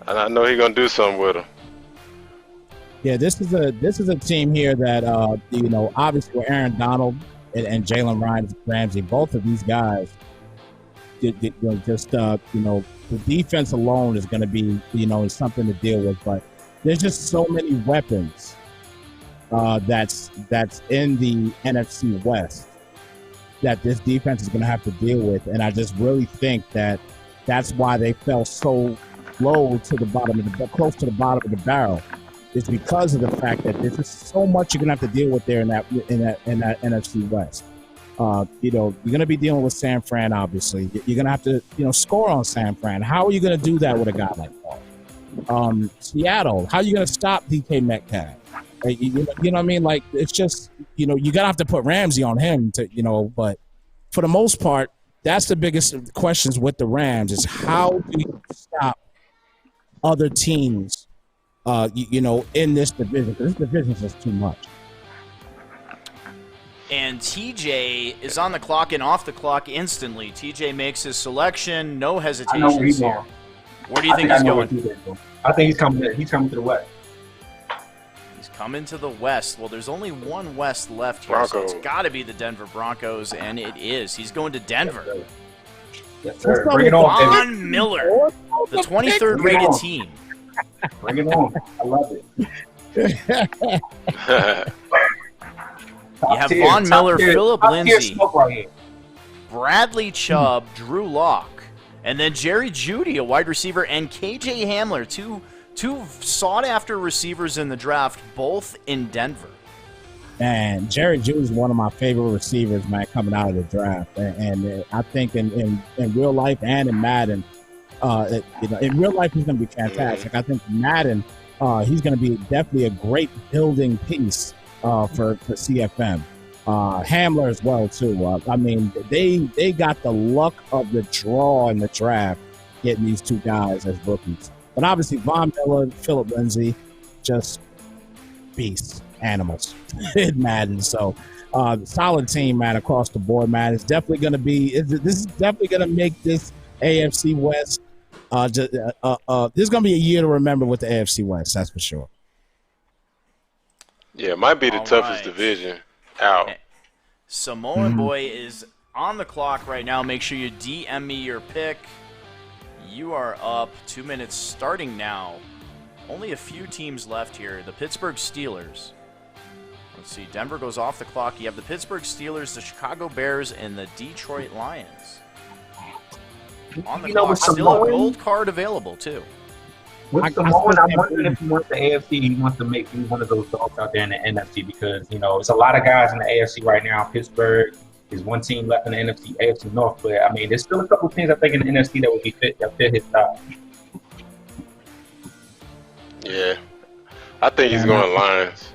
And I know he's gonna do something with him. Yeah, this is a team here that obviously with Aaron Donald and Jalen Ramsey, both of these guys, the defense alone is going to be, something to deal with. But there's just so many weapons that's in the NFC West that this defense is going to have to deal with. And I just really think that's why they fell so low to the bottom close to the bottom of the barrel. It's because of the fact that there's just so much you're going to have to deal with there in that NFC West. You're going to be dealing with San Fran, obviously. You're going to have to, score on San Fran. How are you going to do that with a guy like that? Seattle, how are you going to stop DK Metcalf? You know what I mean? Like, it's just, you're going to have to put Ramsey on him but for the most part, that's the biggest questions with the Rams is how do you stop other teams, in this division? Because this division is just too much. And TJ is on the clock and off the clock instantly. TJ makes his selection, no hesitations here. Where do you think he's going? I think he's coming to the West. He's coming to the West. Well, there's only one West left here, so it's got to be the Denver Broncos, and it is. He's going to Denver. Yes, sir. Bring it on, Von Miller, the 23rd rated team. Bring it on. I love it. You have Von Miller, Phillip Lindsay, Bradley Chubb, Drew Lock, and then Jerry Jeudy, a wide receiver, and KJ Hamler, two sought-after receivers in the draft, both in Denver. And Jerry Jeudy is one of my favorite receivers, man, coming out of the draft. And I think in real life and in Madden, in real life he's going to be fantastic. I think Madden, he's going to be definitely a great building piece for CFM. Hamler as well too. I mean, they got the luck of the draw in the draft getting these two guys as rookies. But obviously Von Miller, Phillip Lindsay, just beasts, animals in Madden. So solid team, man, across the board, man. It's definitely going to be. This is definitely going to make this AFC West. This is going to be a year to remember with the AFC West. That's for sure. Yeah, it might be the toughest division out. Samoan Boy is on the clock right now. Make sure you DM me your pick. You are up 2 minutes starting now. Only a few teams left here. The Pittsburgh Steelers. Let's see. Denver goes off the clock. You have the Pittsburgh Steelers, the Chicago Bears, and the Detroit Lions. On the clock. Still a gold card available, too. With Samoan, I'm wondering if he wants the AFC, he wants to make one of those dogs out there in the NFC because, it's a lot of guys in the AFC right now. Pittsburgh is one team left in the AFC North, but, I mean, there's still a couple teams, I think, in the NFC that would be fit his style. Yeah. I think he's going Lions.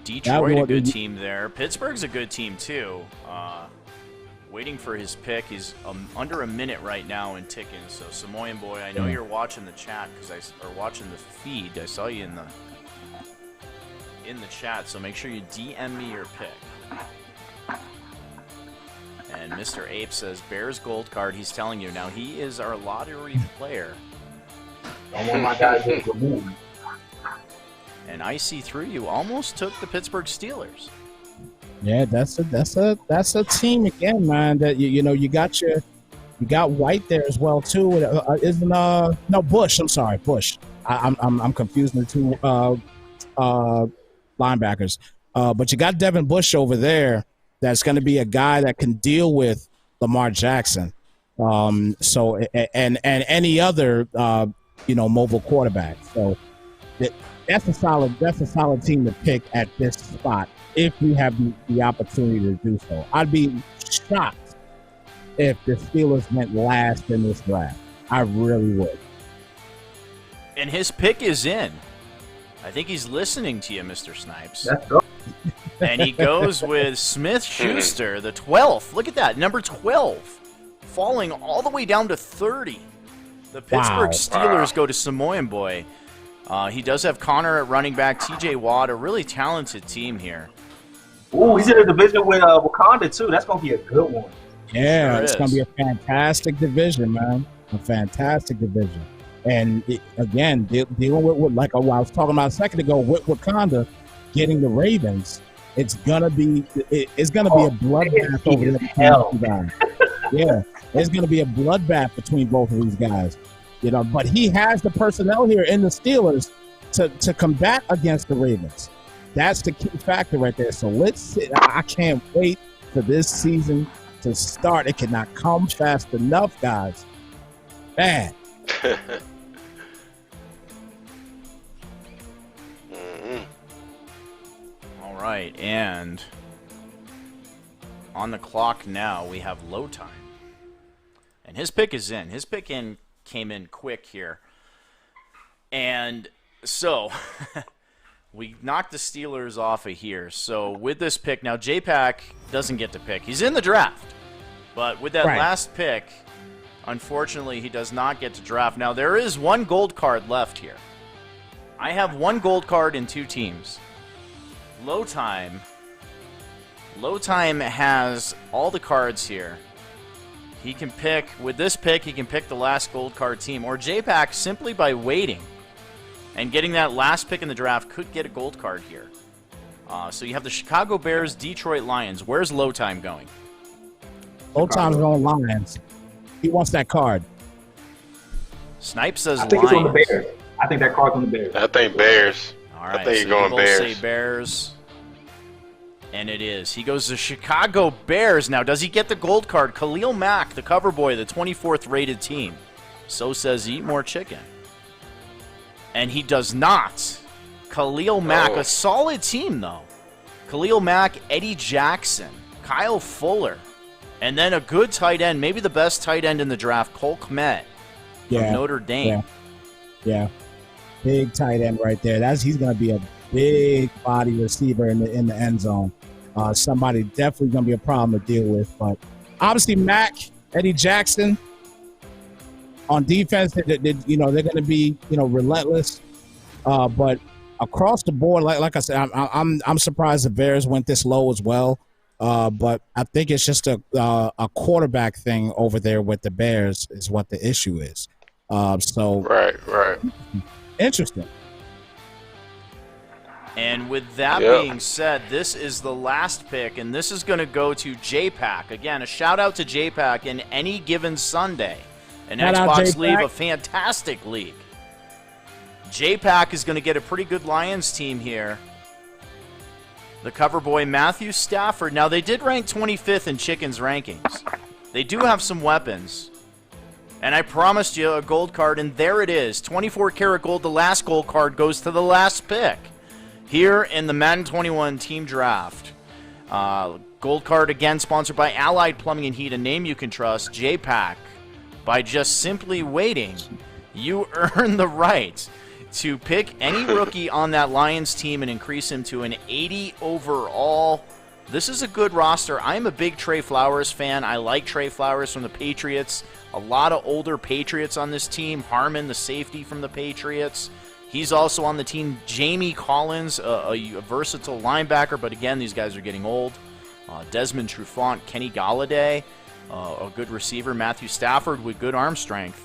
Detroit, a good team there. Pittsburgh's a good team, too. Waiting for his pick. He's under a minute right now and ticking. So, Samoan Boy, I know you're watching the chat or watching the feed. I saw you in the chat. So make sure you DM me your pick. And Mr. Ape says Bears gold card. He's telling you now. He is our lottery player. I want my guys to remove. And I see through you. Almost took the Pittsburgh Steelers. Yeah, that's a team again, man. That you got You got White there as well too. Isn't no Bush? I'm sorry, Bush. I'm confusing the two linebackers. But you got Devin Bush over there. That's going to be a guy that can deal with Lamar Jackson. So and any other mobile quarterback. So that's a solid team to pick at this spot if you have the opportunity to do so. I'd be shocked if the Steelers went last in this draft. I really would. And his pick is in. I think he's listening to you, Mr. Snipes. Let's go. And he goes with Smith-Schuster, the 12th. Look at that, number 12, falling all the way down to 30. The Pittsburgh Steelers go to Samoan Boy. He does have Connor at running back, TJ Watt, a really talented team here. Ooh, he's in a division with Wakanda, too. That's going to be a good one. Yeah, Sure it's is. going to be a fantastic division, man. A fantastic division. And again, dealing with like I was talking about a second ago with Wakanda getting the Ravens, it's gonna be a bloodbath over there between hell. these guys. Yeah, it's gonna be a bloodbath between both of these guys. But he has the personnel here in the Steelers to combat against the Ravens. That's the key factor right there. So let's see. I can't wait for this season to start. It cannot come fast enough, guys. Man. All right, and on the clock now, we have low time. And his pick is in. His pick came in quick here. And so we knocked the Steelers off of here. So with this pick, now J-Pack doesn't get to pick. He's in the draft. But with that last pick, unfortunately, he does not get to draft. Now, there is one gold card left here. I have one gold card in two teams. Low Time has all the cards here. He can pick, with this pick, he can pick the last gold card team. Or J-Pack, simply by waiting and getting that last pick in the draft, could get a gold card here. So you have the Chicago Bears, Detroit Lions. Where's Low Time going? Low Time's going Lions. He wants that card. Snipe says I think Lions. it's on the Bears. I think that card's on the Bears. I think Bears. All right, I think so he's going you both Bears. say Bears. And it is. He goes to Chicago Bears. Now, does he get the gold card? Khalil Mack, the cover boy, the 24th rated team. So says Eat More Chicken. And he does not. Khalil Mack, a solid team, though. Khalil Mack, Eddie Jackson, Kyle Fuller, and then a good tight end, maybe the best tight end in the draft, Cole Kmet from Notre Dame. Yeah. Big tight end right there. He's going to be a big body receiver in the end zone. Somebody definitely going to be a problem to deal with. But obviously, Mack, Eddie Jackson on defense, they're going to be relentless. But across the board, like I said, I'm surprised the Bears went this low as well. But I think it's just a quarterback thing over there with the Bears is what the issue is. Right. Interesting. And with that being said, this is the last pick, and this is going to go to J-Pack. Again, a shout-out to J-Pack in Any Given Sunday, an Xbox League, a fantastic league. J-Pack is going to get a pretty good Lions team here. The cover boy, Matthew Stafford. Now, they did rank 25th in Chicken's rankings. They do have some weapons. And I promised you a gold card, and there it is. 24 karat gold. The last gold card goes to the last pick here in the Madden 21 team draft. Gold card, again, sponsored by Allied Plumbing and Heat, a name you can trust. J-Pack. By just simply waiting, you earn the right to pick any rookie on that Lions team and increase him to an 80 overall. This is a good roster. I'm a big Trey Flowers fan. I like Trey Flowers from the Patriots. A lot of older Patriots on this team. Harmon, the safety from the Patriots. He's also on the team. Jamie Collins, a versatile linebacker, but again, these guys are getting old. Desmond Trufant, Kenny Galladay, a good receiver. Matthew Stafford with good arm strength.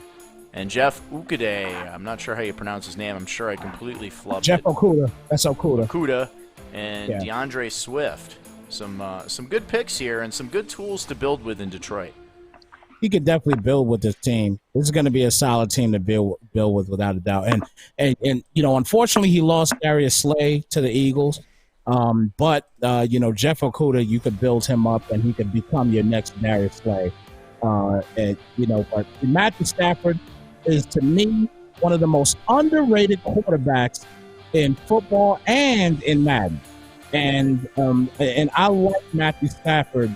And Jeff Okudah, I'm not sure how you pronounce his name. I'm sure I completely flubbed Jeff it. Okudah. That's Okudah. Okudah and DeAndre Swift. Some good picks here and some good tools to build with in Detroit. he could definitely build with this team. This is going to be a solid team to build with, without a doubt. And unfortunately, he lost Darius Slay to the Eagles. But Jeff Okudah, you could build him up, and he could become your next Darius Slay. But Matthew Stafford is, to me, one of the most underrated quarterbacks in football and in Madden. And I like Matthew Stafford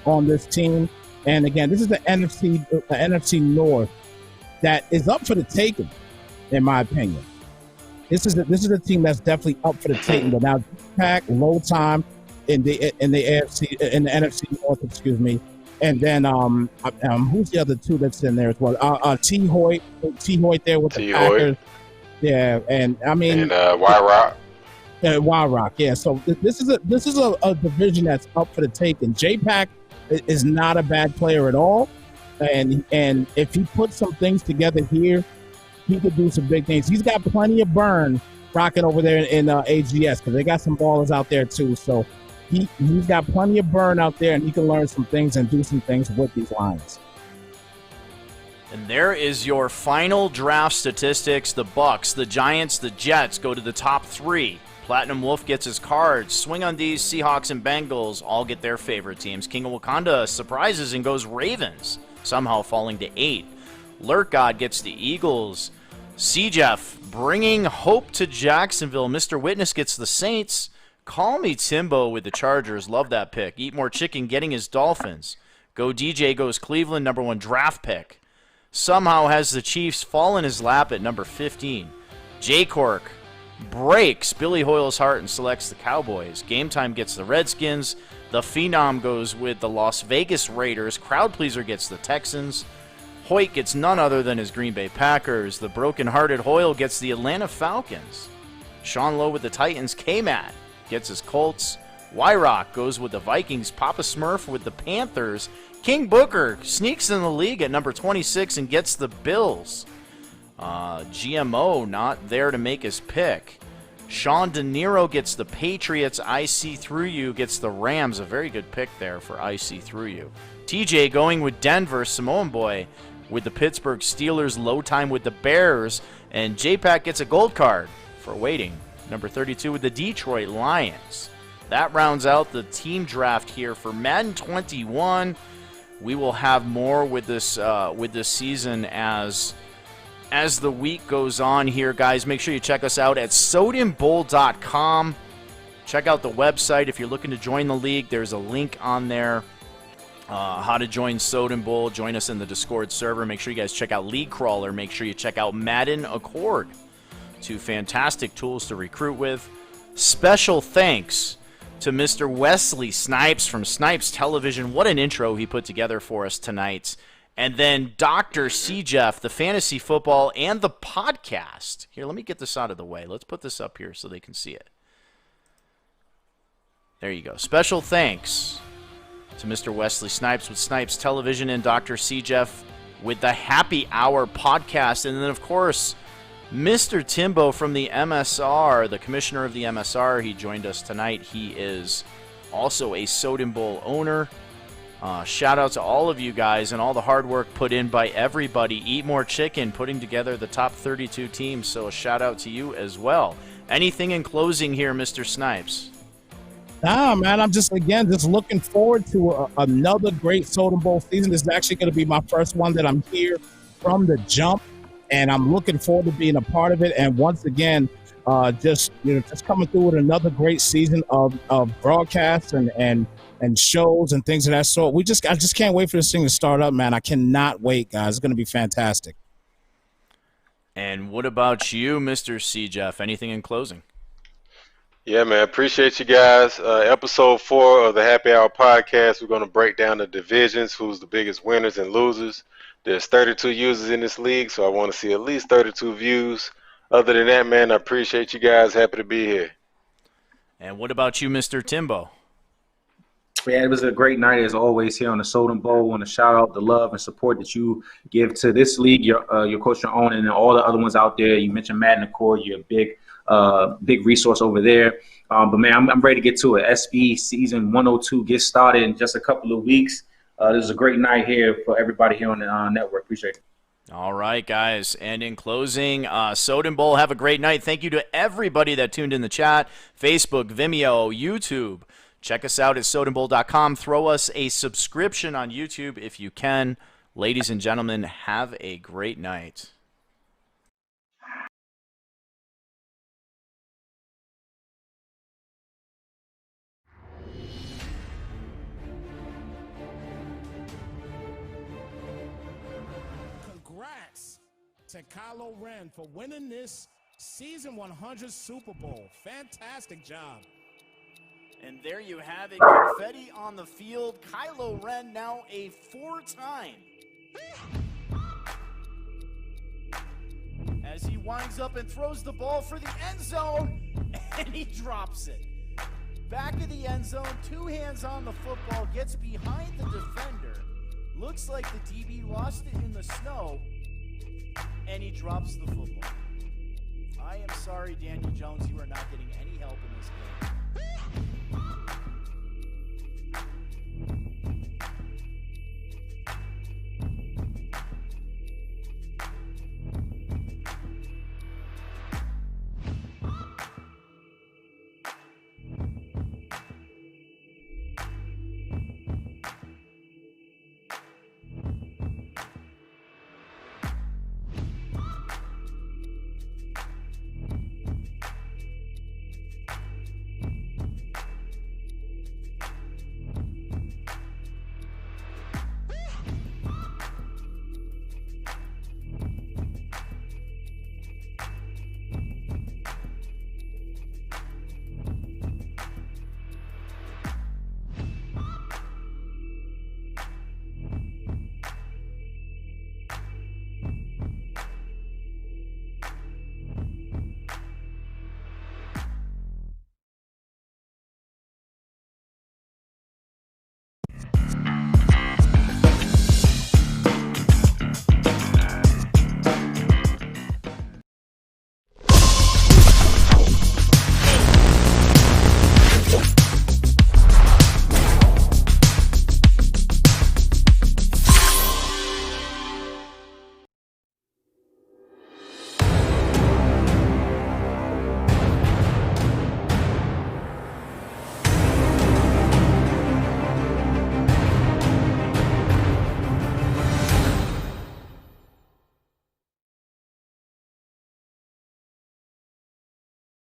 on this team. And again, this is the NFC North that is up for the taking, in my opinion. This is a team that's definitely up for the taking. But now, pack low time in the NFC North, excuse me. And then who's the other two that's in there as well? T. Hoyt there with the Packers. Yeah, and I mean, and Y-Rock. Y-Rock, yeah. So this is a division that's up for the taking. J-Pack is not a bad player at all, and if he puts some things together here, he could do some big things. He's got plenty of burn rocking over there in AGS, because they got some ballers out there too. So he's got plenty of burn out there, and he can learn some things and do some things with these Lions. And there is your final draft statistics. The Bucks, the Giants, the Jets go to the top 3. Platinum Wolf gets his cards. Swing on these, Seahawks and Bengals all get their favorite teams. King of Wakanda surprises and goes Ravens, somehow falling to 8. Lurk God gets the Eagles. C-Jeff bringing hope to Jacksonville. Mr. Witness gets the Saints. Call me Timbo with the Chargers. Love that pick. Eat More Chicken getting his Dolphins. Go DJ goes Cleveland, number 1 draft pick. Somehow has the Chiefs fall in his lap at number 15. J. Cork breaks Billy Hoyle's heart and selects the Cowboys. Game Time gets the Redskins. The Phenom goes with the Las Vegas Raiders. Crowd Pleaser gets the Texans. Hoyt gets none other than his Green Bay Packers. The broken-hearted Hoyle gets the Atlanta Falcons. Sean Lowe with the Titans. K-Mat gets his Colts. Y-Rock goes with the Vikings. Papa Smurf with the Panthers. King Booker sneaks in the league at number 26 and gets the Bills. GMO not there to make his pick. Sean De Niro gets the Patriots. I See Through You gets the Rams. A very good pick there for I See Through You. TJ going with Denver. Samoan Boy with the Pittsburgh Steelers. Low time with the Bears. And J-Pack gets a gold card for waiting. Number 32 with the Detroit Lions. That rounds out the team draft here for Madden 21. We will have more with this season as the week goes on here, guys. Make sure you check us out at sodenbowl.com. Check out the website. If you're looking to join the league, there's a link on there. How to join Soden Bowl. Join us in the Discord server. Make sure you guys check out League Crawler. Make sure you check out Madden Accord. 2 fantastic tools to recruit with. Special thanks to Mr. Wesley Snipes from Snipes Television. What an intro he put together for us tonight. And then Dr. C-Jeff, the fantasy football and the podcast. Here, let me get this out of the way. Let's put this up here so they can see it. There you go. Special thanks to Mr. Wesley Snipes with Snipes Television and Dr. C-Jeff with the Happy Hour podcast. And then, of course, Mr. Timbo from the MSR, the commissioner of the MSR. He joined us tonight. He is also a Soden Bowl owner. Shout out to all of you guys and all the hard work put in by everybody. Eat More Chicken, putting together the top 32 teams. So a shout out to you as well. Anything in closing here, Mr. Snipes? Nah, man, I'm just looking forward to another great Soden Bowl season. This is actually going to be my first one that I'm here from the jump, and I'm looking forward to being a part of it. And once again, just coming through with another great season of broadcasts and shows and things of that sort. I just can't wait for this thing to start up, man. I cannot wait, guys. It's going to be fantastic. And what about you, Mr. C-Jeff? Anything in closing? Yeah, man. Appreciate you guys. Episode 4 of the Happy Hour podcast. We're going to break down the divisions, who's the biggest winners and losers. There's 32 users in this league, so I want to see at least 32 views. Other than that, man, I appreciate you guys. Happy to be here. And what about you, Mr. Timbo? Yeah, it was a great night as always here on the Soden Bowl. I want to shout out the love and support that you give to this league, your coach, your own, and all the other ones out there. You mentioned Madden Accord. You're a big resource over there. But man, I'm ready to get to it. SB season 102 gets started in just a couple of weeks. This is a great night here for everybody here on the network. Appreciate it. All right, guys. And in closing, Soden Bowl, have a great night. Thank you to everybody that tuned in the chat, Facebook, Vimeo, YouTube. Check us out at sodenbowl.com. Throw us a subscription on YouTube if you can. Ladies and gentlemen, have a great night. Congrats to Kylo Ren for winning this Season 100 Super Bowl. Fantastic job. And there you have it, confetti on the field. Kylo Ren now a 4-time. As he winds up and throws the ball for the end zone, and he drops it. Back of the end zone, 2 hands on the football, gets behind the defender. Looks like the DB lost it in the snow, and he drops the football. I am sorry, Daniel Jones, you are not getting any help